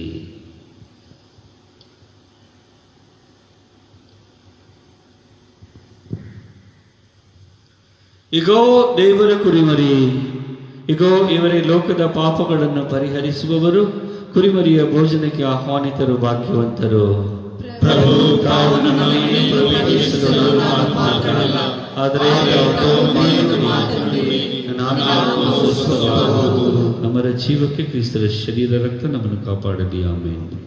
ಇಗೋ ದೇವರ ಕುರಿಮರಿ, ಇಗೋ ಇವರೇ ಲೋಕದ ಪಾಪಗಳನ್ನು ಪರಿಹರಿಸುವವರು, ಕುರಿಮರಿಯ ಭೋಜನಕ್ಕೆ ಆಹ್ವಾನಿತರು ಭಾಗ್ಯವಂತರು. ಪ್ರಭು ತಾವು ನನ್ನ ಮನೆಯಲ್ಲಿ ಪ್ರವೇಶಿಸಲು ನಾನು ಪಾತ್ರನಲ್ಲ, ಆದರೆ ನನ್ನ ಆತ್ಮವು ಸ್ವಸ್ಥವಾಗುವುದು. ನಮ್ಮ ಜೀವಕ್ಕೆ ಕ್ರಿಸ್ತರ ಶರೀರ ರಕ್ತ ನಮ್ಮನ್ನು ಕಾಪಾಡಲಿ. ಆಮೇಲೆ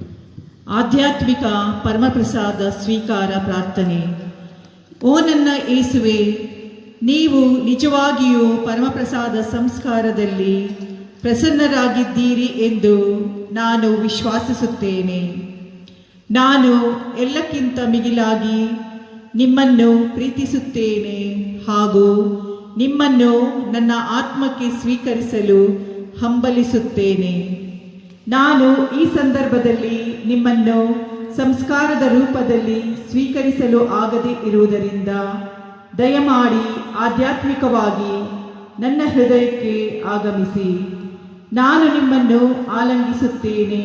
ಆಧ್ಯಾತ್ಮಿಕ ಪರಮಪ್ರಸಾದ ಸ್ವೀಕಾರ ಪ್ರಾರ್ಥನೆ. ಓ ನನ್ನ ಯೇಸುವೆ, ನೀವು ನಿಜವಾಗಿಯೂ ಪರಮಪ್ರಸಾದ ಸಂಸ್ಕಾರದಲ್ಲಿ ಪ್ರಸನ್ನರಾಗಿದ್ದೀರಿ ಎಂದು ನಾನು ವಿಶ್ವಾಸಿಸುತ್ತೇನೆ. ನಾನು ಎಲ್ಲಕ್ಕಿಂತ ಮಿಗಿಲಾಗಿ ನಿಮ್ಮನ್ನು ಪ್ರೀತಿಸುತ್ತೇನೆ ಹಾಗೂ ನಿಮ್ಮನ್ನು ನನ್ನ ಆತ್ಮಕ್ಕೆ ಸ್ವೀಕರಿಸಲು ಹಂಬಲಿಸುತ್ತೇನೆ. ನಾನು ಈ ಸಂದರ್ಭದಲ್ಲಿ ನಿಮ್ಮನ್ನು ಸಂಸ್ಕಾರದ ರೂಪದಲ್ಲಿ ಸ್ವೀಕರಿಸಲು ಆಗದೇ ಇರುವುದರಿಂದ ದಯಮಾಡಿ ಆಧ್ಯಾತ್ಮಿಕವಾಗಿ ನನ್ನ ಹೃದಯಕ್ಕೆ ಆಗಮಿಸಿ. ನಾನು ನಿಮ್ಮನ್ನು ಆಲಂಗಿಸುತ್ತೇನೆ.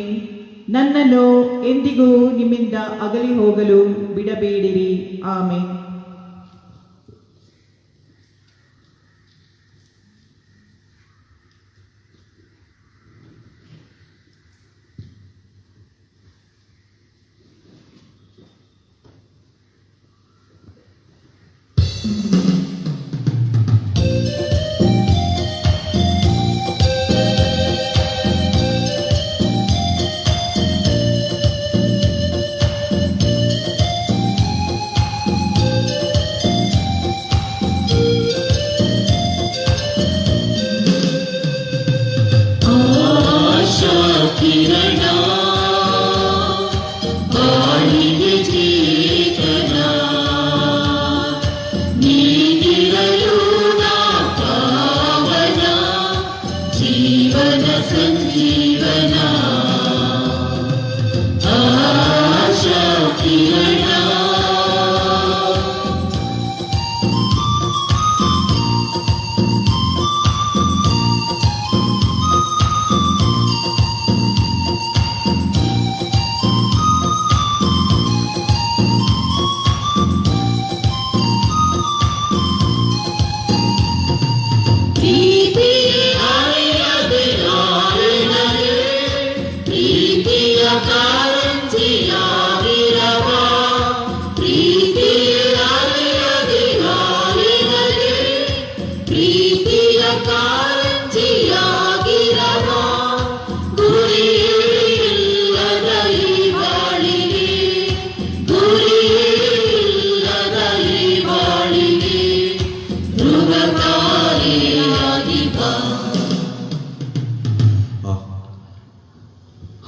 ನನ್ನನ್ನು ಎಂದಿಗೂ ನಿಮ್ಮಿಂದ ಅಗಲಿ ಹೋಗಲು ಬಿಡಬೇಡಿರಿ. ಆಮೆನ್.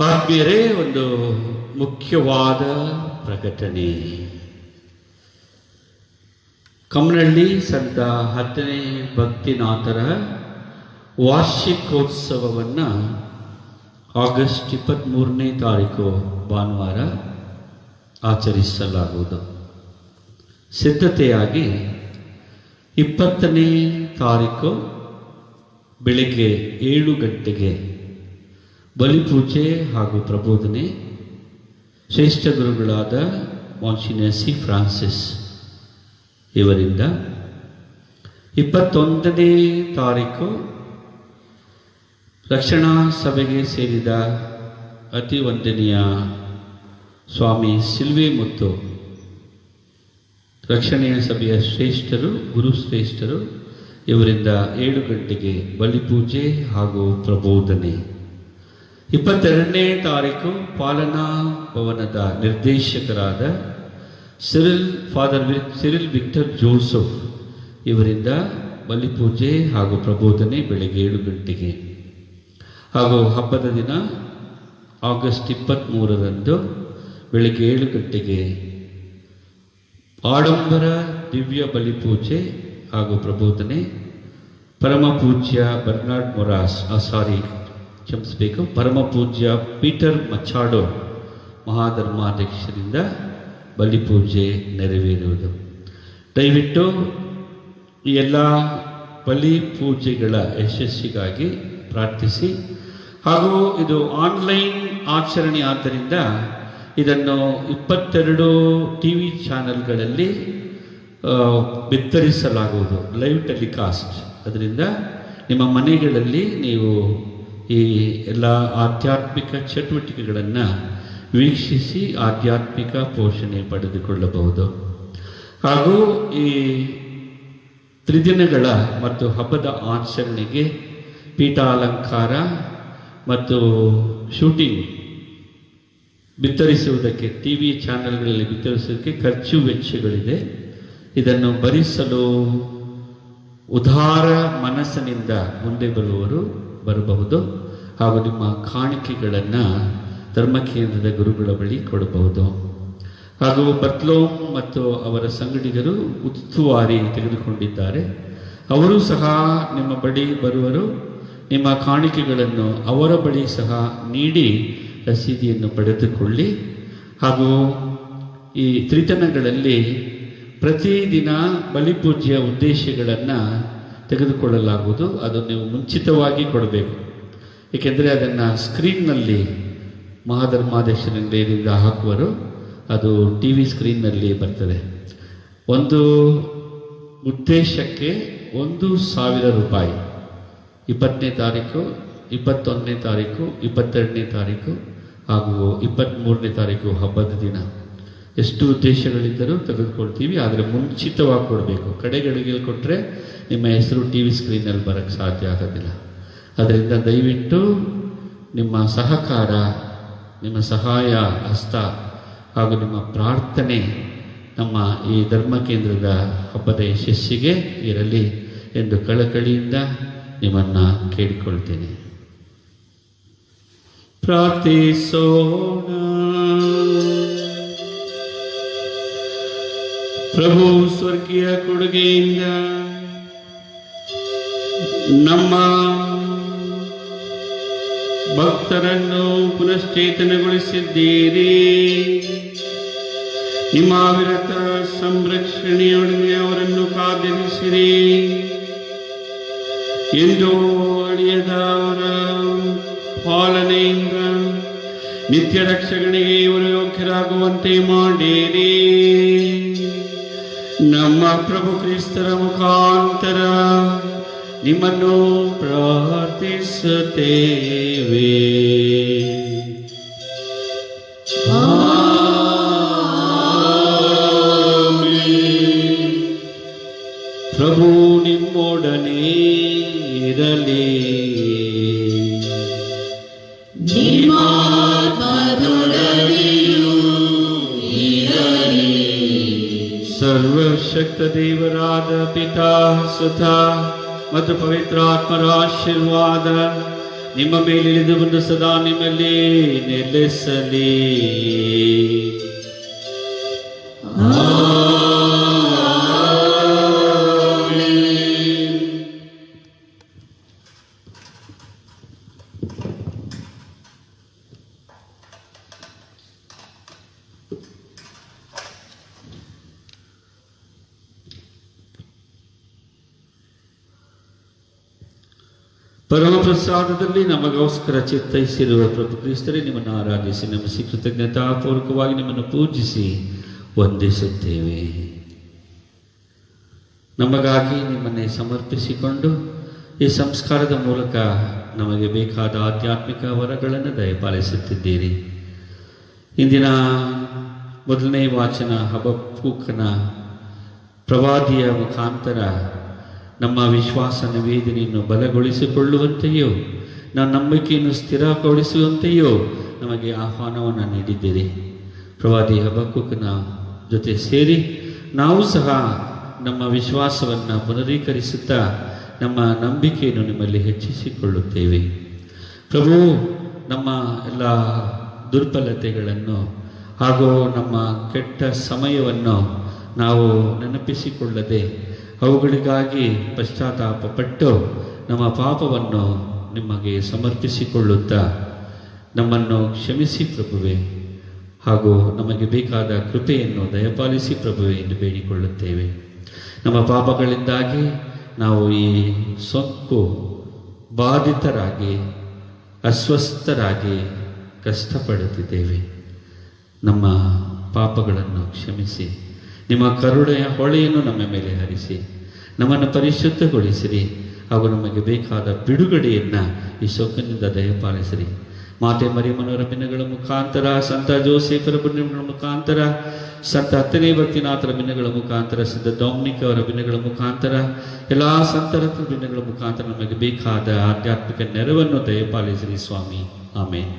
ಆತ್ಮೀಯರೇ, ಒಂದು ಮುಖ್ಯವಾದ ಪ್ರಕಟಣೆ. ಕಮ್ಮನಹಳ್ಳಿ ಸಂತ 10ನೇ ಭಕ್ತಿನಾಥರ ವಾರ್ಷಿಕೋತ್ಸವವನ್ನು ಆಗಸ್ಟ್ 23ನೇ ತಾರೀಕು ಭಾನುವಾರ ಆಚರಿಸಲಾಗುವುದು. ಸಿದ್ಧತೆಯಾಗಿ 20ನೇ ತಾರೀಕು ಬೆಳಿಗ್ಗೆ 7 ಗಂಟೆಗೆ ಬಲಿಪೂಜೆ ಹಾಗೂ ಪ್ರಬೋಧನೆ ಶ್ರೇಷ್ಠ ಗುರುಗಳಾದ ಮಾನ್ಸಿನಿಯರ್ ಸಿ ಫ್ರಾನ್ಸಿಸ್ ಇವರಿಂದ. 21ನೇ ತಾರೀಕು ರಕ್ಷಣಾ ಸಭೆಗೆ ಸೇರಿದ ಅತಿ ವಂದನೀಯ ಸ್ವಾಮಿ ಸಿಲ್ವೆ ಮುತ್ತು ರಕ್ಷಣೆಯ ಸಭೆಯ ಶ್ರೇಷ್ಠರು, ಗುರುಶ್ರೇಷ್ಠರು ಇವರಿಂದ 7 ಗಂಟೆಗೆ ಬಲಿಪೂಜೆ ಹಾಗೂ ಪ್ರಬೋಧನೆ. 22ನೇ ತಾರೀಕು ಪಾಲನಾ ಭವನದ ನಿರ್ದೇಶಕರಾದ ಸಿರಿಲ್ ವಿಕ್ಟರ್ ಜೋಸೆಫ್ ಇವರಿಂದ ಬಲಿಪೂಜೆ ಹಾಗೂ ಪ್ರಬೋಧನೆ ಬೆಳಗ್ಗೆ 7 ಗಂಟೆಗೆ. ಹಾಗೂ ಹಬ್ಬದ ದಿನ ಆಗಸ್ಟ್ 23ರಂದು ಬೆಳಗ್ಗೆ 7 ಗಂಟೆಗೆ ಆಡಂಬರ ದಿವ್ಯ ಬಲಿಪೂಜೆ ಹಾಗೂ ಪ್ರಬೋಧನೆ ಪರಮ ಪೂಜ್ಯ ಬರ್ನಾರ್ಡ್ ಮೊರಾಸ್ ಕ್ಷಮಿಸಬೇಕು, ಪರಮ ಪೂಜ್ಯ ಪೀಟರ್ ಮಚಾಡೋ ಮಹಾಧರ್ಮಾಧ್ಯಕ್ಷರಿಂದ ಬಲಿಪೂಜೆ ನೆರವೇರುವುದು. ದಯವಿಟ್ಟು ಈ ಎಲ್ಲ ಬಲಿಪೂಜೆಗಳ ಯಶಸ್ಸಿಗಾಗಿ ಪ್ರಾರ್ಥಿಸಿ. ಹಾಗೂ ಇದು ಆನ್ಲೈನ್ ಆಚರಣೆ ಆದ್ದರಿಂದ ಇದನ್ನು 22 TV ಚಾನೆಲ್ಗಳಲ್ಲಿ ಬಿತ್ತರಿಸಲಾಗುವುದು, ಲೈವ್ ಟೆಲಿಕಾಸ್ಟ್. ಅದರಿಂದ ನಿಮ್ಮ ಮನೆಗಳಲ್ಲಿ ನೀವು ಈ ಎಲ್ಲ ಆಧ್ಯಾತ್ಮಿಕ ಚಟುವಟಿಕೆಗಳನ್ನು ವೀಕ್ಷಿಸಿ ಆಧ್ಯಾತ್ಮಿಕ ಪೋಷಣೆ ಪಡೆದುಕೊಳ್ಳಬಹುದು. ಹಾಗೂ ಈ ತ್ರಿದಿನಗಳ ಮತ್ತು ಹಬ್ಬದ ಆಚರಣೆಗೆ ಪೀಠಾಲಂಕಾರ ಮತ್ತು ಶೂಟಿಂಗ್ ಬಿತ್ತರಿಸುವುದಕ್ಕೆ ಟಿ.ವಿ. ಚಾನೆಲ್ಗಳಲ್ಲಿ ಬಿತ್ತರಿಸುವುದಕ್ಕೆ ಖರ್ಚು ವೆಚ್ಚಗಳಿದೆ. ಇದನ್ನು ಭರಿಸಲು ಉದಾರ ಮನಸ್ಸಿನಿಂದ ಮುಂದೆ ಬರುವವರು ಬರಬಹುದು. ಹಾಗೂ ನಿಮ್ಮ ಕಾಣಿಕೆಗಳನ್ನು ಧರ್ಮ ಕೇಂದ್ರದ ಗುರುಗಳ ಬಳಿ ಕೊಡಬಹುದು. ಹಾಗೂ ಬರ್ತ್ಲೋಮ್ ಮತ್ತು ಅವರ ಸಂಗಡಿಗರು ಉಸ್ತುವಾರಿ ತೆಗೆದುಕೊಂಡಿದ್ದಾರೆ. ಅವರು ಸಹ ನಿಮ್ಮ ಬಳಿ ಬರುವರು. ನಿಮ್ಮ ಕಾಣಿಕೆಗಳನ್ನು ಅವರ ಬಳಿ ಸಹ ನೀಡಿ ರಸೀದಿಯನ್ನು ಪಡೆದುಕೊಳ್ಳಿ. ಹಾಗೂ ಈ ತ್ರಿತನಗಳಲ್ಲಿ ಪ್ರತಿದಿನ ಬಲಿಪೂಜೆಯ ಉದ್ದೇಶಗಳನ್ನು ತೆಗೆದುಕೊಳ್ಳಲಾಗುವುದು. ಅದನ್ನು ನೀವು ಮುಂಚಿತವಾಗಿ ಕೊಡಬೇಕು. ಏಕೆಂದರೆ ಅದನ್ನು ಸ್ಕ್ರೀನ್ನಲ್ಲಿ ಮಹಾಧರ್ಮಾಧ್ಯಕ್ಷರಿಂದ ಹಾಕುವರು. ಅದು ಟಿ.ವಿ. ಸ್ಕ್ರೀನ್ನಲ್ಲಿ ಬರ್ತದೆ. ಒಂದು ಉದ್ದೇಶಕ್ಕೆ 1,000 ರೂಪಾಯಿ. 20ನೇ ತಾರೀಕು, 21ನೇ ತಾರೀಕು, 22ನೇ ತಾರೀಕು ಹಾಗೂ 23ನೇ ತಾರೀಕು ಹಬ್ಬದ ದಿನ ಎಷ್ಟು ಉದ್ದೇಶಗಳಿದ್ದರೂ ತೆಗೆದುಕೊಳ್ತೀವಿ. ಆದರೆ ಮುಂಚಿತವಾಗಿ ಕೊಡಬೇಕು. ಕಡೆಗಳಿಗೆ ಕೊಟ್ಟರೆ ನಿಮ್ಮ ಹೆಸರು ಟಿ.ವಿ. ಸ್ಕ್ರೀನಲ್ಲಿ ಬರೋಕ್ಕೆ ಸಾಧ್ಯ ಆಗೋದಿಲ್ಲ. ಅದರಿಂದ ದಯವಿಟ್ಟು ನಿಮ್ಮ ಸಹಕಾರ, ನಿಮ್ಮ ಸಹಾಯ ಹಸ್ತ ಹಾಗೂ ನಿಮ್ಮ ಪ್ರಾರ್ಥನೆ ನಮ್ಮ ಈ ಧರ್ಮ ಕೇಂದ್ರದ ಹಬ್ಬದ ಯಶಸ್ಸಿಗೆ ಇರಲಿ ಎಂದು ಕಳಕಳಿಯಿಂದ ನಿಮ್ಮನ್ನು ಕೇಳಿಕೊಳ್ತೇನೆ. ಪ್ರಾರ್ಥಿಸೋಣ. ಪ್ರಭು ಸ್ವರ್ಗೀಯ ಕೊಡುಗೆಯಿಂದ ನಮ್ಮ ಭಕ್ತರನ್ನು ಪುನಶ್ಚೇತನಗೊಳಿಸಿದ್ದೀರಿ. ನಿಮ್ಮ ವಿರತ ಸಂರಕ್ಷಣೆಯೊಡನೆ ಅವರನ್ನು ಕಾದಿರಿಸಿರಿ ಎಂದು ಅಳಿಯದ ಅವರ ಪಾಲನೆಯಿಂದ ನಿತ್ಯ ರಕ್ಷಣೆಗೆ ಇವರು ಯೋಗ್ಯರಾಗುವಂತೆ ಮಾಡಿರಿ. ನಮ್ಮ ಪ್ರಭು ಕ್ರಿಸ್ತರ ಮುಖಾಂತರ ನಿಮ್ಮನ್ನು ಪ್ರಾರ್ಥಿಸುತ್ತೇವೆ. ಪ್ರಭು ನಿಮ್ಮೊಡನೆ ಇರಲಿ. ಸರ್ವಶಕ್ತ ದೇವರಾದ ಪಿತಾ, ಸುತ ಮತ್ತು ಪವಿತ್ರಾತ್ಮರ ಆಶೀರ್ವಾದ ನಿಮ್ಮ ಮೇಲೆ ಇಳಿದು ಬಂದು ಸದಾ ನಿಮ್ಮಲ್ಲಿ ನೆಲೆಸಲಿ. ಪರಮಪ್ರಸಾದದಲ್ಲಿ ನಮಗೋಸ್ಕರ ಚಿತ್ತೈಸಿರುವ ಪ್ರಭು ಕ್ರಿಸ್ತರೇ, ನಿಮ್ಮನ್ನು ಆರಾಧಿಸಿ ನಮಿಸಿ ಕೃತಜ್ಞತಾಪೂರ್ವಕವಾಗಿ ನಿಮ್ಮನ್ನು ಪೂಜಿಸಿ ವಂದಿಸುತ್ತೇವೆ. ನಮಗಾಗಿ ನಿಮ್ಮನ್ನೇ ಸಮರ್ಪಿಸಿಕೊಂಡು ಈ ಸಂಸ್ಕಾರದ ಮೂಲಕ ನಮಗೆ ಬೇಕಾದ ಆಧ್ಯಾತ್ಮಿಕ ವರಗಳನ್ನು ದಯಪಾಲಿಸುತ್ತಿದ್ದೀರಿ. ಇಂದಿನ ಮೊದಲನೇ ವಾಚನ ಹಬಕ್ಕೂಕನ ಪ್ರವಾದಿಯ ಮುಖಾಂತರ ನಮ್ಮ ವಿಶ್ವಾಸ ನಿವೇದನೆಯನ್ನು ಬಲಗೊಳಿಸಿಕೊಳ್ಳುವಂತೆಯೋ ನಮ್ಮ ನಂಬಿಕೆಯನ್ನು ಸ್ಥಿರಗೊಳಿಸುವಂತೆಯೋ ನಮಗೆ ಆಹ್ವಾನವನ್ನು ನೀಡಿದ್ದೀರಿ. ಪ್ರವಾದಿ ಹಬಕ್ಕೂಕನ ಜೊತೆ ಸೇರಿ ನಾವು ಸಹ ನಮ್ಮ ವಿಶ್ವಾಸವನ್ನು ಪುನರೀಕರಿಸುತ್ತಾ ನಮ್ಮ ನಂಬಿಕೆಯನ್ನು ನಿಮ್ಮಲ್ಲಿ ಹೆಚ್ಚಿಸಿಕೊಳ್ಳುತ್ತೇವೆ. ಪ್ರಭು, ನಮ್ಮ ಎಲ್ಲ ದುರ್ಬಲತೆಗಳನ್ನು ಹಾಗೂ ನಮ್ಮ ಕೆಟ್ಟ ಸಮಯವನ್ನು ನಾವು ನೆನಪಿಸಿಕೊಳ್ಳದೆ ಅವುಗಳಿಗಾಗಿ ಪಶ್ಚಾತ್ತಾಪಪಟ್ಟು ನಮ್ಮ ಪಾಪವನ್ನು ನಿಮಗೆ ಸಮರ್ಪಿಸಿಕೊಳ್ಳುತ್ತಾ ನಮ್ಮನ್ನು ಕ್ಷಮಿಸಿ ಪ್ರಭುವೆ, ಹಾಗೂ ನಮಗೆ ಬೇಕಾದ ಕೃಪೆಯನ್ನು ದಯಪಾಲಿಸಿ ಪ್ರಭುವೆ ಎಂದು ಬೇಡಿಕೊಳ್ಳುತ್ತೇವೆ. ನಮ್ಮ ಪಾಪಗಳಿಂದಾಗಿ ನಾವು ಈ ಸೋಂಕು ಬಾಧಿತರಾಗಿ ಅಸ್ವಸ್ಥರಾಗಿ ಕಷ್ಟಪಡುತ್ತಿದ್ದೇವೆ. ನಮ್ಮ ಪಾಪಗಳನ್ನು ಕ್ಷಮಿಸಿ ನಿಮ್ಮ ಕರುಣೆಯ ಹೊಳೆಯನ್ನು ನಮ್ಮ ಮೇಲೆ ಹರಿಸಿ ನಮ್ಮನ್ನು ಪರಿಶುದ್ಧಗೊಳಿಸಿರಿ. ಹಾಗೂ ನಮಗೆ ಬೇಕಾದ ಬಿಡುಗಡೆಯನ್ನು ಈ ಸೋಕನಿಂದ ದಯಪಾಲಿಸಿರಿ. ಮಾತೆ ಮರಿಯಮ್ಮನವರ ಬಿನ್ನಗಳ ಮುಖಾಂತರ, ಸಂತ ಜೋಸೆಫರ ಬಿನ್ನಗಳ ಮುಖಾಂತರ, ಸಂತ ಹತ್ತನೇ ಭಕ್ತಿನಾಥರ ಬಿನ್ನಗಳ ಮುಖಾಂತರ, ಸಿದ್ಧ ಡೊಮಿನಿಕ್ ಅವರ ಬಿನ್ನಗಳ ಮುಖಾಂತರ, ಎಲ್ಲ ಸಂತರ ಬಿನ್ನಗಳ ಮುಖಾಂತರ ನಮಗೆ ಬೇಕಾದ ಆಧ್ಯಾತ್ಮಿಕ ನೆರವನ್ನು ದಯಪಾಲಿಸಿರಿ ಸ್ವಾಮಿ. ಆಮೇನ್.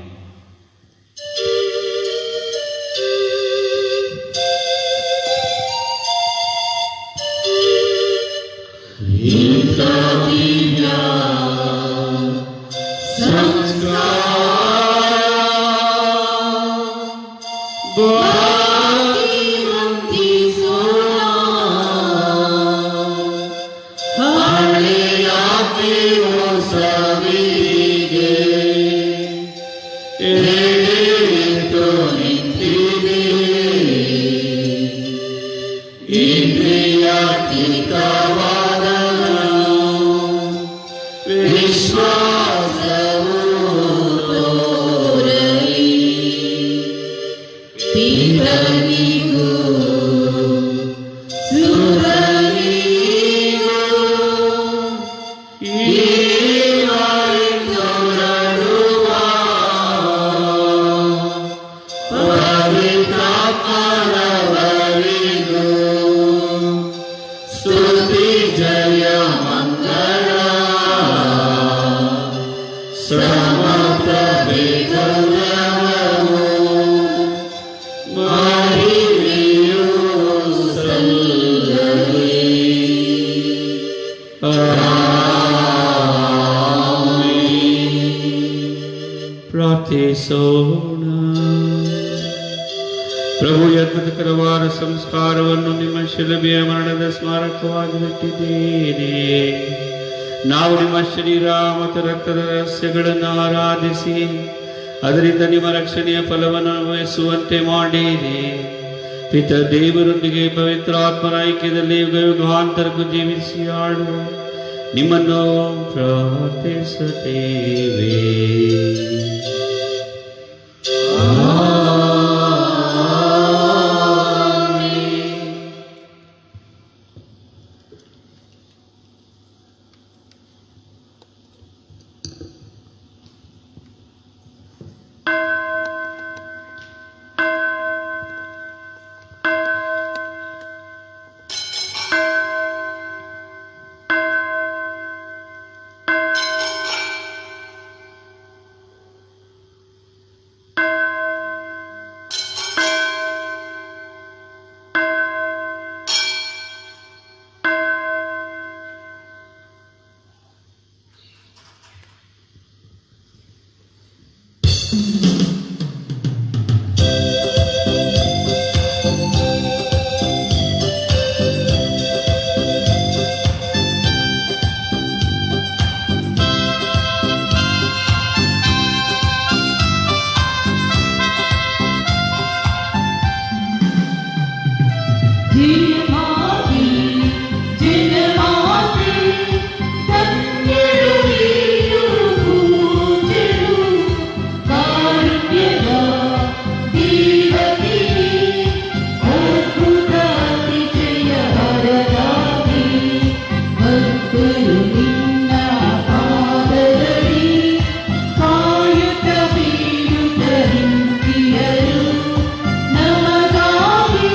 ಪ್ರಾರ್ಥಿಸೋಣ. ಪ್ರಭು ಅದ್ಭುತಕರವಾದ ಸಂಸ್ಕಾರವನ್ನು ನಿಮ್ಮ ಶಿಲುಬೆಯ ಮರಣದ ಸ್ಮಾರಕವಾಗಿ ಬಿಟ್ಟಿದ್ದೀರಿ. ನಾವು ನಿಮ್ಮ ಶರೀರ ಮತ್ತು ರಕ್ತದ ರಹಸ್ಯಗಳನ್ನು ಆರಾಧಿಸಿ ಅದರಿಂದ ನಿಮ್ಮ ರಕ್ಷಣೆಯ ಫಲವನ್ನು ಅನುಭವಿಸುವಂತೆ ಮಾಡಿರಿ. ಪಿತ ದೇವರೊಂದಿಗೆ ಪವಿತ್ರಾತ್ಮರ ಐಕ್ಯದಲ್ಲಿ ಯುಗ ಯುಗಾಂತರಕ್ಕೂ ಜೀವಿಸಿ ಆಡುವ ನಿಮ್ಮನ್ನು ಪ್ರಾರ್ಥಿಸುತ್ತೇವೆ. ನಮಗಾಗಿ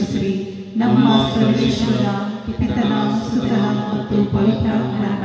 ರಕ್ಷಿಸಿರಿ. ನಮ್ಮ ಸರ್ವೇಶ್ವರ ಪಿತನ ಸುತನ ಮತ್ತು ಪವಿತ್ರಾತ್ಮನ